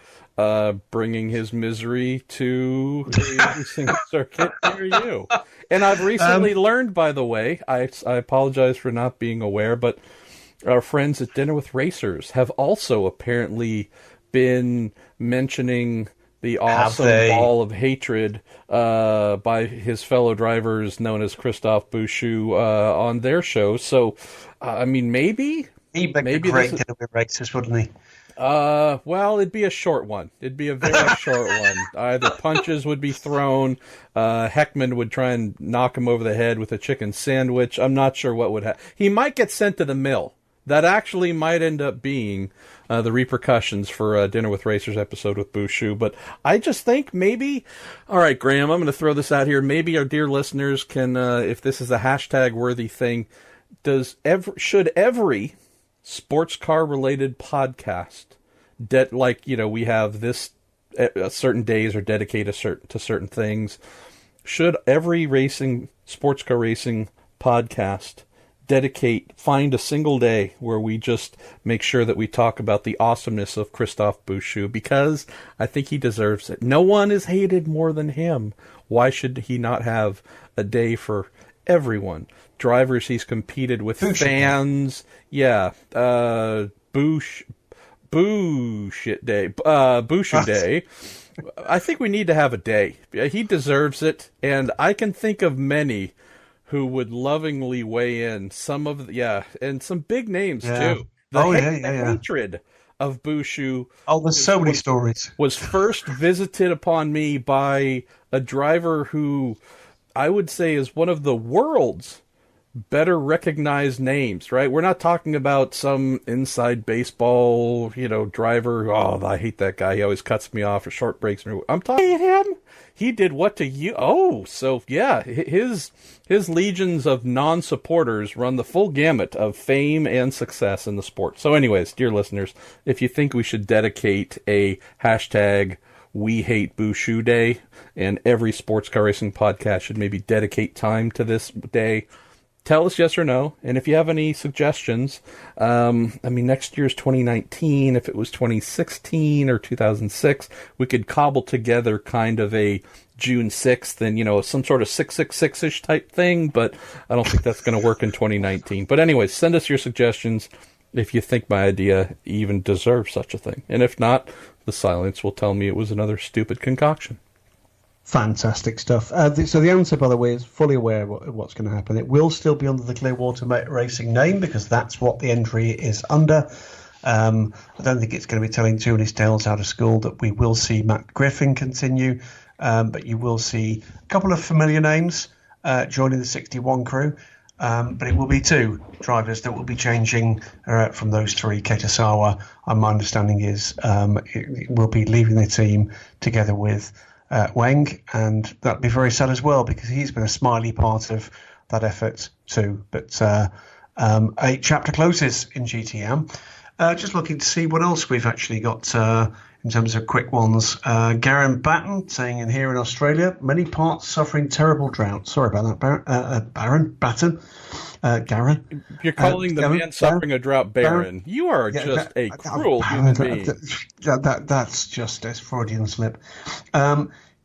Bringing his misery to the racing circuit near you. And I've recently learned, by the way, I apologize for not being aware, but our friends at Dinner with Racers have also apparently been mentioning the awesome ball of hatred by his fellow drivers known as Christophe Bouchou on their show. So, I mean, maybe he'd make a great Dinner with Racers, wouldn't he? Well, it'd be a short one. It'd be a very short one. Either punches would be thrown, Heckman would try and knock him over the head with a chicken sandwich. I'm not sure what would happen. He might get sent to the mill. that actually might end up being the repercussions for Dinner with Racers episode with Bushu. But I just think maybe, all right, Graham, I'm going to throw this out here. Maybe our dear listeners can, if this is a hashtag worthy thing, should every sports car related podcast we have this certain days are dedicated to certain things, should every sports car racing podcast find a single day where we just make sure that we talk about the awesomeness of Christophe Bouchou, because I think he deserves it. No one is hated more than him. Why should he not have a day for everyone? Drivers he's competed with, Bouchou. fans, yeah, Bouchou Day. I think we need to have a day. He deserves it, and I can think of many who would lovingly weigh in. And some big names too. The hatred of Bouchou. Oh, there's so many stories. Was first visited upon me by a driver who I would say is one of the world's better recognized names, right? We're not talking about some inside baseball, driver. Oh, I hate that guy. He always cuts me off or short breaks me. I'm talking him. He did what to you? Oh, so yeah, his legions of non-supporters run the full gamut of fame and success in the sport. So anyways, dear listeners, if you think we should dedicate a hashtag We Hate Bouchou Day, and every sports car racing podcast should maybe dedicate time to this day, tell us yes or no. And if you have any suggestions, next year's 2019. If it was 2016 or 2006, we could cobble together kind of a June 6th and, some sort of 666-ish type thing. But I don't think that's going to work in 2019. But anyways, send us your suggestions if you think my idea even deserves such a thing. And if not, the silence will tell me it was another stupid concoction. Fantastic stuff. So the IMSA, by the way, is fully aware of what's going to happen. It will still be under the Clearwater Racing name because that's what the entry is under. I don't think it's going to be telling too many tales out of school that we will see Matt Griffin continue, but you will see a couple of familiar names joining the 61 crew. But it will be two drivers that will be changing from those three. Ketasawa, my understanding is, will be leaving the team together with Weng, and that'll be very sad as well because he's been a smiley part of that effort too. But a chapter closes in GTM. Just looking to see what else we've actually got in terms of quick ones. Garen Batten saying here in Australia, many parts suffering terrible drought. Sorry about that, Batten. Garen. You're calling the man suffering a drought Baron. You are just a cruel human being. That's just a Freudian slip.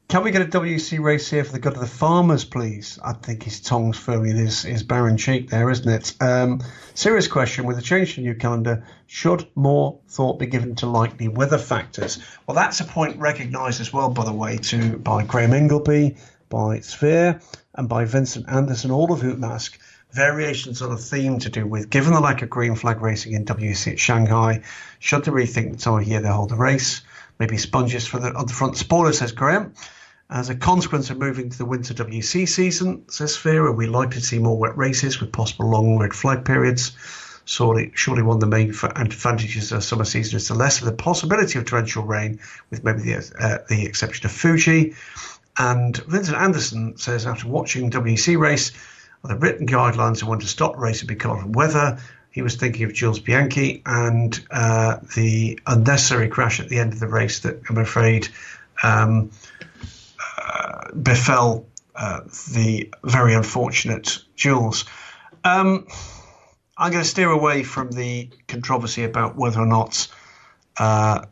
Can we get a WC race here for the good of the farmers, please? I think his tongue's firmly in his barren cheek there, isn't it? Serious question. With the change to the new calendar, should more thought be given to likely weather factors? Well, that's a point recognised as well, by the way, by Graham Ingleby, by Sphere, and by Vincent Anderson, all of whom ask variations on a theme to do with, given the lack of green flag racing in WC at Shanghai, should they rethink the time of year they hold the race? Maybe sponges on the front spoiler, says Graham. As a consequence of moving to the winter WC season, says Sphere, are we likely to see more wet races with possible long red flag periods? Surely one of the main advantages of summer season is the less of the possibility of torrential rain, with maybe the exception of Fuji. And Vincent Anderson says, after watching WC race, are the written guidelines on when to stop the race and because of weather? He was thinking of Jules Bianchi and the unnecessary crash at the end of the race that I'm afraid befell the very unfortunate Jules. I'm going to steer away from the controversy about whether or not an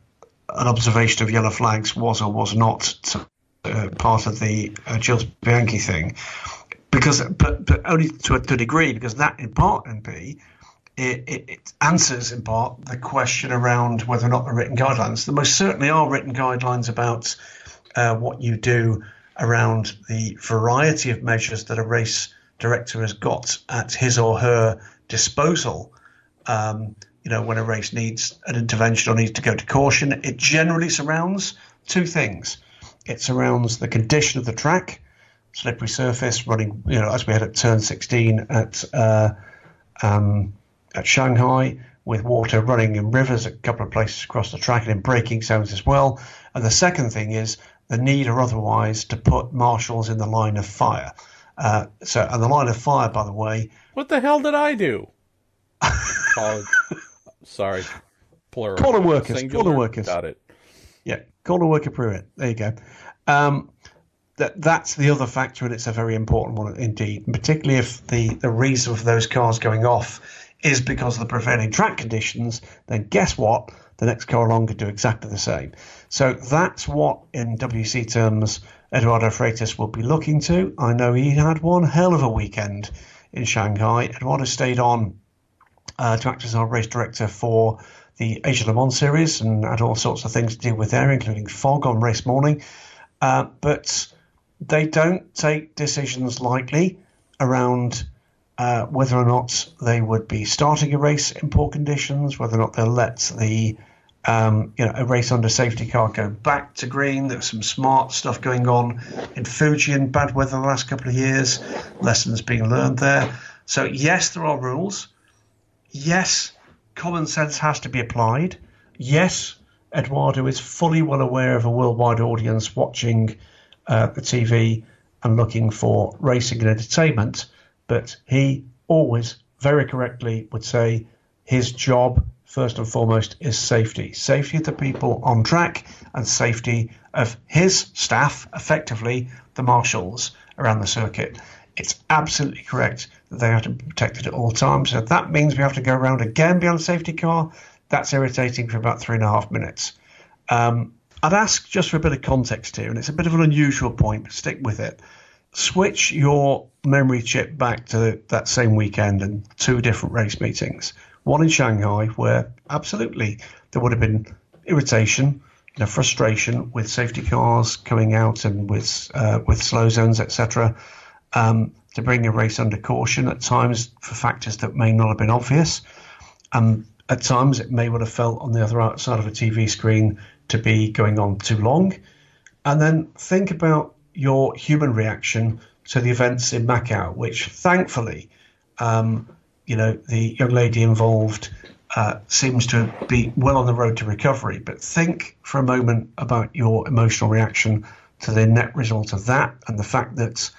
observation of yellow flags was or was not part of the Jules Bianchi thing, but only to a degree, because that in part and B, it answers in part the question around whether or not the written guidelines. There most certainly are written guidelines about what you do around the variety of measures that a race director has got at his or her disposal. When a race needs an intervention or needs to go to caution, it generally surrounds two things. It surrounds the condition of the track, slippery surface, running, as we had at turn 16 at at Shanghai, with water running in rivers at a couple of places across the track and in braking zones as well. And the second thing is the need or otherwise to put marshals in the line of fire. And the line of fire, by the way... What the hell did I do? Sorry, plural. Corner workers. Singular. Corner workers. Got it. Yeah, corner worker Pruitt. There you go. That's the other factor, and it's a very important one indeed, and particularly if the reason for those cars going off is because of the prevailing track conditions, then guess what? The next car along could do exactly the same. So that's what, in WC terms, Eduardo Freitas will be looking to. I know he had one hell of a weekend in Shanghai. Eduardo stayed on to act as our race director for the AsLMS series and had all sorts of things to do with there, including fog on race morning. But they don't take decisions lightly around whether or not they would be starting a race in poor conditions, whether or not they'll let a race under safety car go back to green. There's some smart stuff going on in Fuji in bad weather the last couple of years. Lessons being learned there. So yes, there are rules. Yes, common sense has to be applied. Yes, Eduardo is fully well aware of a worldwide audience watching the TV and looking for racing and entertainment, but he always very correctly would say his job, first and foremost, is safety. Safety of the people on track and safety of his staff, effectively the marshals around the circuit. It's absolutely correct that they have to be protected at all times. So if that means we have to go around again beyond safety car, that's irritating for about 3.5 minutes. I'd ask just for a bit of context here, and it's a bit of an unusual point, but stick with it. Switch your memory chip back to that same weekend and 2 different race meetings. One in Shanghai, where absolutely there would have been irritation, frustration with safety cars coming out and with slow zones, etc., to bring a race under caution at times for factors that may not have been obvious. At times it may well have felt on the other side of a TV screen to be going on too long. And then think about your human reaction to the events in Macau, which thankfully, the young lady involved seems to be well on the road to recovery. But think for a moment about your emotional reaction to the net result of that and the fact that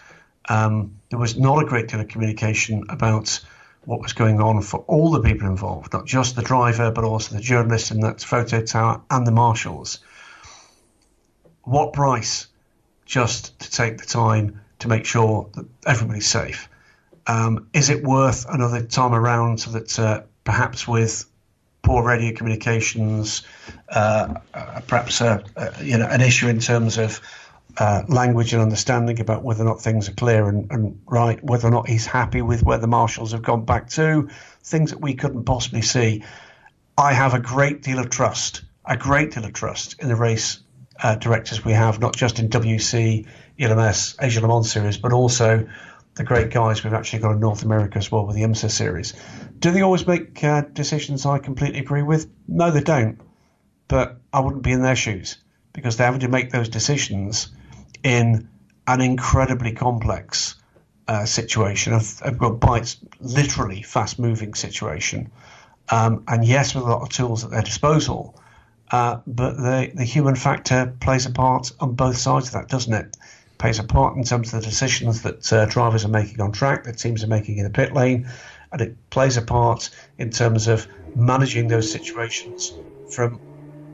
there was not a great deal of communication about what was going on for all the people involved, not just the driver, but also the journalist in that photo tower and the marshals. What price just to take the time to make sure that everybody's safe? Is it worth another time around so that perhaps with poor radio communications, perhaps an issue in terms of language and understanding about whether or not things are clear and right, whether or not he's happy with where the marshals have gone back to, things that we couldn't possibly see. I have a great deal of trust in the race directors we have, not just in WC, ELMS, AsLMS series, but also the great guys we've actually got in North America as well with the IMSA series. Do they always make decisions I completely agree with? No, they don't. But I wouldn't be in their shoes because they're having to make those decisions in an incredibly complex situation. I've got bites, literally fast-moving situation. And yes, with a lot of tools at their disposal, but the human factor plays a part on both sides of that, doesn't it? Plays a part in terms of the decisions that drivers are making on track, that teams are making in the pit lane, and it plays a part in terms of managing those situations from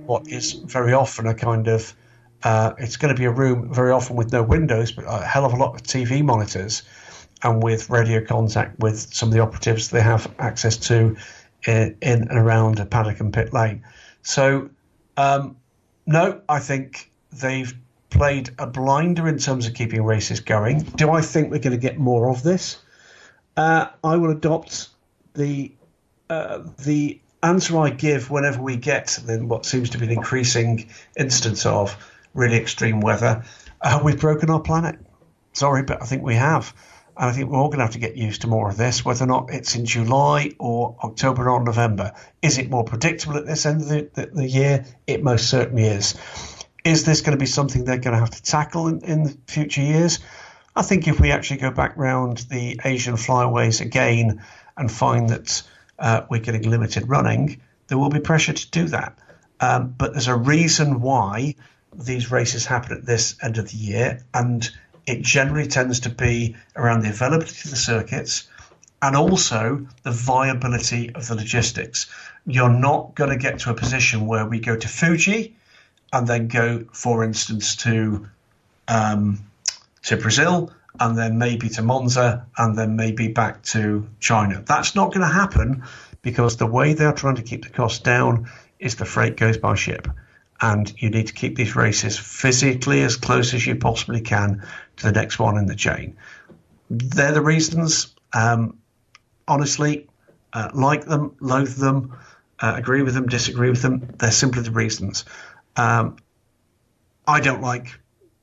what is very often a kind of it's going to be a room very often with no windows, but a hell of a lot of TV monitors and with radio contact with some of the operatives they have access to in and around a paddock and pit lane. So, no, I think they've played a blinder in terms of keeping races going. Do I think we're going to get more of this? I will adopt the answer I give whenever we get then what seems to be an increasing instance of really extreme weather. We've broken our planet. Sorry, but I think we have. And I think we're all going to have to get used to more of this, whether or not it's in July or October or November. Is it more predictable at this end of the year? It most certainly is. Is this going to be something they're going to have to tackle in the future years? I think if we actually go back round the Asian flyways again and find that we're getting limited running, there will be pressure to do that. But there's a reason why these races happen at this end of the year, and it generally tends to be around the availability of the circuits and also the viability of the logistics. You're not going to get to a position where we go to Fuji and then go, for instance, to Brazil, and then maybe to Monza, and then maybe back to China. That's not going to happen, because the way they're trying to keep the costs down is the freight goes by ship. And you need to keep these races physically as close as you possibly can to the next one in the chain. They're the reasons. Honestly, like them, loathe them, agree with them, disagree with them. They're simply the reasons. I don't like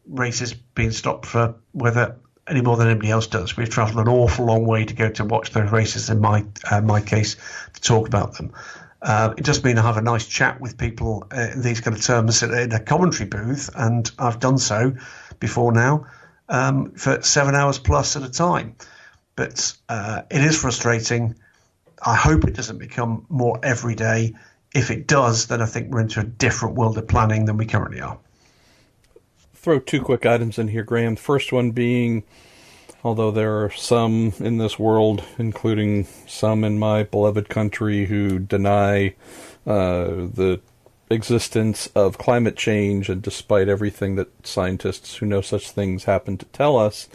races being stopped for weather any more than anybody else does. We've travelled an awful long way to go to watch those races, in my case, to talk about them. It does mean I have a nice chat with people in these kind of terms in a commentary booth, and I've done so before now for 7 hours plus at a time. But it is frustrating. I hope it doesn't become more every day. If it does, then I think we're into a different world of planning than we currently are. Throw two quick items in here, Graham. First one being, although there are some in this world, including some in my beloved country, who deny the existence of climate change, and despite everything that scientists who know such things happen to tell us,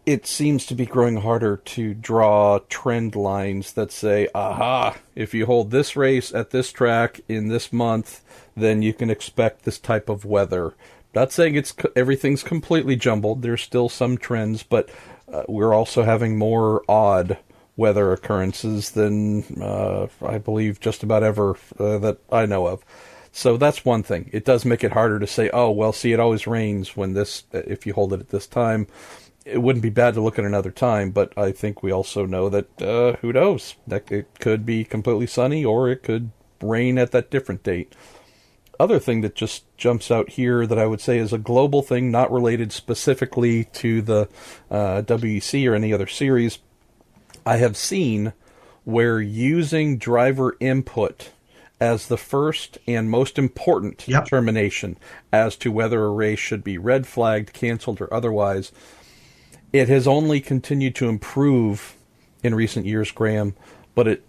it seems to be growing harder to draw trend lines that say, aha, if you hold this race at this track in this month, then you can expect this type of weather. Not saying everything's completely jumbled. There's still some trends, but we're also having more odd weather occurrences than I believe just about ever that I know of. So that's one thing. It does make it harder to say, oh, well, see, it always rains when if you hold it at this time. It wouldn't be bad to look at another time, but I think we also know that, who knows, that it could be completely sunny or it could rain at that different date. Other thing that just jumps out here that I would say is a global thing, not related specifically to the WEC or any other series, I have seen where using driver input as the first and most important determination as to whether a race should be red flagged, canceled, or otherwise, it has only continued to improve in recent years, Graham, but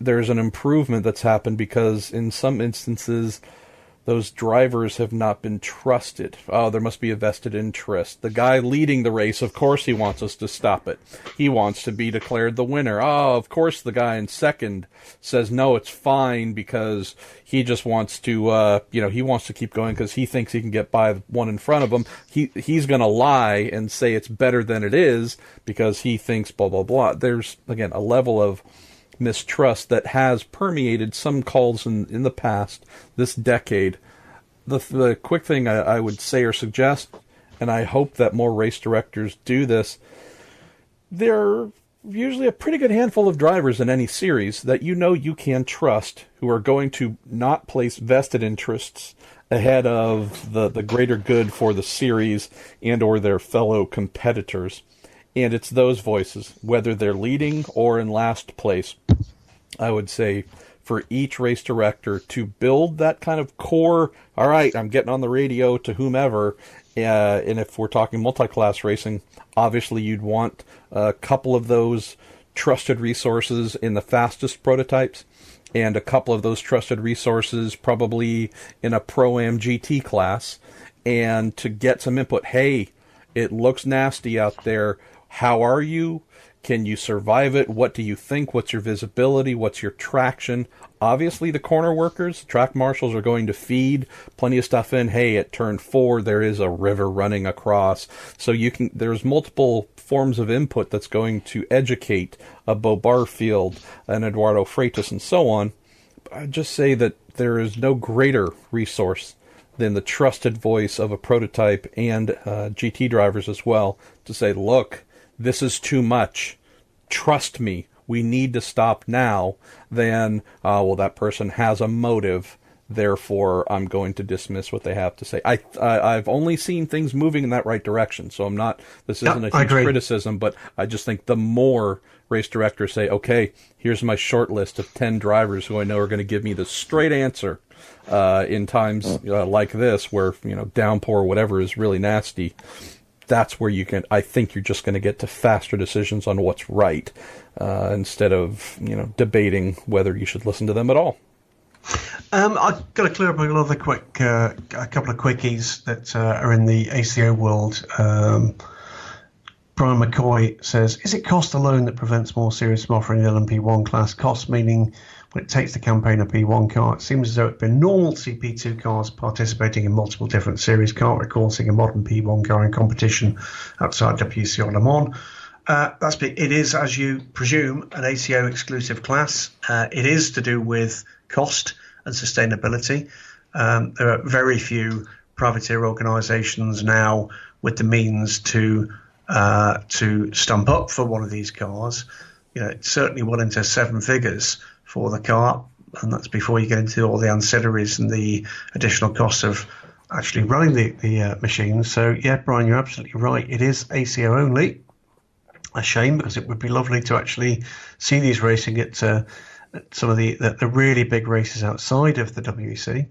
there's an improvement that's happened because in some instances those drivers have not been trusted. Oh, there must be a vested interest. The guy leading the race, of course he wants us to stop it. He wants to be declared the winner. Oh, of course the guy in second says, no, it's fine because he just wants to, he wants to keep going because he thinks he can get by the one in front of him. He's going to lie and say it's better than it is because he thinks blah, blah, blah. There's, again, a level of mistrust that has permeated some calls in the past, this decade. The quick thing I would say or suggest, and I hope that more race directors do this, there are usually a pretty good handful of drivers in any series that you can trust who are going to not place vested interests ahead of the greater good for the series and or their fellow competitors. And it's those voices, whether they're leading or in last place. I would say for each race director to build that kind of core, all right, I'm getting on the radio to whomever, and if we're talking multi-class racing, obviously you'd want a couple of those trusted resources in the fastest prototypes, and a couple of those trusted resources probably in a Pro-Am GT class, and to get some input. Hey, it looks nasty out there. How are you? Can you survive it? What do you think? What's your visibility? What's your traction? Obviously, the corner workers, track marshals are going to feed plenty of stuff in. Hey, at turn 4, there is a river running across. So there's multiple forms of input that's going to educate a Bo Barfield, an Eduardo Freitas, and so on. I'd just say that there is no greater resource than the trusted voice of a prototype and GT drivers as well to say, look, this is too much. Trust me. We need to stop now. Then, well, that person has a motive therefore I'm going to dismiss what they have to say. I've only seen things moving in that right direction, so I'm not. This isn't a huge criticism, but I just think the more race directors say, okay, here's my short list of 10 drivers who I know are going to give me the straight answer in times like this, where downpour or whatever is really nasty. That's where I think you're just going to get to faster decisions on what's right, instead of, debating whether you should listen to them at all. I've got to clear up a couple of quickies that are in the ACO world. Brian McCoy says, is it cost alone that prevents more series from offering the LMP1 class? Cost meaning when it takes the campaign a P1 car, it seems as though it's been normal to see P2 cars participating in multiple different series. Can't recall seeing a modern P1 car in competition outside WC or Le Mans. It is, as you presume, an ACO exclusive class. It is to do with cost and sustainability. There are very few privateer organisations now with the means to stump up for one of these cars. It's certainly well into 7 figures for the car, and that's before you get into all the ancillaries and the additional costs of actually running the machine. So yeah, Brian, you're absolutely right. It is ACO only. A shame, because it would be lovely to actually see these racing at some of the really big races outside of the WEC.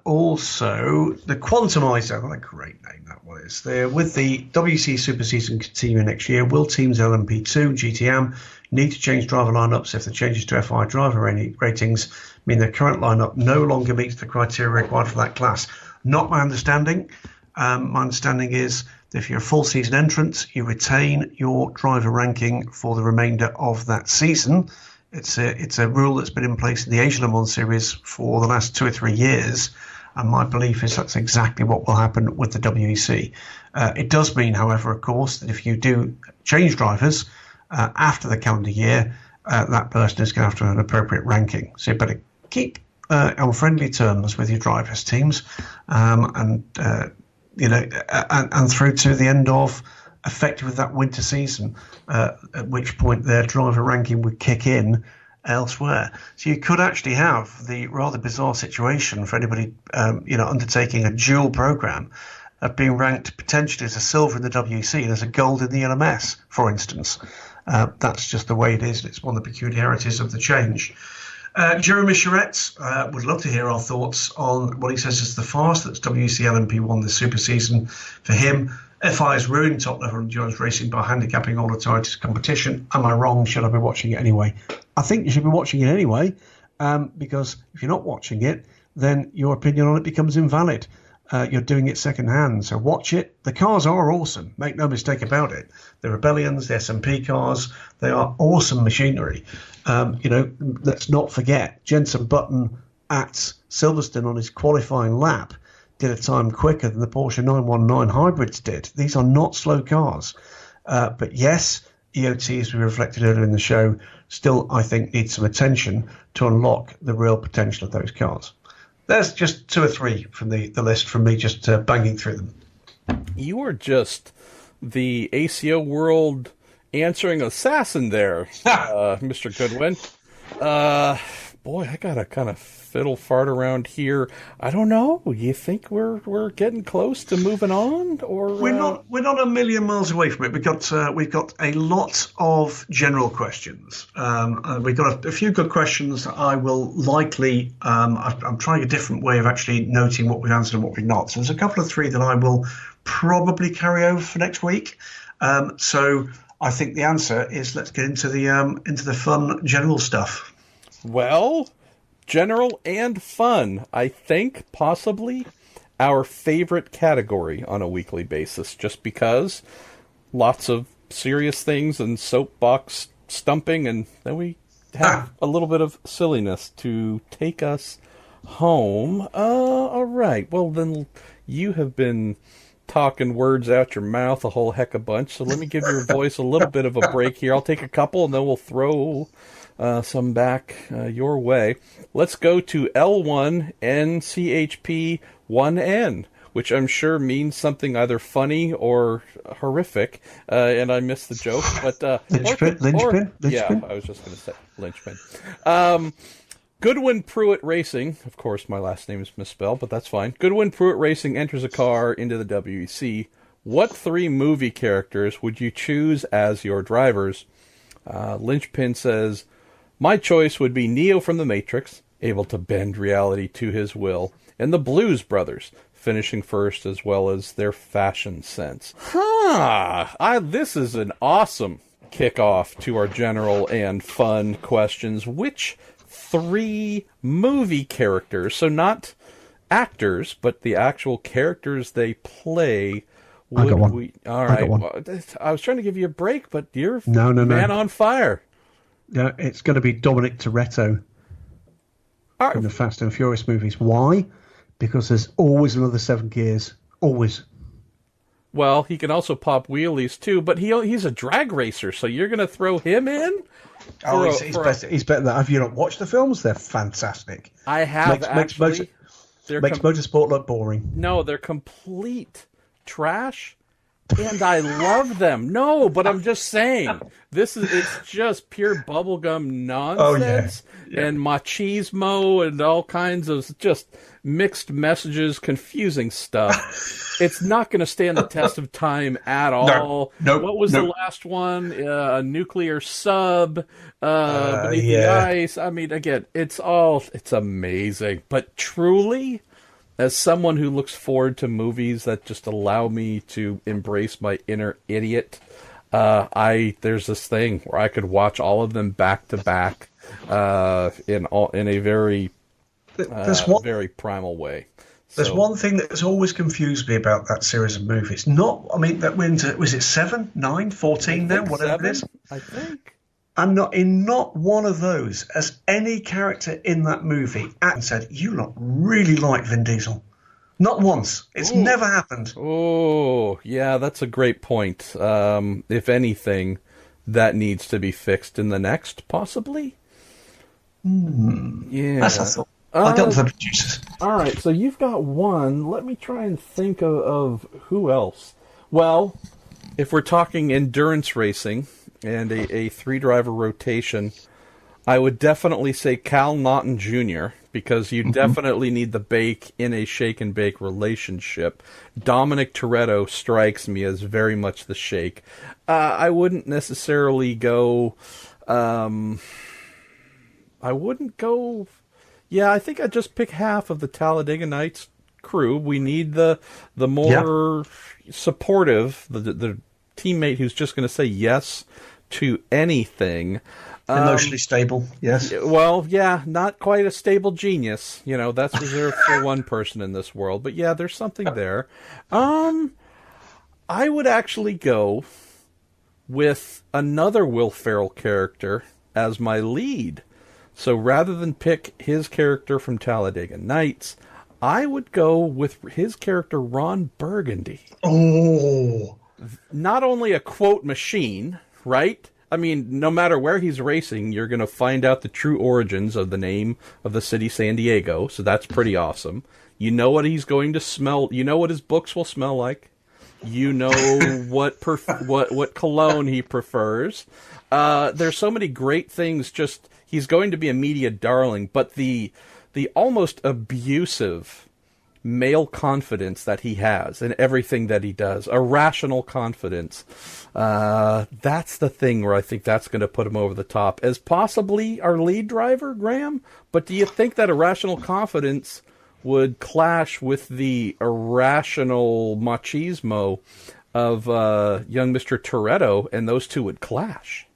Also, the Quantumizer, what a great name that one is. With the WEC Super Season continuing next year, will teams LMP2, GTM need to change driver lineups if the changes to FI driver ratings mean their current lineup no longer meets the criteria required for that class? Not my understanding. My understanding is that if you're a full season entrant, you retain your driver ranking for the remainder of that season. It's a rule that's been in place in the AsLMS series for the last 2 or 3 years, and my belief is that's exactly what will happen with the WEC. It does mean, however, of course, that if you do change drivers after the calendar year, that person is going to have to have an appropriate ranking. So you better keep on friendly terms with your drivers' teams, and through to the end of effective with that winter season, at which point their driver ranking would kick in elsewhere. So you could actually have the rather bizarre situation for anybody, undertaking a dual program of being ranked potentially as a silver in the WEC and as a gold in the ELMS, for instance. That's just the way it is. It's one of the peculiarities of the change. Jeremy Charette would love to hear our thoughts on what he says is the farce that's WEC LMP1 this super season. For him, FI is ruining top-level endurance racing by handicapping all the time to competition. Am I wrong? Should I be watching it anyway? I think you should be watching it anyway, because if you're not watching it, then your opinion on it becomes invalid. You're doing it second-hand, so watch it. The cars are awesome, make no mistake about it. The Rebellions, the SMP cars, they are awesome machinery. Let's not forget, Jenson Button at Silverstone on his qualifying lap did a time quicker than the Porsche 919 hybrids did. These are not slow cars. But yes, EOT, as we reflected earlier in the show, still, I think, needs some attention to unlock the real potential of those cars. There's just 2 or 3 from the list from me, just banging through them. You are just the ACO world answering assassin there, Mr. Goodwin. Boy, I got a kind of fiddle fart around here. I don't know. You think we're getting close to moving on, or we're not a million miles away from it. We've got a lot of general questions. We've got a few good questions that I will likely. I'm trying a different way of actually noting what we've answered and what we've not. So there's a couple of 3 that I will probably carry over for next week. So I think the answer is let's get into the fun general stuff. Well, general and fun, I think possibly our favorite category on a weekly basis, just because lots of serious things and soapbox stumping, and then we have a little bit of silliness to take us home. All right. Well, then you have been talking words out your mouth a whole heck of a bunch, so let me give your voice a little bit of a break here. I'll take a couple, and then we'll throw some back your way. Let's go to L1NCHP1N, which I'm sure means something either funny or horrific, and I missed the joke. But Linchpin. Yeah, I was just going to say linchpin. Goodwin Pruitt Racing, of course my last name is misspelled, but that's fine. Goodwin Pruitt Racing enters a car into the WEC. What 3 movie characters would you choose as your drivers? Lynchpin says, my choice would be Neo from The Matrix, able to bend reality to his will, and the Blues Brothers, finishing first as well as their fashion sense. This is an awesome kickoff to our general and fun questions. Which 3 movie characters, so not actors, but the actual characters they play, I got one. All right. Well, I was trying to give you a break, but you're no. on fire. No, it's going to be Dominic Toretto in the Fast and Furious movies. Why? Because there's always another 7 gears. Always. Well, he can also pop wheelies too, but he's a drag racer, so you're going to throw him in? He's better than that. Have you not watched the films? They're fantastic. I have makes motorsport look boring. No, they're complete trash, and I love them. No, but I'm just saying, it's just pure bubblegum nonsense and machismo and all kinds of just mixed messages, confusing stuff. It's not going to stand the test of time at all. No, what was the last one? A nuclear sub beneath the ice. I mean, again, it's amazing. But truly, as someone who looks forward to movies that just allow me to embrace my inner idiot, there's this thing where I could watch all of them back to back in a very very primal way. There's one thing that has always confused me about that series of movies. Was it 7, 9, 14 now? Whatever 7, it is. I think. And not one of those has any character in that movie said, you lot really like Vin Diesel. Not once. It's never happened. Oh, yeah, that's a great point. If anything, that needs to be fixed in the next, possibly? Yeah. That's a thought. I don't know the producers. All right, so you've got one. Let me try and think of who else. Well, if we're talking endurance racing and a 3-driver rotation, I would definitely say Cal Naughton Jr., because you definitely need the bake in a shake-and-bake relationship. Dominic Toretto strikes me as very much the shake. I wouldn't necessarily go... Yeah, I think I'd just pick half of the Talladega Nights crew. We need the more supportive, the teammate who's just going to say yes to anything. Emotionally stable, yes. Well, yeah, not quite a stable genius. That's reserved for one person in this world. But yeah, there's something there. I would actually go with another Will Ferrell character as my lead. So rather than pick his character from Talladega Nights, I would go with his character Ron Burgundy. Oh! Not only a quote machine, right? I mean, no matter where he's racing, you're going to find out the true origins of the name of the city, San Diego, so that's pretty awesome. You know what he's going to smell. You know what his books will smell like. You know what cologne he prefers. There's so many great things. Just he's going to be a media darling, but the almost abusive male confidence that he has in everything that he does, irrational confidence, that's the thing where I think that's going to put him over the top as possibly our lead driver, Graham. But do you think that irrational confidence would clash with the irrational machismo of young Mr. Toretto, and those two would clash?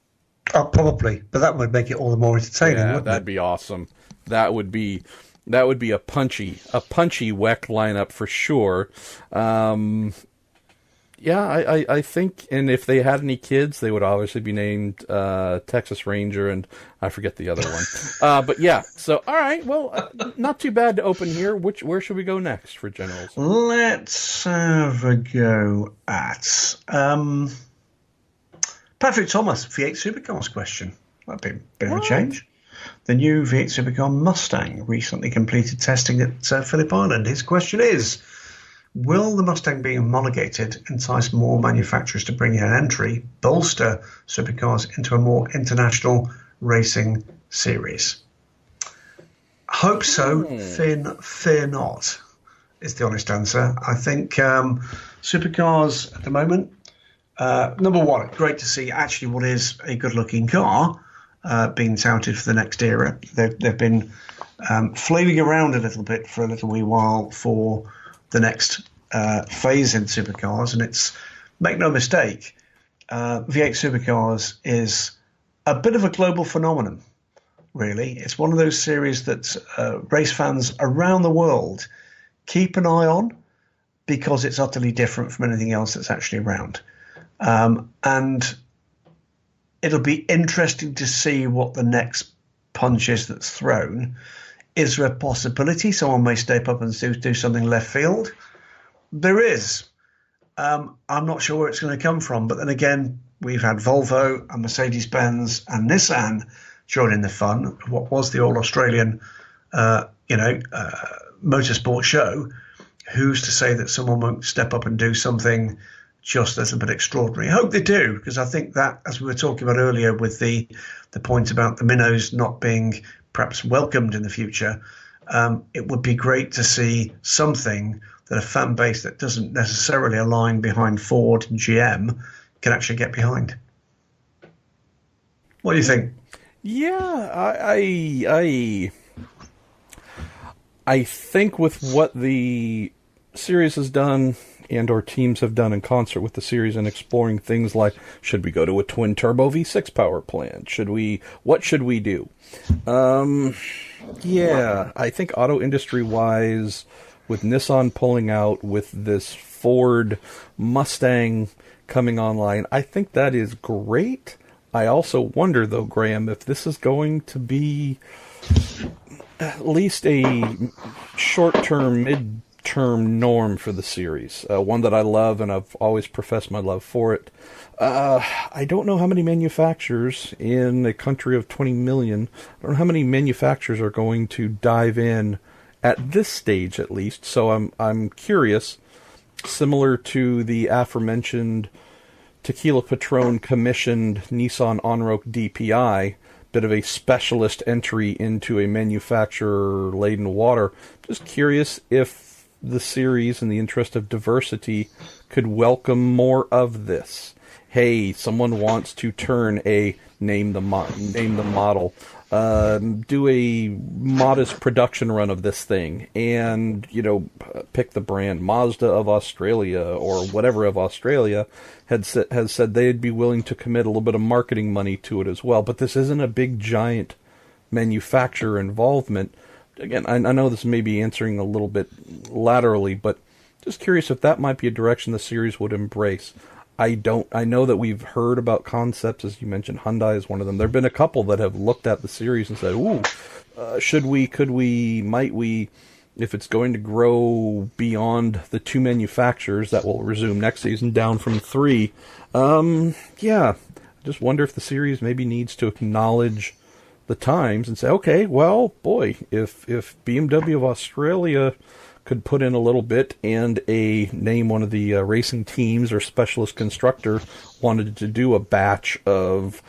Oh, probably, but that would make it all the more entertaining. Yeah, wouldn't that'd be awesome. That would be a punchy WEC lineup for sure. I think, and if they had any kids, they would obviously be named Texas Ranger, and I forget the other one. But yeah, so all right, well, not too bad to open here. Where should we go next for generals? Let's have a go at Patrick Thomas, V8 Supercars question. That'd be a bit of a change. The new V8 Supercar Mustang recently completed testing at Phillip Island. His question is, will the Mustang being homologated entice more manufacturers to bring in an entry, bolster supercars into a more international racing series? Hope so. Fear not is the honest answer. I think supercars at the moment, number one, great to see actually what is a good-looking car being touted for the next era. They've been flailing around a little bit for a little wee while for the next phase in supercars, and it's, make no mistake, V8 supercars is a bit of a global phenomenon, really. It's one of those series that race fans around the world keep an eye on because it's utterly different from anything else that's actually around. And it'll be interesting to see what the next punch is that's thrown. Is there a possibility someone may step up and do something left field? There is. I'm not sure where it's going to come from. But then again, we've had Volvo and Mercedes-Benz and Nissan joining the fun. What was the All-Australian, motorsport show? Who's to say that someone won't step up and do something just a little bit extraordinary? I hope they do, because I think that, as we were talking about earlier with the point about the minnows not being perhaps welcomed in the future, it would be great to see something that a fan base that doesn't necessarily align behind Ford and GM can actually get behind. What do you think? Yeah, I think with what the series has done and or teams have done in concert with the series and exploring things like, should we go to a twin turbo V6 power plant? What should we do? Yeah, I think auto industry wise, with Nissan pulling out, with this Ford Mustang coming online, I think that is great. I also wonder, though, Graham, if this is going to be at least a short-term, mid-term norm for the series. One that I love, and I've always professed my love for it. I don't know how many manufacturers in a country of 20 million, I don't know how many manufacturers are going to dive in at this stage, at least. So I'm curious, similar to the aforementioned Tequila Patron commissioned Nissan Onroc DPI, bit of a specialist entry into a manufacturer-laden water. Just curious if the series, in the interest of diversity, could welcome more of this. Hey, someone wants to turn a name the model, do a modest production run of this thing, and pick the brand Mazda of Australia or whatever of Australia has said they'd be willing to commit a little bit of marketing money to it as well. But this isn't a big giant manufacturer involvement. Again, I know this may be answering a little bit laterally, but just curious if that might be a direction the series would embrace. I know that we've heard about concepts, as you mentioned, Hyundai is one of them. There have been a couple that have looked at the series and said, ooh, should we, could we, might we, if it's going to grow beyond the two manufacturers that will resume next season down from 3. Yeah, I just wonder if the series maybe needs to acknowledge the times and say, okay, well, boy, if BMW of Australia could put in a little bit, and name one of the racing teams or specialist constructor wanted to do a batch of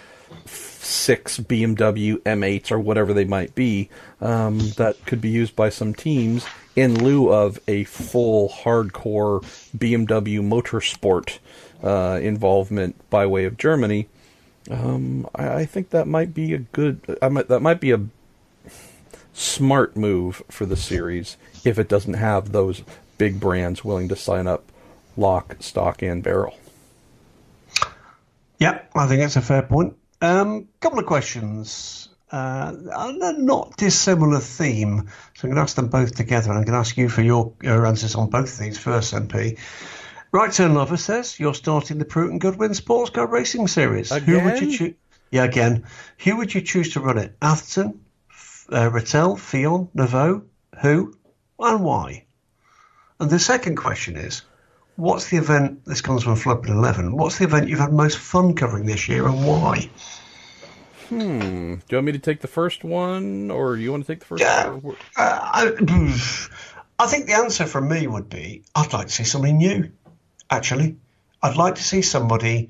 6 BMW M8s or whatever they might be, that could be used by some teams in lieu of a full hardcore BMW motorsport involvement by way of Germany. I think that might be that might be a smart move for the series if it doesn't have those big brands willing to sign up lock, stock, and barrel. Yeah, I think that's a fair point. Couple of questions. Not dissimilar theme, so I'm going to ask them both together, and I'm going to ask you for your answers on both of these first, MP. Right Turn Lover says, you're starting the Pruitt and Goodwin Sports Car Racing Series. Again? Who would you choose? Yeah, again. Who would you choose to run it? Atherton, Rattel, Fillon, Neveu? Who and why? And the second question is, what's the event, this comes from Floodbin 11, what's the event you've had most fun covering this year and why? Do you want me to take the first one, or you want to take the first one? I think the answer from me would be, I'd like to see somebody new, actually. I'd like to see somebody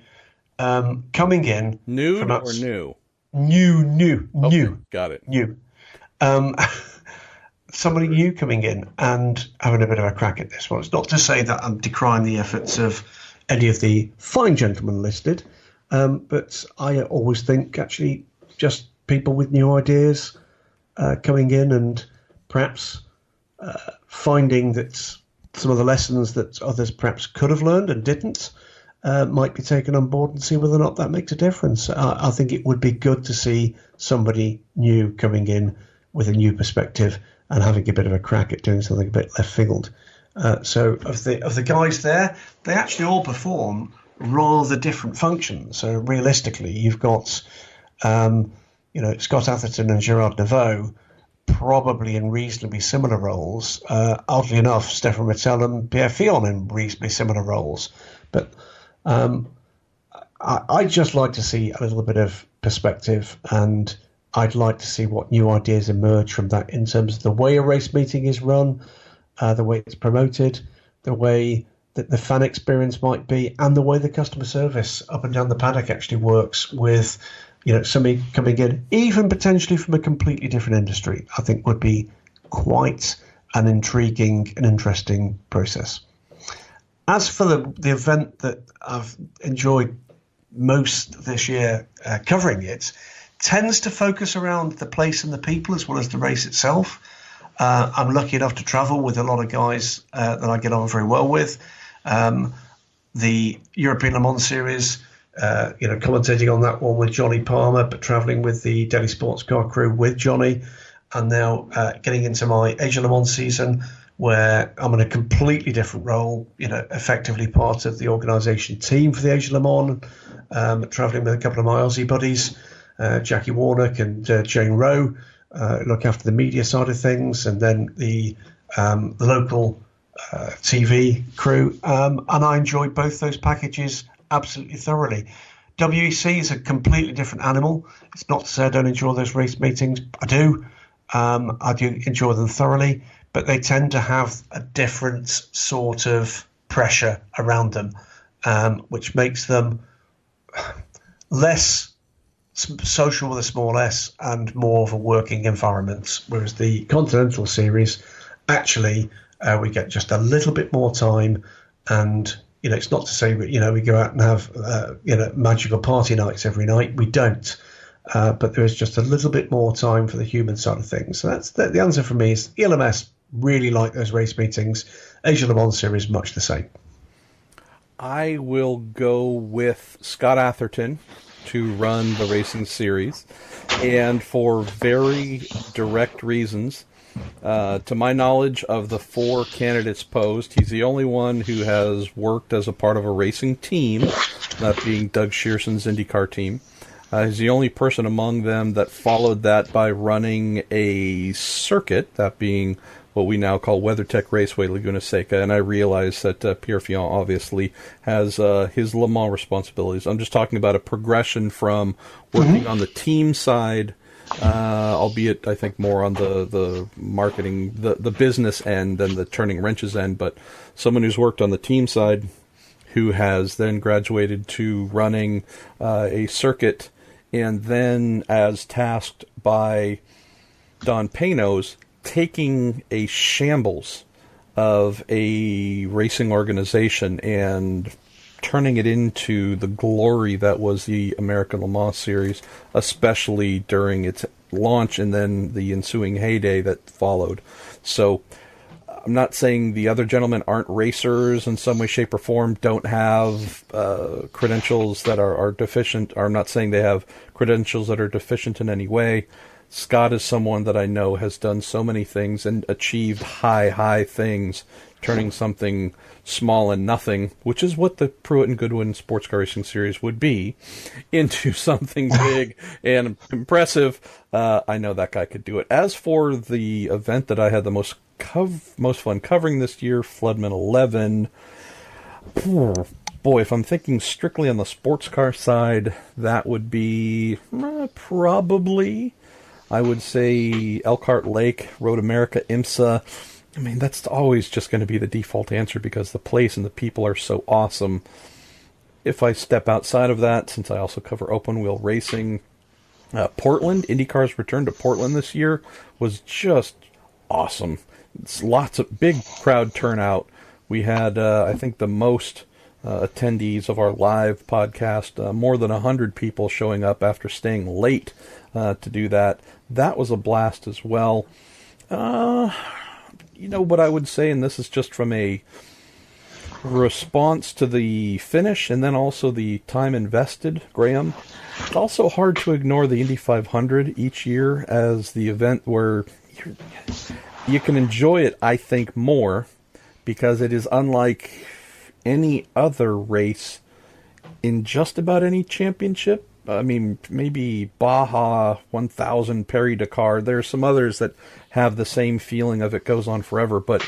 coming in. New or new? New. Okay, got it. New. somebody new coming in and having a bit of a crack at this one. It's not to say that I'm decrying the efforts of any of the fine gentlemen listed, but I always think actually just people with new ideas coming in and perhaps finding that some of the lessons that others perhaps could have learned and didn't might be taken on board, and see whether or not that makes a difference. I think it would be good to see somebody new coming in with a new perspective and having a bit of a crack at doing something a bit left field. So of the guys there, they actually all perform rather different functions. So realistically, you've got Scott Atherton and Gerard Neveu probably in reasonably similar roles. Oddly enough, Stefan Rattel and Pierre Fillon in reasonably similar roles. But I'd just like to see a little bit of perspective, and I'd like to see what new ideas emerge from that in terms of the way a race meeting is run, the way it's promoted, the way that the fan experience might be, and the way the customer service up and down the paddock actually works with, somebody coming in, even potentially from a completely different industry. I think would be quite an intriguing and interesting process. As for the event that I've enjoyed most this year covering it, tends to focus around the place and the people as well as the race itself. I'm lucky enough to travel with a lot of guys that I get on very well with. The European Le Mans Series, commentating on that one with Johnny Palmer, but traveling with the Daily Sports Car crew with Johnny, and now getting into my Asia Le Mans season, where I'm in a completely different role, effectively part of the organisation team for the Asia Le Mans, travelling with a couple of my Aussie buddies, Jackie Warnock and Jane Rowe, look after the media side of things, and then the local TV crew. And I enjoy both those packages absolutely thoroughly. WEC is a completely different animal. It's not to say I don't enjoy those race meetings. I do. I do enjoy them thoroughly, but they tend to have a different sort of pressure around them, which makes them less social with a small s and more of a working environment. Whereas the Continental Series, actually, we get just a little bit more time, and it's not to say we go out and have magical party nights every night. We don't. But there is just a little bit more time for the human side of things. So that's the answer for me is ELMS really like those race meetings. Asia Le Mans Series, much the same. I will go with Scott Atherton to run the racing series, and for very direct reasons. To my knowledge, of the 4 candidates posed, he's the only one who has worked as a part of a racing team, that being Doug Shearson's IndyCar team. He's the only person among them that followed that by running a circuit, that being what we now call WeatherTech Raceway Laguna Seca, and I realize that Pierre Fillon obviously has his Le Mans responsibilities. I'm just talking about a progression from working on the team side, albeit I think more on the marketing, the business end than the turning wrenches end, but someone who's worked on the team side who has then graduated to running a circuit, and then as tasked by Don Panos, taking a shambles of a racing organization and turning it into the glory that was the American Le Mans Series, especially during its launch and then the ensuing heyday that followed. So I'm not saying the other gentlemen aren't racers in some way, shape, or form, don't have credentials that are deficient. Or I'm not saying they have credentials that are deficient in any way. Scott is someone that I know has done so many things and achieved high things, turning something small and nothing, which is what the Pruitt and Goodwin Sports Car Racing Series would be, into something big and impressive. I know that guy could do it. As for the event that I had the most fun covering this year, Floodman 11, boy, if I'm thinking strictly on the sports car side, that would be probably, I would say, Elkhart Lake, Road America, IMSA. I mean, that's always just going to be the default answer because the place and the people are so awesome. If I step outside of that, since I also cover open wheel racing, Portland, IndyCar's return to Portland this year was just awesome. It's lots of big crowd turnout. We had, I think, the most attendees of our live podcast, more than 100 people showing up after staying late to do that. That was a blast as well. What I would say, and this is just from a response to the finish and then also the time invested, Graham, it's also hard to ignore the Indy 500 each year as the event where you can enjoy it, I think, more because it is unlike any other race in just about any championship. I mean, maybe Baja 1000, Paris-Dakar. There are some others that have the same feeling of it goes on forever. But,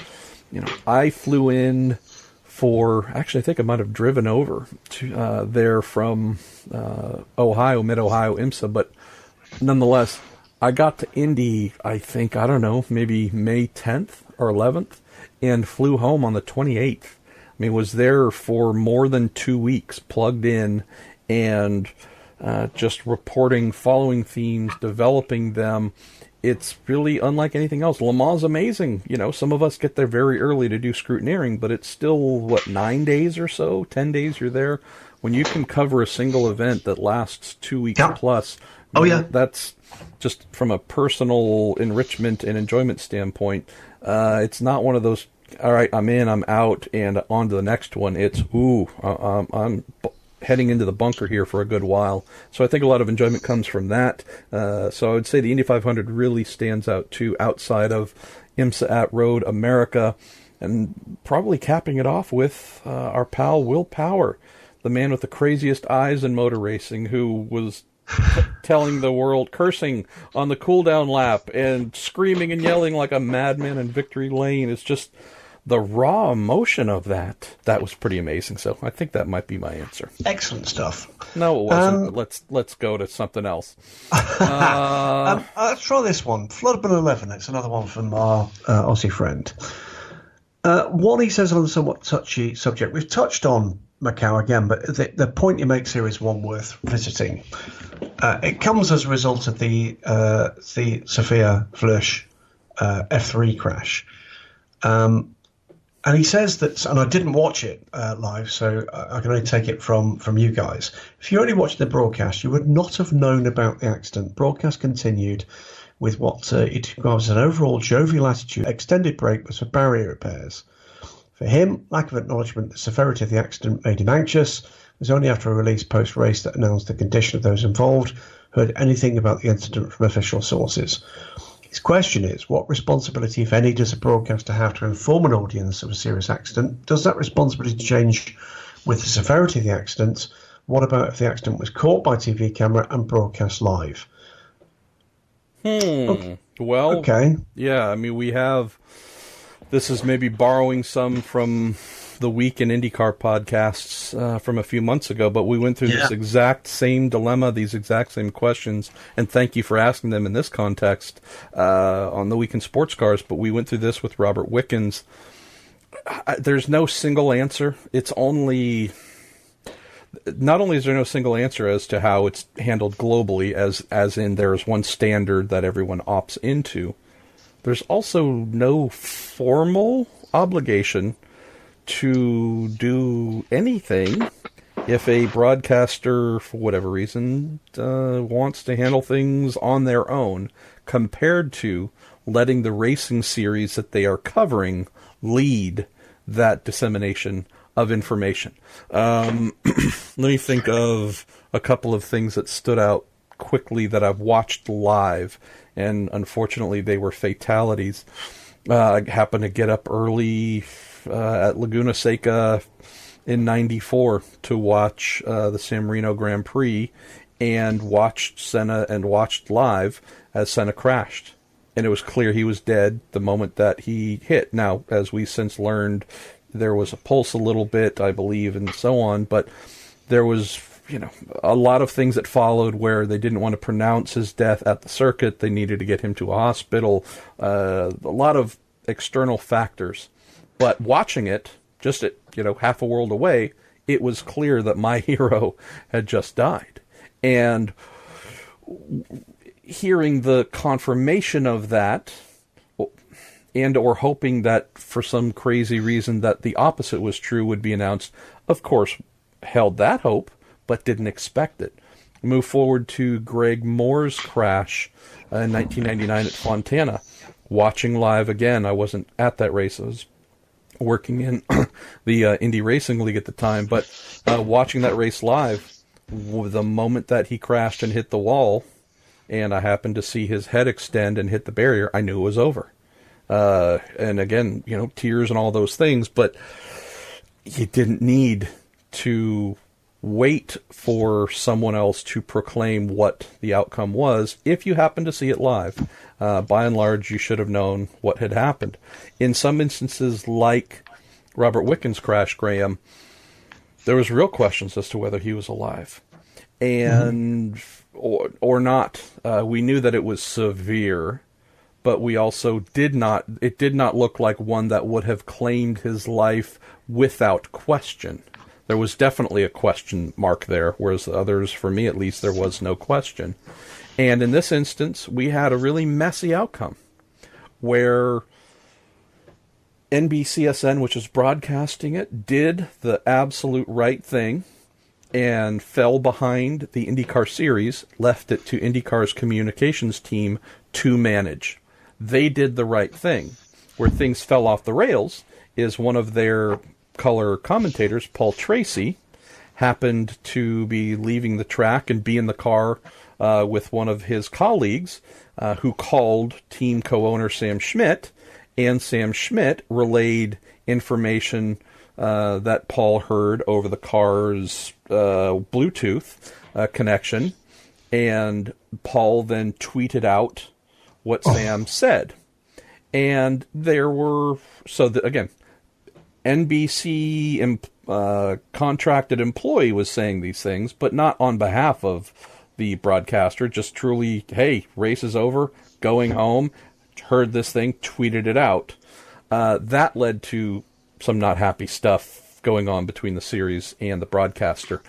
I flew in actually, I think I might have driven over to there from Ohio, mid-Ohio, IMSA. But nonetheless, I got to Indy, maybe May 10th or 11th, and flew home on the 28th. I mean, was there for more than 2 weeks, plugged in, and just reporting, following themes, developing them. It's really unlike anything else. Le Mans is amazing. Some of us get there very early to do scrutineering, but it's still, 9 days or so, 10 days you're there. When you can cover a single event that lasts 2 weeks plus, that's just from a personal enrichment and enjoyment standpoint. It's not one of those, all right, I'm in, I'm out, and on to the next one. It's, I'm heading into the bunker here for a good while. So I think a lot of enjoyment comes from that. So I would say the Indy 500 really stands out too, outside of IMSA at Road America, and probably capping it off with our pal Will Power, the man with the craziest eyes in motor racing, who was telling the world, cursing on the cool-down lap and screaming and yelling like a madman in Victory Lane. It's just the raw emotion of that. That was pretty amazing. So I think that might be my answer. Excellent stuff. No, it wasn't. But let's go to something else. Let's try this one. Floodable 11. It's another one from our Aussie friend. One, he says on a somewhat touchy subject. We've touched on Macau again, but the point he makes here is one worth visiting. It comes as a result of the Sophia Flörsch F3 crash. And he says that, and I didn't watch it live, so I can only take it from you guys. If you only watched the broadcast, you would not have known about the accident. Broadcast continued with what he describes as an overall jovial attitude. Extended break was for barrier repairs. For him, lack of acknowledgement of the severity of the accident made him anxious. It was only after a release post-race that announced the condition of those involved heard anything about the incident from official sources. His question is, what responsibility, if any, does a broadcaster have to inform an audience of a serious accident? Does that responsibility change with the severity of the accident? What about if the accident was caught by TV camera and broadcast live? Okay. Well, okay. Yeah, I mean, this is maybe borrowing some from the Week in IndyCar podcasts from a few months ago, but we went through this exact same dilemma, these exact same questions, and thank you for asking them in this context on the Week in Sports Cars, but we went through this with Robert Wickens. There's no single answer. It's only... Not only is there no single answer as to how it's handled globally, as in there's one standard that everyone opts into, there's also no formal obligation to do anything if a broadcaster, for whatever reason, wants to handle things on their own, compared to letting the racing series that they are covering lead that dissemination of information. Let me think of a couple of things that stood out quickly that I've watched live, and unfortunately they were fatalities. I happened to get up early at Laguna Seca in '94 to watch the San Marino Grand Prix, and watched Senna and watched live as Senna crashed. And it was clear he was dead the moment that he hit. Now, as we since learned, there was a pulse a little bit, I believe, and so on, but there was, a lot of things that followed where they didn't want to pronounce his death at the circuit. They needed to get him to a hospital. A lot of external factors. But watching it, just at, half a world away, it was clear that my hero had just died. And hearing the confirmation of that, and or hoping that for some crazy reason that the opposite was true would be announced. Of course, held that hope, but didn't expect it. Move forward to Greg Moore's crash in 1999 at Fontana. Watching live again, I wasn't at that race. I was working in the Indy Racing League at the time, but watching that race live, the moment that he crashed and hit the wall, and I happened to see his head extend and hit the barrier, I knew it was over. And again, tears and all those things, but you didn't need to wait for someone else to proclaim what the outcome was if you happened to see it live. By and large, you should have known what had happened. In some instances, like Robert Wickens' crash, Graham, there was real questions as to whether he was alive. And or not. We knew that it was severe, but we also did not look like one that would have claimed his life without question. There was definitely a question mark there, whereas the others, for me at least, there was no question. And in this instance, we had a really messy outcome where NBCSN, which is broadcasting it, did the absolute right thing and fell behind the IndyCar series, left it to IndyCar's communications team to manage. They did the right thing. Where things fell off the rails is one of their color commentators, Paul Tracy, happened to be leaving the track and be in the car with one of his colleagues who called team co-owner Sam Schmidt, and Sam Schmidt relayed information that Paul heard over the car's Bluetooth connection, and Paul then tweeted out what Sam said. And there were, again, NBC contracted employee was saying these things, but not on behalf of the broadcaster, just truly, hey, race is over, going home, heard this thing, tweeted it out. That led to some not happy stuff going on between the series and the broadcaster.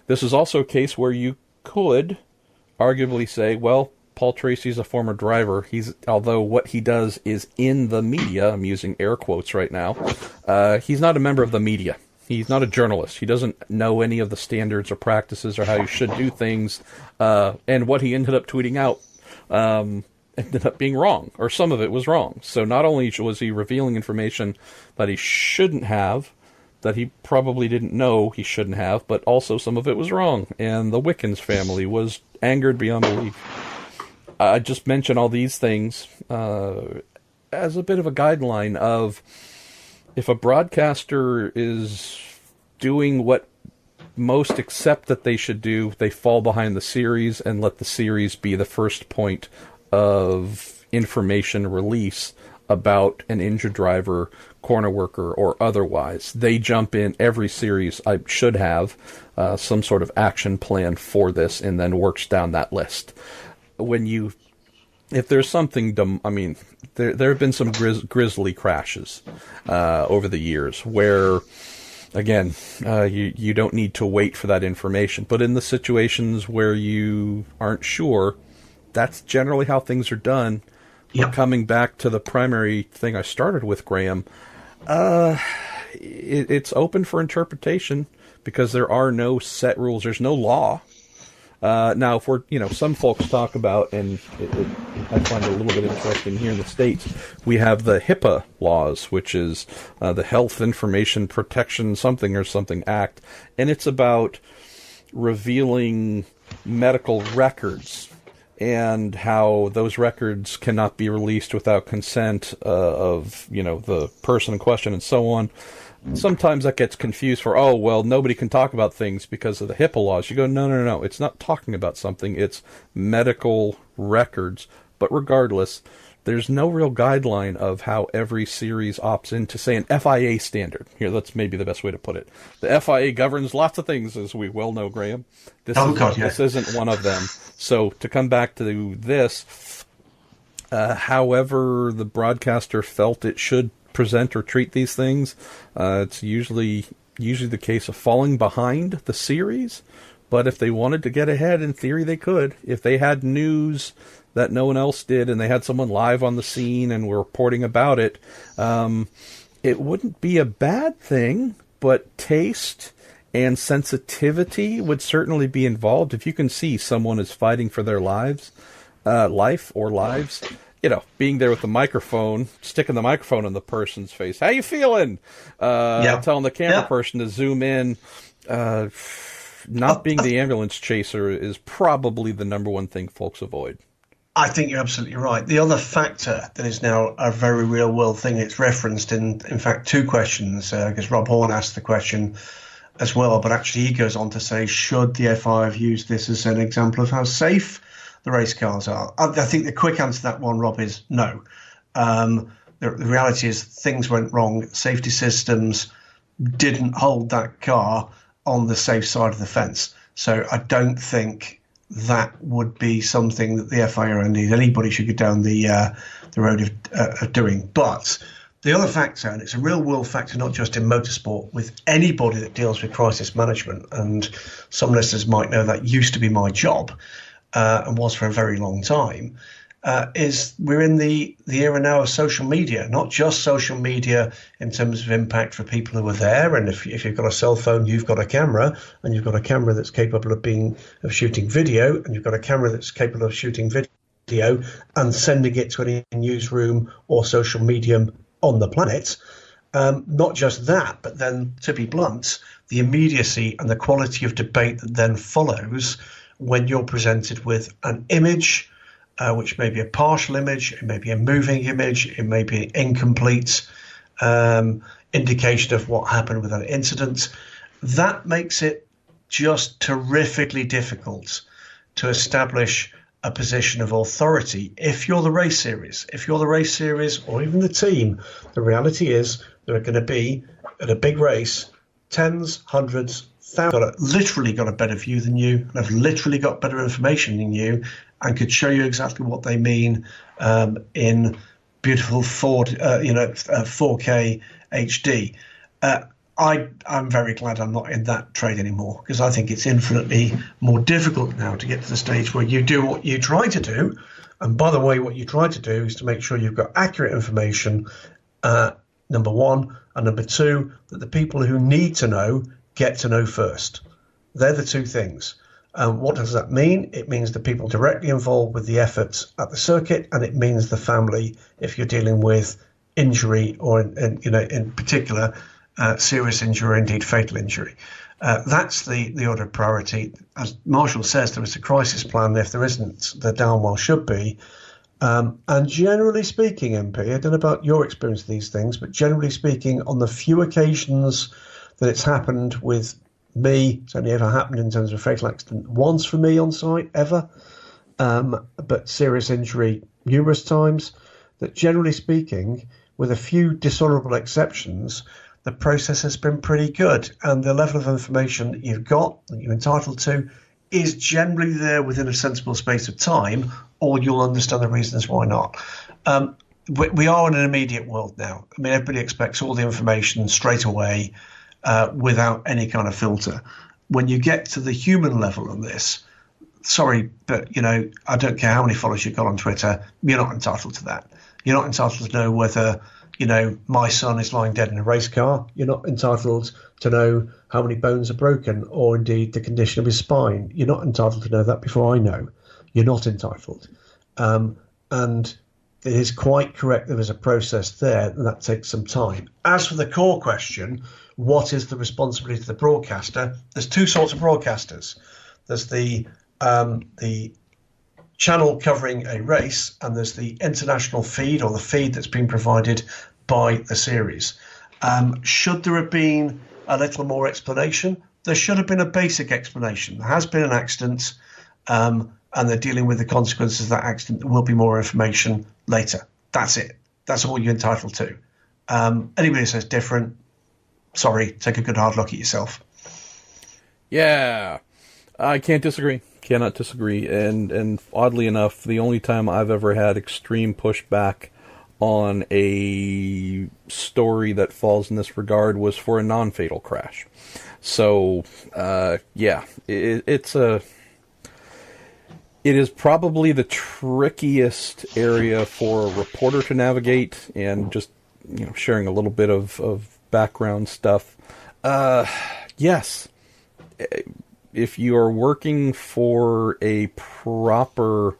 This is also a case where you could arguably say, well, Paul Tracy's a former driver. Although what he does is in the media, I'm using air quotes right now, he's not a member of the media. He's not a journalist. He doesn't know any of the standards or practices or how you should do things. And what he ended up tweeting out ended up being wrong, or some of it was wrong. So not only was he revealing information that he shouldn't have, that he probably didn't know he shouldn't have, but also some of it was wrong. And the Wickens family was angered beyond belief. I just mention all these things as a bit of a guideline of if a broadcaster is doing what most accept that they should do, they fall behind the series and let the series be the first point of information release about an injured driver, corner worker, or otherwise. They jump in every series. I should have some sort of action plan for this and then works down that list. If there's something dumb, there have been some grisly crashes over the years where, again, you don't need to wait for that information. But in the situations where you aren't sure, that's generally how things are done. Yep. But coming back to the primary thing I started with, Graham, it's open for interpretation because there are no set rules. There's no law. Now, if we're, some folks talk about, and I find it a little bit interesting here in the States, we have the HIPAA laws, which is the Health Information Protection something Act, and it's about revealing medical records and how those records cannot be released without consent of, the person in question and so on. Sometimes that gets confused for, nobody can talk about things because of the HIPAA laws. You go, no. It's not talking about something. It's medical records. But regardless, there's no real guideline of how every series opts into, say, an FIA standard. Here, that's maybe the best way to put it. The FIA governs lots of things, as we well know, Graham. This isn't one of them. So to come back to this, however the broadcaster felt it should present or treat these things, it's usually the case of falling behind the series, But if they wanted to get ahead, in theory they could. If they had news that no one else did and they had someone live on the scene and were reporting about it, it wouldn't be a bad thing, but taste and sensitivity would certainly be involved. If you can see someone is fighting for their lives, being there with the microphone, sticking the microphone in the person's face. How you feeling? Telling the camera person to zoom in. Not being the ambulance chaser is probably the number one thing folks avoid. I think you're absolutely right. The other factor that is now a very real world thing, it's referenced in fact, two questions, because Rob Horn asked the question as well, but actually he goes on to say, should the FIA have used this as an example of how safe the race cars are? I think the quick answer to that one, Rob, is no. The reality is things went wrong. Safety systems didn't hold that car on the safe side of the fence. So I don't think that would be something that the FIA or indeed anybody should go down the road of doing. But the other factor, and it's a real world factor, not just in motorsport, with anybody that deals with crisis management, and some listeners might know that used to be my job and was for a very long time, is we're in the era now of social media, not just social media in terms of impact for people who are there. And if you've got a cell phone, you've got a camera, and you've got a camera that's capable of shooting video, and you've got a camera that's capable of shooting video and sending it to any newsroom or social medium on the planet. Not just that, but then, to be blunt, the immediacy and the quality of debate that then follows when you're presented with an image, which may be a partial image, it may be a moving image, it may be an incomplete indication of what happened with an incident. That makes it just terrifically difficult to establish a position of authority. If you're the race series, or even the team, the reality is there are going to be, at a big race, tens, hundreds, thousands, literally got a better view than you, and have literally got better information than you, and could show you exactly what they mean in beautiful 4K HD. I'm very glad I'm not in that trade anymore, because I think it's infinitely more difficult now to get to the stage where you do what you try to do. And by the way, what you try to do is to make sure you've got accurate information, number one, and number two, that the people who need to know get to know first. They're the two things. What does that mean? It means the people directly involved with the efforts at the circuit, and it means the family if you're dealing with injury or, in particular, serious injury or indeed fatal injury. That's the order of priority. As Marshall says, there is a crisis plan. If there isn't, there damn well should be. And generally speaking, MP, I don't know about your experience of these things, but generally speaking, on the few occasions that it's happened with me, it's only ever happened in terms of a fatal accident once for me on site, ever, but serious injury numerous times, that generally speaking, with a few dishonourable exceptions, the process has been pretty good, and the level of information that you've got, that you're entitled to, is generally there within a sensible space of time, or you'll understand the reasons why not. We are in an immediate world now. I mean, everybody expects all the information straight away, without any kind of filter. When you get to the human level on this, sorry, but, I don't care how many followers you've got on Twitter, you're not entitled to that. You're not entitled to know whether, my son is lying dead in a race car. You're not entitled to know how many bones are broken, or indeed the condition of his spine. You're not entitled to know that before I know. You're not entitled. And it is quite correct there is a process there, and that takes some time. As for the core question, what is the responsibility of the broadcaster? There's two sorts of broadcasters. There's the channel covering a race, and there's the international feed, or the feed that's been provided by the series. Should there have been a little more explanation? There should have been a basic explanation. There has been an accident, and they're dealing with the consequences of that accident. There will be more information later. That's it. That's all you're entitled to. Anybody who says different, sorry, take a good hard look at yourself. Yeah, I can't disagree. Cannot disagree. And oddly enough, the only time I've ever had extreme pushback on a story that falls in this regard was for a non-fatal crash. So, it is probably the trickiest area for a reporter to navigate, and just, sharing a little bit of background stuff. Yes, if you are working for a proper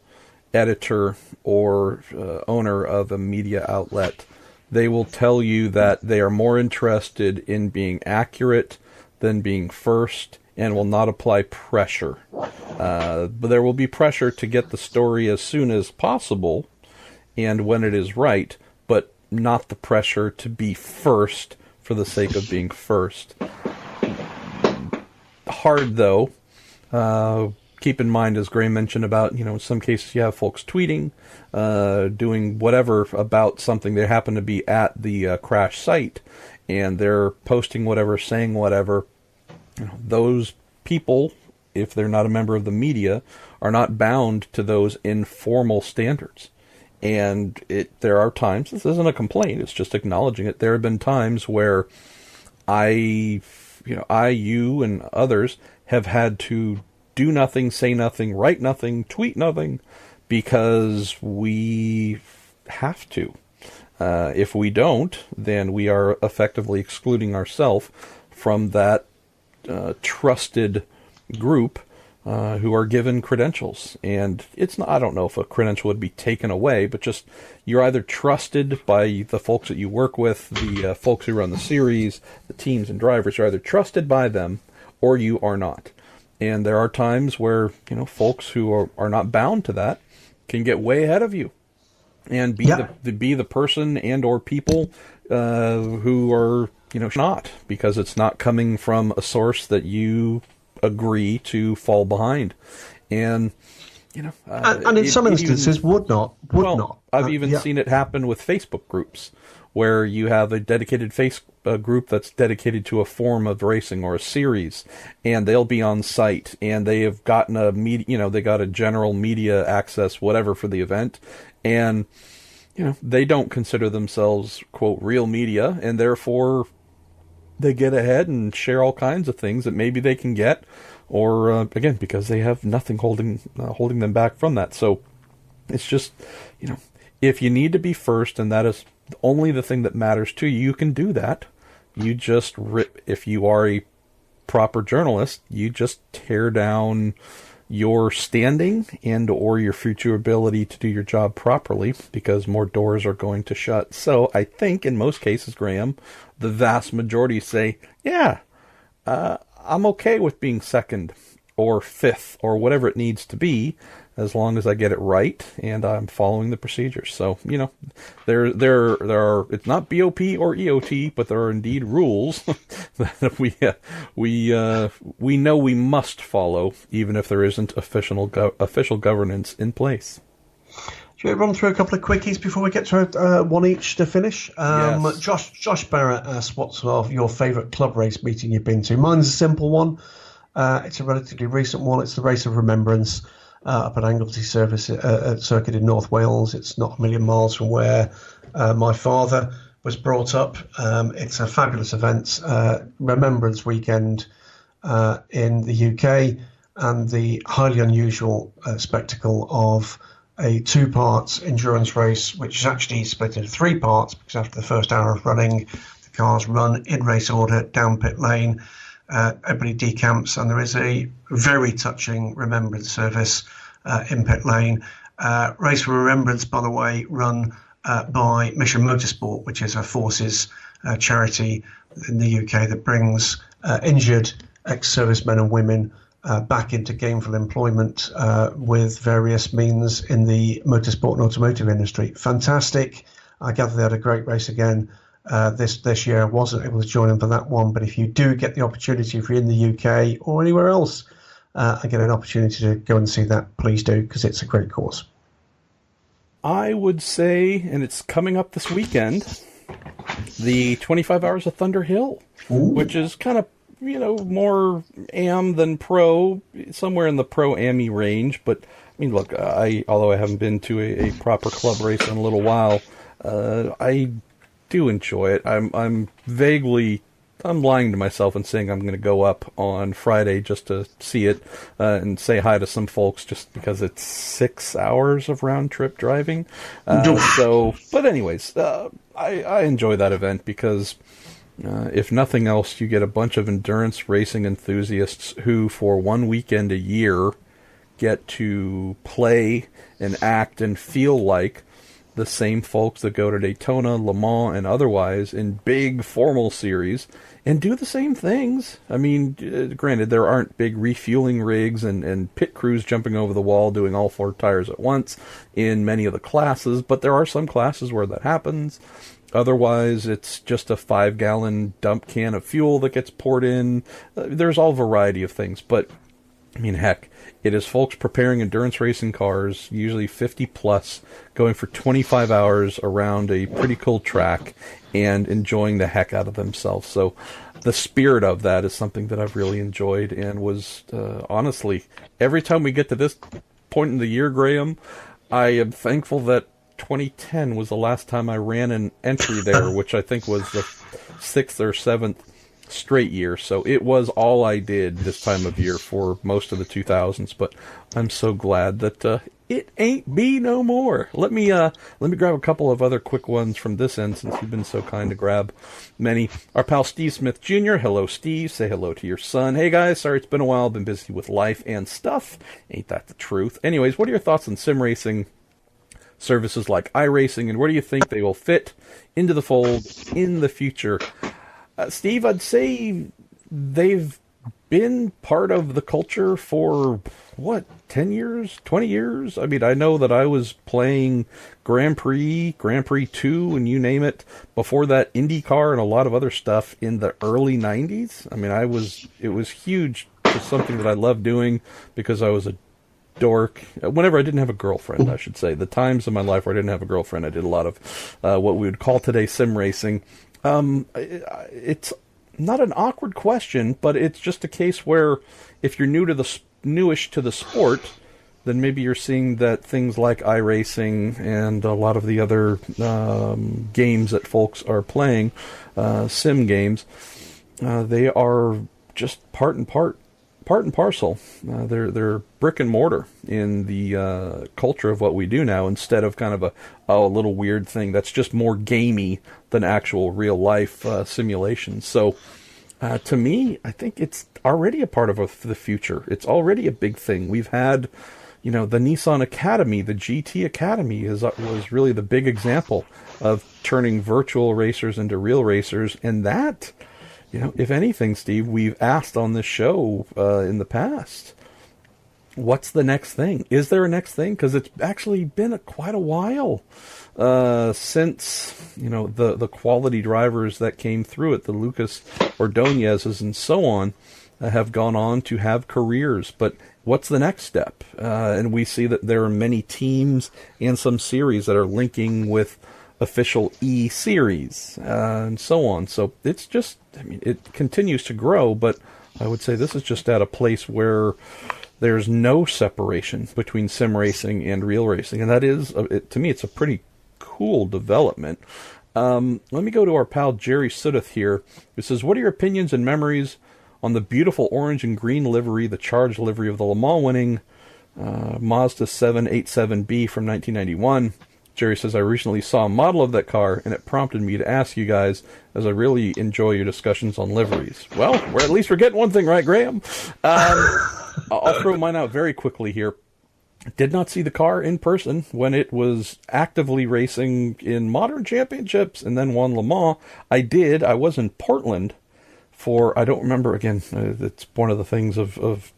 editor or owner of a media outlet, they will tell you that they are more interested in being accurate than being first, and will not apply pressure. But there will be pressure to get the story as soon as possible and when it is right, but not the pressure to be first for the sake of being first. Hard, though. Keep in mind, as Gray mentioned about, in some cases you have folks tweeting, doing whatever about something. They happen to be at the crash site, and they're posting whatever, saying whatever. Those people, if they're not a member of the media, are not bound to those informal standards. And there are times, this isn't a complaint, it's just acknowledging it. There have been times where you and others have had to do nothing, say nothing, write nothing, tweet nothing, because we have to. If we don't, then we are effectively excluding ourselves from that trusted group who are given credentials. And it's not, I don't know if a credential would be taken away, but just you're either trusted by the folks that you work with, the folks who run the series, the teams and drivers, you're either trusted by them or you are not. And there are times where, folks who are not bound to that can get way ahead of you and be the person and or people who are not, because it's not coming from a source that you agree to fall behind. And and in some instances would not. I've even seen it happen with Facebook groups, where you have a dedicated Facebook group that's dedicated to a form of racing or a series, and they'll be on site, and they have gotten a media, they got a general media access, whatever, for the event, and they don't consider themselves, quote, real media, and therefore they get ahead and share all kinds of things that maybe they can get, or again, because they have nothing holding them back from that. So it's just, if you need to be first, and that is only the thing that matters to you, you can do that. You just if you are a proper journalist, you just tear down your standing and or your future ability to do your job properly, because more doors are going to shut. So I think in most cases, Graham, the vast majority say, I'm okay with being second or fifth or whatever it needs to be, as long as I get it right and I'm following the procedures. So, there are, it's not BOP or EOT, but there are indeed rules that we know we must follow, even if there isn't official governance in place. Should we run through a couple of quickies before we get to one each to finish? Yes. Josh Barrett asked, what's sort of your favourite club race meeting you've been to? Mine's a simple one. It's a relatively recent one. It's the Race of Remembrance up at Anglesey Circuit in North Wales. It's not a million miles from where my father was brought up. It's a fabulous event, Remembrance Weekend in the UK, and the highly unusual spectacle of a two-part endurance race, which is actually split into three parts, because after the first hour of running, the cars run in race order down pit lane. Everybody decamps, and there is a very touching remembrance service in pit lane. Race for Remembrance, by the way, run by Mission Motorsport, which is a forces charity in the UK that brings injured ex-servicemen and women back into gainful employment with various means in the motorsport and automotive industry. Fantastic. I gather they had a great race again this year. I wasn't able to join them for that one, but if you do get the opportunity, if you're in the UK or anywhere else, and get an opportunity to go and see that, please do, because it's a great cause. I would say, and it's coming up this weekend, the 25 Hours of Thunder Hill, which is kind of, more am than pro, somewhere in the pro-AMI range. But, I mean, look, although I haven't been to a proper club race in a little while, I do enjoy it. I'm lying to myself and saying I'm going to go up on Friday just to see it and say hi to some folks, just because it's 6 hours of round trip driving. But anyways, I enjoy that event because if nothing else, you get a bunch of endurance racing enthusiasts who, for one weekend a year, get to play and act and feel like the same folks that go to Daytona, Le Mans, and otherwise in big formal series and do the same things. I mean, granted, there aren't big refueling rigs and pit crews jumping over the wall doing all 4 tires at once in many of the classes, but there are some classes where that happens. Otherwise, it's just a 5-gallon dump can of fuel that gets poured in. There's all variety of things, but I mean, heck, it is folks preparing endurance racing cars, usually 50 plus, going for 25 hours around a pretty cool track and enjoying the heck out of themselves. So the spirit of that is something that I've really enjoyed, and was, honestly, every time we get to this point in the year, Graham, I am thankful that 2010 was the last time I ran an entry there, which I think was the 6th or 7th straight year. So it was all I did this time of year for most of the 2000s, but I'm so glad that it ain't be no more. Let me grab a couple of other quick ones from this end, since you've been so kind to grab many. Our pal Steve Smith Jr. Hello, Steve. Say hello to your son. Hey guys, sorry it's been a while. Been busy with life and stuff. Ain't that the truth? Anyways, what are your thoughts on sim racing services like iRacing, and where do you think they will fit into the fold in the future? Steve, I'd say they've been part of the culture for, 10 years, 20 years? I mean, I know that I was playing Grand Prix 2, and you name it, before that IndyCar and a lot of other stuff in the early 90s. I mean, it was huge, just something that I loved doing because I was a dork. Whenever I didn't have a girlfriend, I should say. The times in my life where I didn't have a girlfriend, I did a lot of what we would call today sim racing. It's not an awkward question, but it's just a case where if you're newish to the sport, then maybe you're seeing that things like iRacing and a lot of the other games that folks are playing, sim games, they are just part and parcel. They're brick and mortar in the culture of what we do now, instead of kind of a little weird thing that's just more gamey than actual real life simulation. So to me, I think it's already a part of the future. It's already a big thing. We've had, the Nissan Academy, the GT Academy was really the big example of turning virtual racers into real racers, and that, if anything, Steve, we've asked on this show in the past, what's the next thing? Is there a next thing? Because it's actually been quite a while since, the quality drivers that came through it, the Lucas Ordonez's and so on, have gone on to have careers. But what's the next step? And we see that there are many teams and some series that are linking with official E-series and so on. So it's just, it continues to grow, but I would say this is just at a place where there's no separation between sim racing and real racing, and that is, to me, it's a pretty cool development. Let me go to our pal Jerry Sudduth here, who says, what are your opinions and memories on the beautiful orange and green livery, the charged livery of the Le Mans winning Mazda 787B from 1991? Jerry says, I recently saw a model of that car, and it prompted me to ask you guys, as I really enjoy your discussions on liveries. Well, we're getting one thing right, Graham. I'll throw mine out very quickly here. Did not see the car in person when it was actively racing in modern championships and then won Le Mans. I was in Portland for, I don't remember, again, it's one of the things of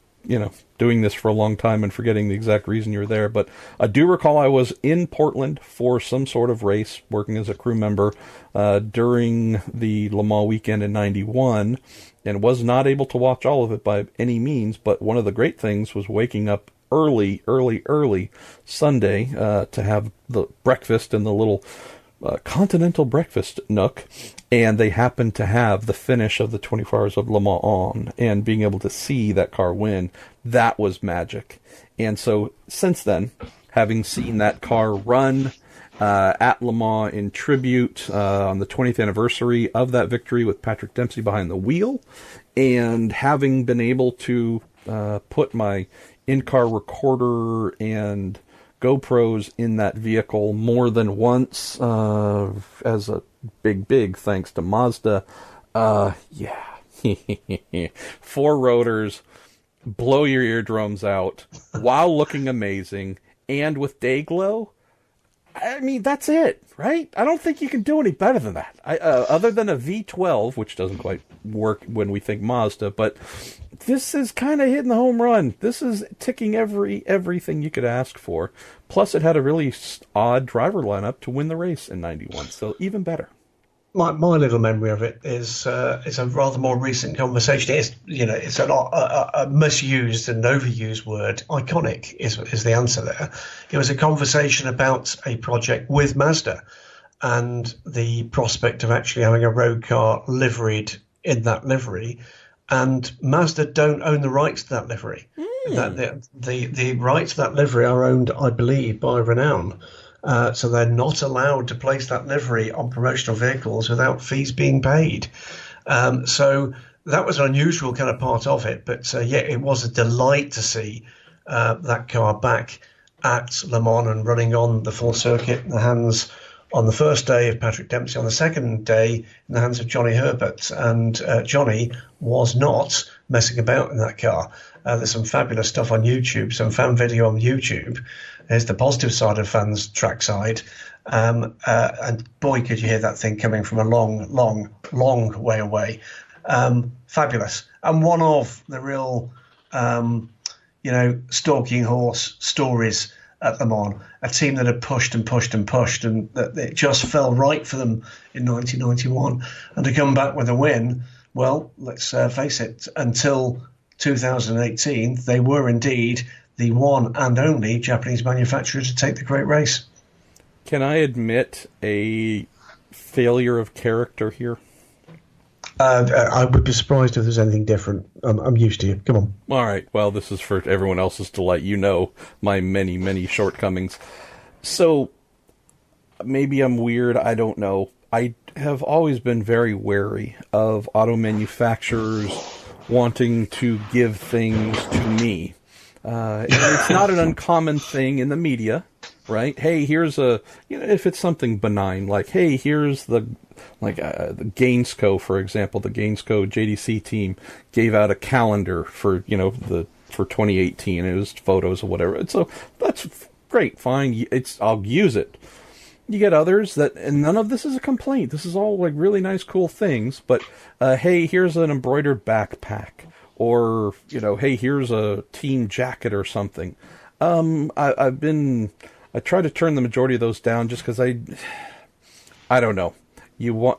doing this for a long time and forgetting the exact reason you're there. But I do recall I was in Portland for some sort of race, working as a crew member during the Le Mans weekend in 91, and was not able to watch all of it by any means. But one of the great things was waking up early Sunday to have the breakfast in the little continental breakfast nook, and they happened to have the finish of the 24 Hours of Le Mans on, and being able to see that car win, that was magic. And so since then, having seen that car run at Le Mans in tribute on the 20th anniversary of that victory with Patrick Dempsey behind the wheel, and having been able to put my in-car recorder and GoPros in that vehicle more than once as a big thanks to Mazda. Yeah. 4 rotors, blow your eardrums out while looking amazing and with day glow. I mean, that's it, right? I don't think you can do any better than that. Other than a V12, which doesn't quite work when we think Mazda, but this is kind of hitting the home run. This is ticking everything you could ask for. Plus, it had a really odd driver lineup to win the race in '91, so even better. My little memory of it is a rather more recent conversation. It's a misused and overused word. Iconic is the answer there. It was a conversation about a project with Mazda and the prospect of actually having a road car liveried in that livery. And Mazda don't own the rights to that livery. The rights to that livery are owned, I believe, by Renown. So they're not allowed to place that livery on promotional vehicles without fees being paid. So that was an unusual kind of part of it. But it was a delight to see that car back at Le Mans and running on the full circuit in the hands on the first day of Patrick Dempsey, on the second day in the hands of Johnny Herbert. And Johnny was not messing about in that car. There's some fabulous stuff on YouTube, some fan video on YouTube. There's the positive side of fans' trackside. And boy, could you hear that thing coming from a long way away. Fabulous. And one of the real, stalking horse stories at Le Mans, a team that had pushed and that it just fell right for them in 1991. And to come back with a win, well, let's face it, until 2018, they were indeed the one and only Japanese manufacturer to take the great race. Can I admit a failure of character here? I would be surprised if there's anything different. I'm used to you. Come on. All right. Well, this is for everyone else's delight. You know my many shortcomings. So maybe I'm weird. I don't know. I have always been very wary of auto manufacturers wanting to give things to me. It's not an uncommon thing in the media, right? Hey, here's if it's something benign, like, hey, here's the Gainsco, for example, the Gainsco JDC team gave out a calendar for 2018. It was photos or whatever. So that's great, fine. I'll use it. You get others and none of this is a complaint. This is all like really nice, cool things. But hey, here's an embroidered backpack, or hey, here's a team jacket or something. I try to turn the majority of those down just because I don't know.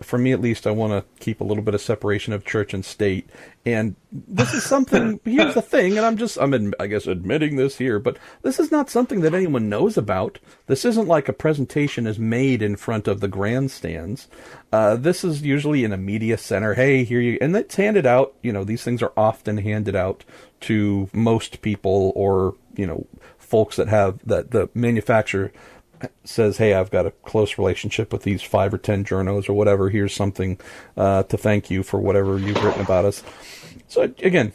For me at least, I want to keep a little bit of separation of church and state. And this is something, here's the thing, and I'm I guess admitting this here, but this is not something that anyone knows about. This isn't like a presentation is made in front of the grandstands. This is usually in a media center. Hey, here you, and it's handed out, these things are often handed out to most people, or, folks that have, that the manufacturer says, hey, I've got a close relationship with these 5 or 10 journos or whatever. Here's something to thank you for whatever you've written about us. So again,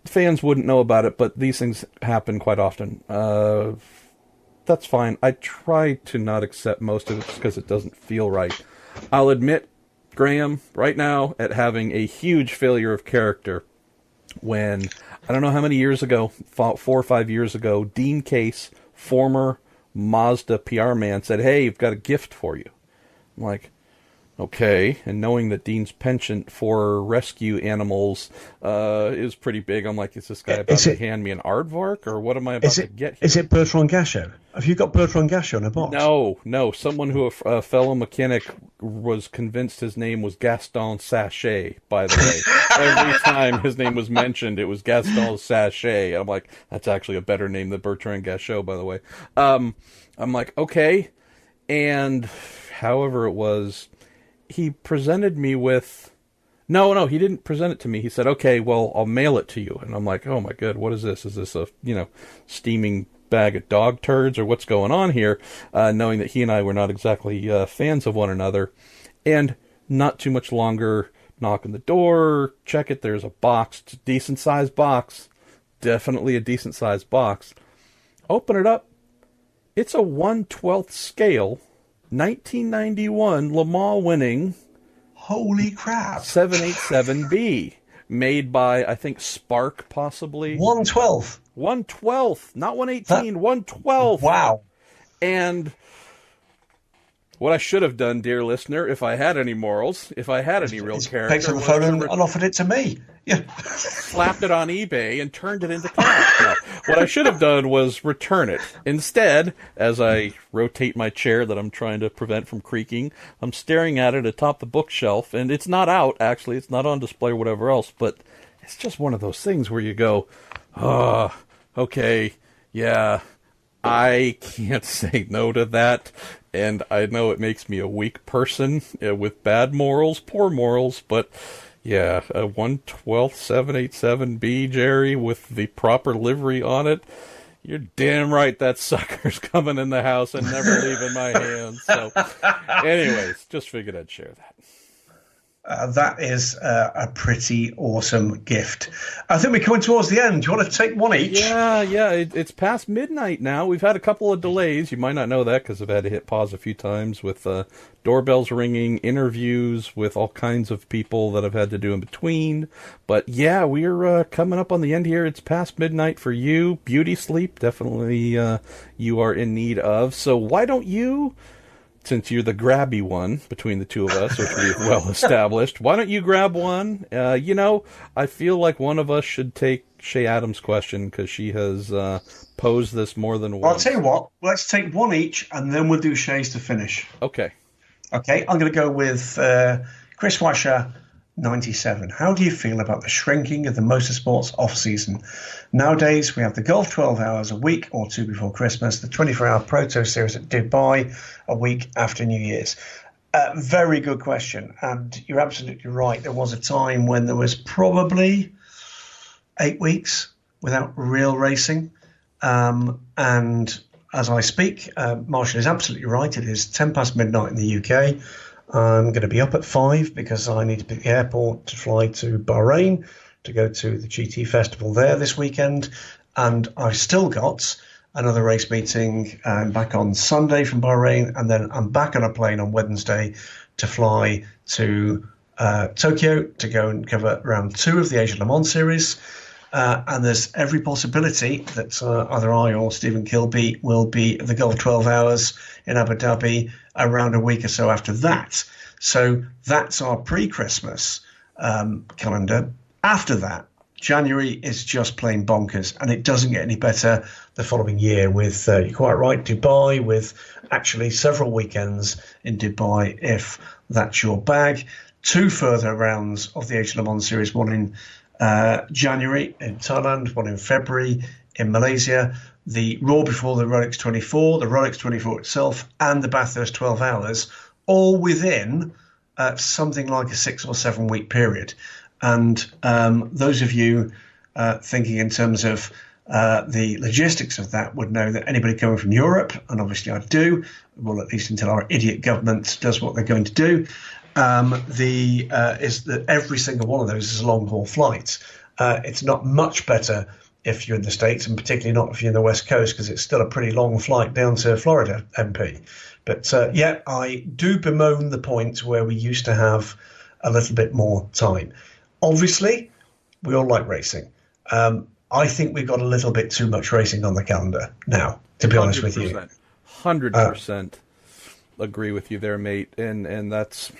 fans wouldn't know about it, but these things happen quite often. That's fine. I try to not accept most of it just because it doesn't feel right. I'll admit, Graham, right now, at having a huge failure of character when, I don't know how many years ago, 4 or 5 years ago, Dean Case, former Mazda PR man, said, hey, I've got a gift for you. I'm like, okay. And knowing that Dean's penchant for rescue animals is pretty big, I'm like, is this guy about to hand me an aardvark, or what am I about to get here? Is it Bertrand Gachot? Have you got Bertrand Gachot in a box? No. Someone who, a fellow mechanic, was convinced his name was Gaston Sachet, by the way. Every time his name was mentioned, it was Gaston Sachet. I'm like, that's actually a better name than Bertrand Gachot, by the way. I'm like, okay. And however it was, he presented me with... No, he didn't present it to me. He said, okay, well, I'll mail it to you. And I'm like, oh my God, what is this? Is this a, steaming bag of dog turds or what's going on here, knowing that he and I were not exactly fans of one another. And not too much longer, knock on the door, check it, there's a box, it's a decent-sized box, definitely a decent-sized box. Open it up, it's a 1/12 scale, 1991 Le Mans winning... Holy crap. 787B, made by, I think, Spark, possibly. 1/12. 1/12, not 118, 1/12. Wow. And what I should have done, dear listener, if I had any morals, if I had any real character... Picked up the phone and offered it to me. Yeah. Slapped it on eBay and turned it into cash. No. What I should have done was return it. Instead, as I rotate my chair that I'm trying to prevent from creaking, I'm staring at it atop the bookshelf, and it's not out, actually. It's not on display or whatever else, but it's just one of those things where you go, okay, yeah, I can't say no to that, and I know it makes me a weak person with bad morals, poor morals, but... yeah, a 1/12 787B, Jerry, with the proper livery on it. You're damn right that sucker's coming in the house and never leaving my hands. So, anyways, just figured I'd share that. That is a pretty awesome gift. I think we're coming towards the end. Do you want to take one each? Yeah. It's past midnight now. We've had a couple of delays. You might not know that because I've had to hit pause a few times with doorbells ringing, interviews with all kinds of people that I've had to do in between. But yeah, we're coming up on the end here. It's past midnight for you. Beauty sleep, definitely you are in need of. So why don't you... since you're the grabby one between the two of us, which we've well established, why don't you grab one? I feel like one of us should take Shay Adams' question because she has posed this more than once. I'll tell you what, let's take one each and then we'll do Shay's to finish. Okay, I'm going to go with Chris Washer, 97. How do you feel about the shrinking of the motorsports off-season? Nowadays, we have the Golf 12 hours a week or two before Christmas, the 24-hour Proto Series at Dubai a week after New Year's. Very good question, and you're absolutely right. There was a time when there was probably 8 weeks without real racing, and as I speak, Marshall is absolutely right. It is 10 past midnight in the UK. I'm going to be up at 5 because I need to be at the airport to fly to Bahrain to go to the GT Festival there this weekend. And I've still got another race meeting. I'm back on Sunday from Bahrain, and then I'm back on a plane on Wednesday to fly to Tokyo to go and cover round 2 of the AsLMS series. And there's every possibility that either I or Stephen Kilby will be at the Gulf 12 Hours in Abu Dhabi around a week or so after that. So that's our pre-Christmas calendar. After that, January is just plain bonkers, and it doesn't get any better the following year with, you're quite right, Dubai, with actually several weekends in Dubai, if that's your bag. 2 further rounds of the AsLMS series, one in January in Thailand, one in February in Malaysia, the Raw before the Rolex 24, the Rolex 24 itself, and the Bathurst 12 hours, all within something like a 6 or 7 week period. And those of you thinking in terms of the logistics of that would know that anybody coming from Europe, and obviously I do, well, at least until our idiot government does what they're going to do, is that every single one of those is a long-haul flight. It's not much better if you're in the States, and particularly not if you're in the West Coast, because it's still a pretty long flight down to Florida, MP. But I do bemoan the point where we used to have a little bit more time. Obviously, we all like racing. I think we've got a little bit too much racing on the calendar now, to be honest with you. 100% agree with you there, mate. And that's...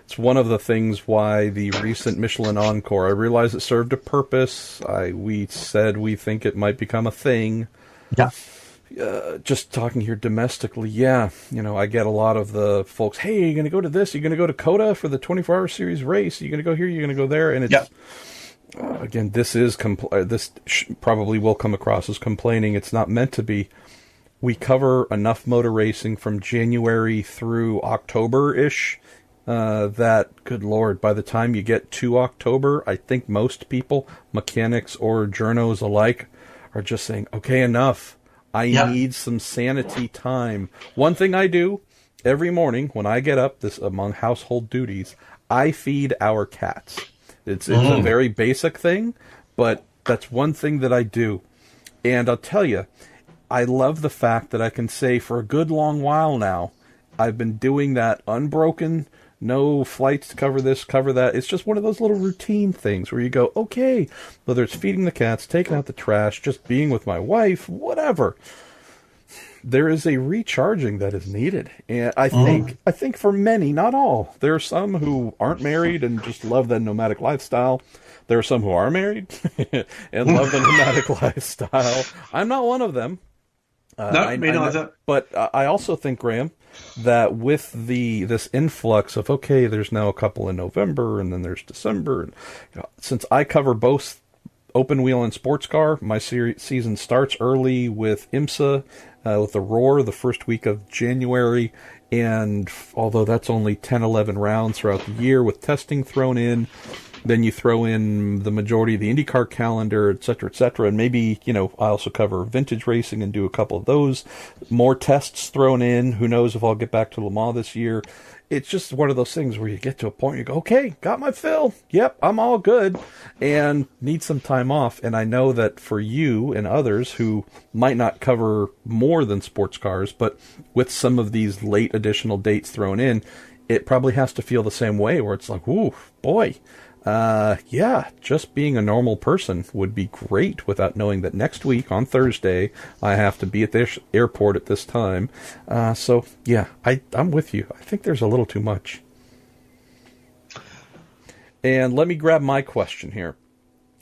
it's one of the things why the recent Michelin Encore, I realize it served a purpose. We said we think it might become a thing. Yeah. Just talking here domestically, I get a lot of the folks, hey, you're going to go to this, you're going to go to COTA for the 24-hour series race, you're going to go here, you're going to go there, and it's, again, this is, probably will come across as complaining. It's not meant to be. We cover enough motor racing from January through October-ish, that, good Lord, by the time you get to October, I think most people, mechanics or journos alike, are just saying, okay, enough. I need some sanity time. One thing I do every morning when I get up, this among household duties, I feed our cats. It's a very basic thing, but that's one thing that I do. And I'll tell you, I love the fact that I can say for a good long while now, I've been doing that unbroken, no flights to cover this, cover that. It's just one of those little routine things where you go, okay, whether it's feeding the cats, taking out the trash, just being with my wife, whatever. There is a recharging that is needed. And I think for many, not all, there are some who aren't married and just love the nomadic lifestyle. There are some who are married and love the nomadic lifestyle. I'm not one of them. No, me neither. But I also think, Graham, that with this influx of, okay, there's now a couple in November and then there's December. And, since I cover both open wheel and sports car, my season starts early with IMSA, with the Roar the first week of January. And although that's only 10, 11 rounds throughout the year with testing thrown in, then you throw in the majority of the IndyCar calendar, et cetera, and maybe, I also cover vintage racing and do a couple of those. More tests thrown in. Who knows if I'll get back to Le Mans this year. It's just one of those things where you get to a point you go, okay, got my fill. Yep, I'm all good. And need some time off. And I know that for you and others who might not cover more than sports cars, but with some of these late additional dates thrown in, it probably has to feel the same way where it's like, ooh, boy. Just being a normal person would be great without knowing that next week on Thursday I have to be at the airport at this time. I'm with you. I think there's a little too much. And let me grab my question here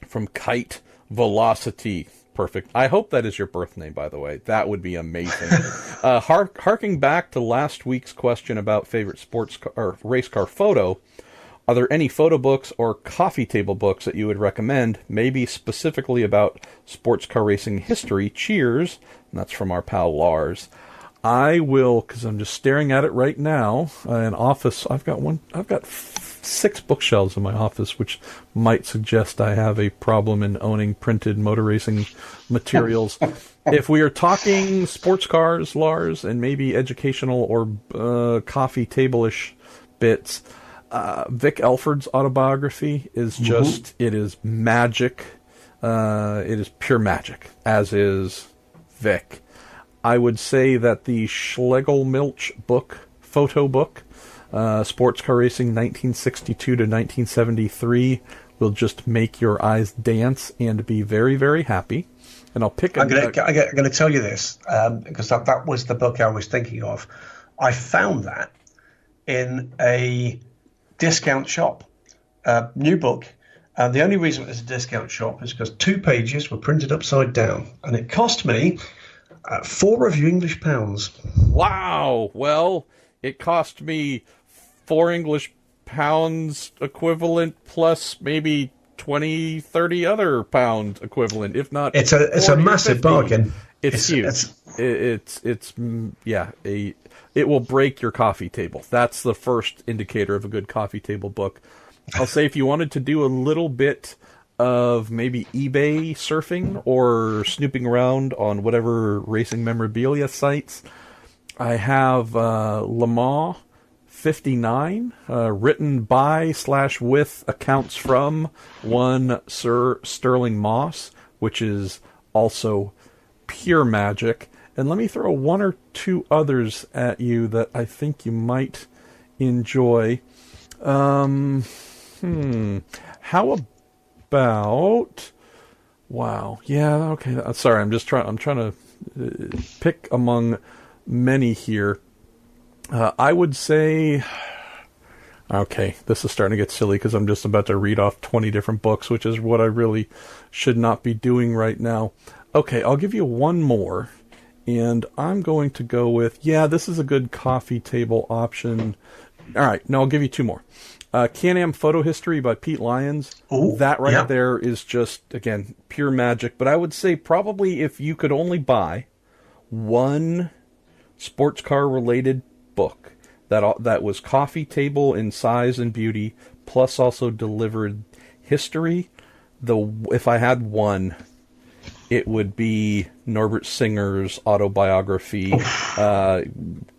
from Kite Velocity. Perfect. I hope that is your birth name, by the way. That would be amazing. Harking back to last week's question about favorite sports car, or race car photo, are there any photo books or coffee table books that you would recommend, maybe specifically about sports car racing history? Cheers. And that's from our pal Lars. I will, because I'm just staring at it right now. An office, I've got 6 bookshelves in my office, which might suggest I have a problem in owning printed motor racing materials. If we are talking sports cars, Lars, and maybe educational or coffee table-ish bits, Vic Elford's autobiography is just, it is magic. It is pure magic, as is Vic. I would say that the Schlegelmilch book, photo book, Sports Car Racing 1962 to 1973, will just make your eyes dance and be very, very happy. And I'll pick. I'm going to tell you this because that was the book I was thinking of. I found that in a discount shop, new book. And the only reason it was a discount shop is because 2 pages were printed upside down, and it cost me £4 of your English pounds. Wow. Well, it cost me £4 English pounds equivalent plus maybe 20, 30 other pound equivalent, if not. It's a massive bargain. It's huge. It will break your coffee table. That's the first indicator of a good coffee table book. I'll say if you wanted to do a little bit of maybe eBay surfing or snooping around on whatever racing memorabilia sites, I have Le Mans 59, written by / with accounts from one Sir Sterling Moss, which is also pure magic. And let me throw 1 or 2 others at you that I think you might enjoy. How about... Wow. Yeah, okay. Sorry, I'm trying to pick among many here. I would say... Okay, this is starting to get silly because I'm just about to read off 20 different books, which is what I really should not be doing right now. Okay, I'll give you one more. And I'm going to go with... Yeah, this is a good coffee table option. All right, no, I'll give you 2 more. Can-Am Photo History by Pete Lyons. Ooh, that right there is just, again, pure magic. But I would say probably if you could only buy one sports car-related book that was coffee table in size and beauty, plus also delivered history, if I had one, it would be Norbert Singer's autobiography,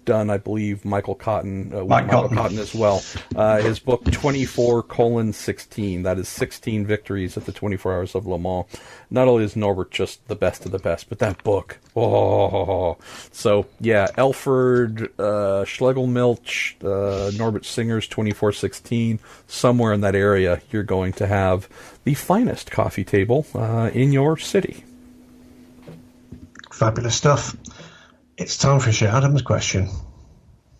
done, I believe, Michael Cotton as well. His book 24:16. That is 16 victories at the 24 Hours of Le Mans. Not only is Norbert just the best of the best, but that book. Oh, so yeah, Elford, Schlegelmilch, Norbert Singer's 24:16. Somewhere in that area, you're going to have the finest coffee table in your city. Fabulous stuff. It's time for Shea Adams' question.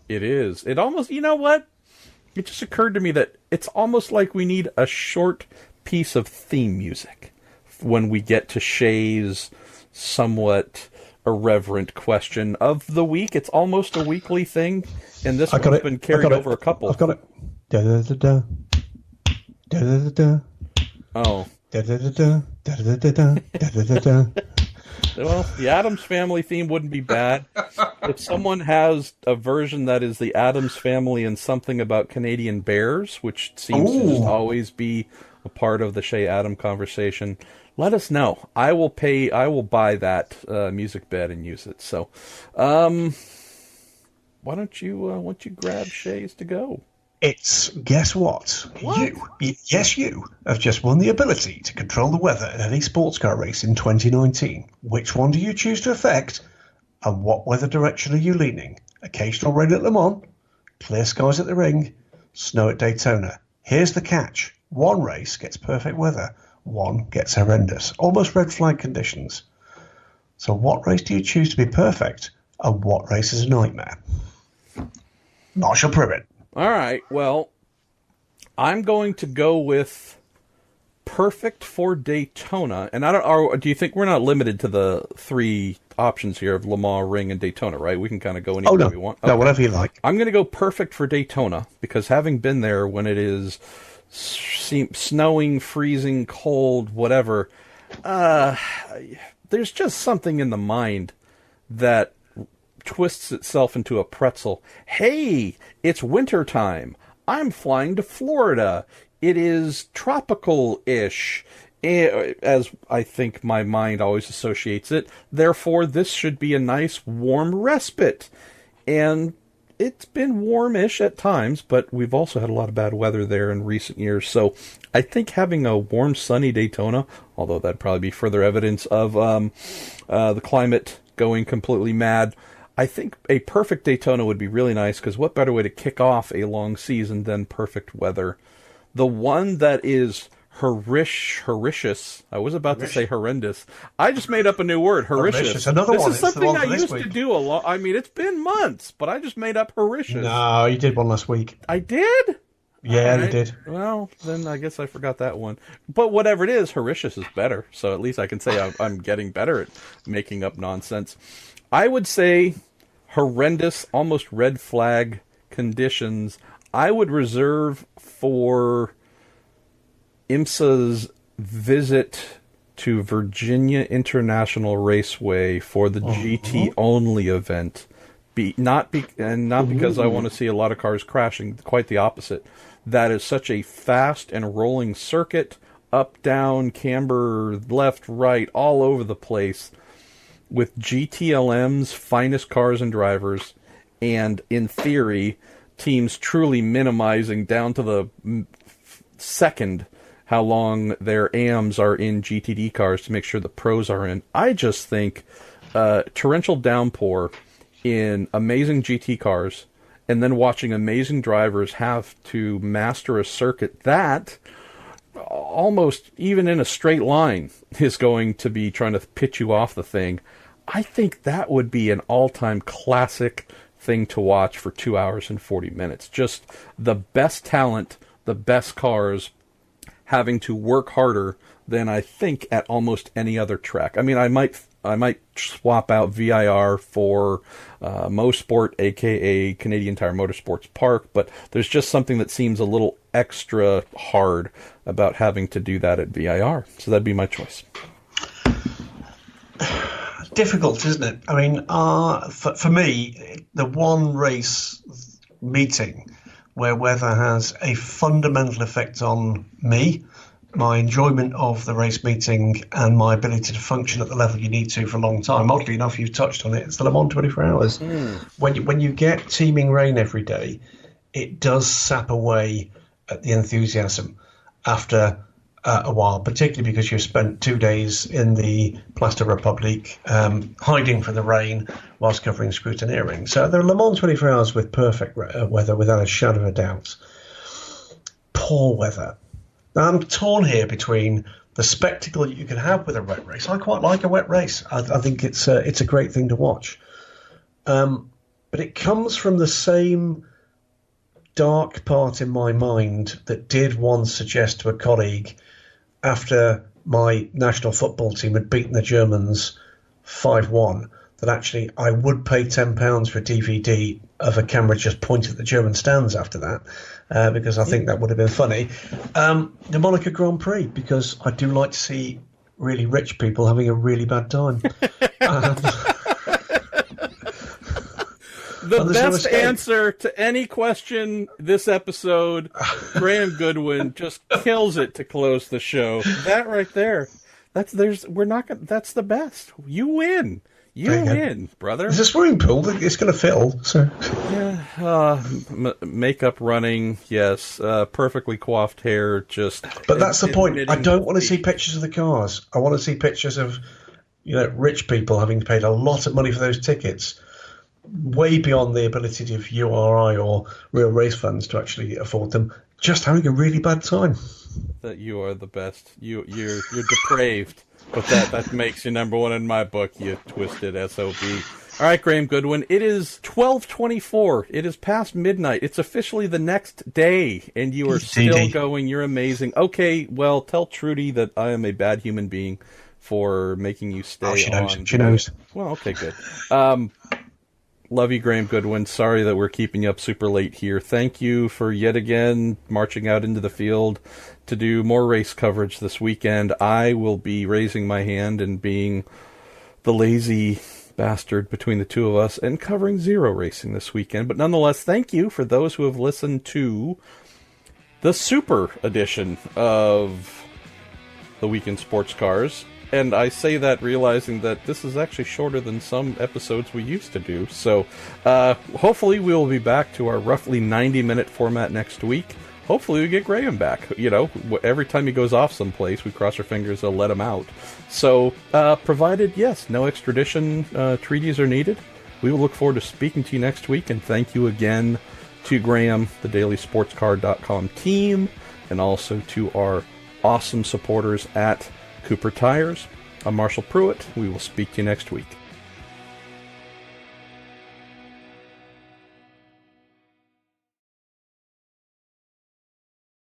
It is. It almost, you know what? It just occurred to me that it's almost like we need a short piece of theme music when we get to Shea's somewhat irreverent question of the week. It's almost a weekly thing, and this one's been carried over a couple. I've got it. Da-da-da-da. Da-da-da-da. Oh. Da-da-da-da. Da-da-da-da. Da-da-da-da. Well, the Addams Family theme wouldn't be bad. If someone has a version that is the Addams Family and something about Canadian bears, which seems to just always be a part of the Shea Adam conversation, let us know. I will buy that music bed and use it. So, why don't you grab Shea's to go? It's, guess what? You have just won the ability to control the weather at any sports car race in 2019. Which one do you choose to affect? And what weather direction are you leaning? Occasional rain at Le Mans, clear skies at the Ring, snow at Daytona. Here's the catch. One race gets perfect weather. One gets horrendous, almost red flag conditions. So what race do you choose to be perfect? And what race is a nightmare? Marshall Privet. All right, well, I'm going to go with perfect for Daytona. And do you think we're not limited to the three options here of Le Mans, Ring, and Daytona, right? We can kind of go anywhere we want. Okay. No, whatever you like. I'm going to go perfect for Daytona because having been there when it is snowing, freezing, cold, whatever, there's just something in the mind that twists itself into a pretzel. Hey, it's winter time. I'm flying to Florida. It is tropical-ish, as I think my mind always associates it. Therefore, this should be a nice warm respite. And it's been warmish at times, but we've also had a lot of bad weather there in recent years. So I think having a warm, sunny Daytona, although that'd probably be further evidence of the climate going completely mad, I think a perfect Daytona would be really nice, because what better way to kick off a long season than perfect weather? The one that is horrendous. I was about to say horrendous. I just made up a new word, horrendous. Another this one. is something I used to do a lot. I mean, it's been months, but I just made up horrendous. No, you did one last week. I did? Yeah, you did. Well, then I guess I forgot that one. But whatever it is, horrendous is better. So at least I can say I'm getting better at making up nonsense. I would say horrendous, almost red flag conditions, I would reserve for IMSA's visit to Virginia International Raceway for the GT only event. Not because I want to see a lot of cars crashing, quite the opposite. That is such a fast and rolling circuit, up, down, camber, left, right, all over the place, with GTLM's finest cars and drivers, and in theory, teams truly minimizing down to the second how long their AMs are in GTD cars to make sure the pros are in. I just think torrential downpour in amazing GT cars, and then watching amazing drivers have to master a circuit that almost, even in a straight line, is going to be trying to pitch you off the thing. I think that would be an all-time classic thing to watch for 2 hours and 40 minutes. Just the best talent, the best cars, having to work harder than I think at almost any other track. I mean, I might swap out VIR for MoSport, aka Canadian Tire Motorsports Park, but there's just something that seems a little extra hard about having to do that at VIR. So that'd be my choice. Difficult, isn't it? I mean, for me, the one race meeting where weather has a fundamental effect on me my enjoyment of the race meeting and my ability to function at the level you need to for a long time. Oddly enough, you've touched on it. It's the Le Mans 24 Hours. When you get teeming rain every day, it does sap away at the enthusiasm after a while, particularly because you've spent 2 days in the Plaster Republic hiding from the rain whilst covering scrutineering. So the Le Mans 24 Hours with perfect weather, without a shadow of a doubt. Poor weather. Now, I'm torn here between the spectacle you can have with a wet race. I quite like a wet race. I think it's a great thing to watch. But it comes from the same dark part in my mind that did once suggest to a colleague, after my national football team had beaten the Germans 5-1, that actually I would pay £10 for a DVD of a camera just pointing at the German stands after that, because I think that would have been funny. The Monaco Grand Prix, because I do like to see really rich people having a really bad time. The best answer to any question this episode, Graham Goodwin just kills it to close the show. That right there, that's the best. You win. You win, brother. It's a swimming pool. It's going to fill. So yeah, makeup running, yes. Perfectly coiffed hair, just. But that's the point. I don't want to see pictures of the cars. I want to see pictures of, rich people having paid a lot of money for those tickets, way beyond the ability of you or I or real race fans to actually afford them, just having a really bad time. That you are the best. You're depraved. But that makes you number one in my book, you twisted SOB. All right, Graham Goodwin, it is 12:24. It is past midnight. It's officially the next day, and you are still going. You're amazing. Okay, well, tell Trudy that I am a bad human being for making you stay on. She knows. Well, okay, good. Love you, Graham Goodwin. Sorry that we're keeping you up super late here. Thank you for yet again marching out into the field to do more race coverage this weekend. I will be raising my hand and being the lazy bastard between the two of us and covering zero racing this weekend. But nonetheless, thank you for those who have listened to the super edition of the Weekend Sports Cars. And I say that realizing that this is actually shorter than some episodes we used to do. So hopefully we will be back to our roughly 90-minute format next week. Hopefully we get Graham back. Every time he goes off someplace, we cross our fingers they'll let him out. So provided, yes, no extradition treaties are needed, we will look forward to speaking to you next week. And thank you again to Graham, the DailySportsCar.com team, and also to our awesome supporters at Cooper Tires. I'm Marshall Pruitt. We will speak to you next week.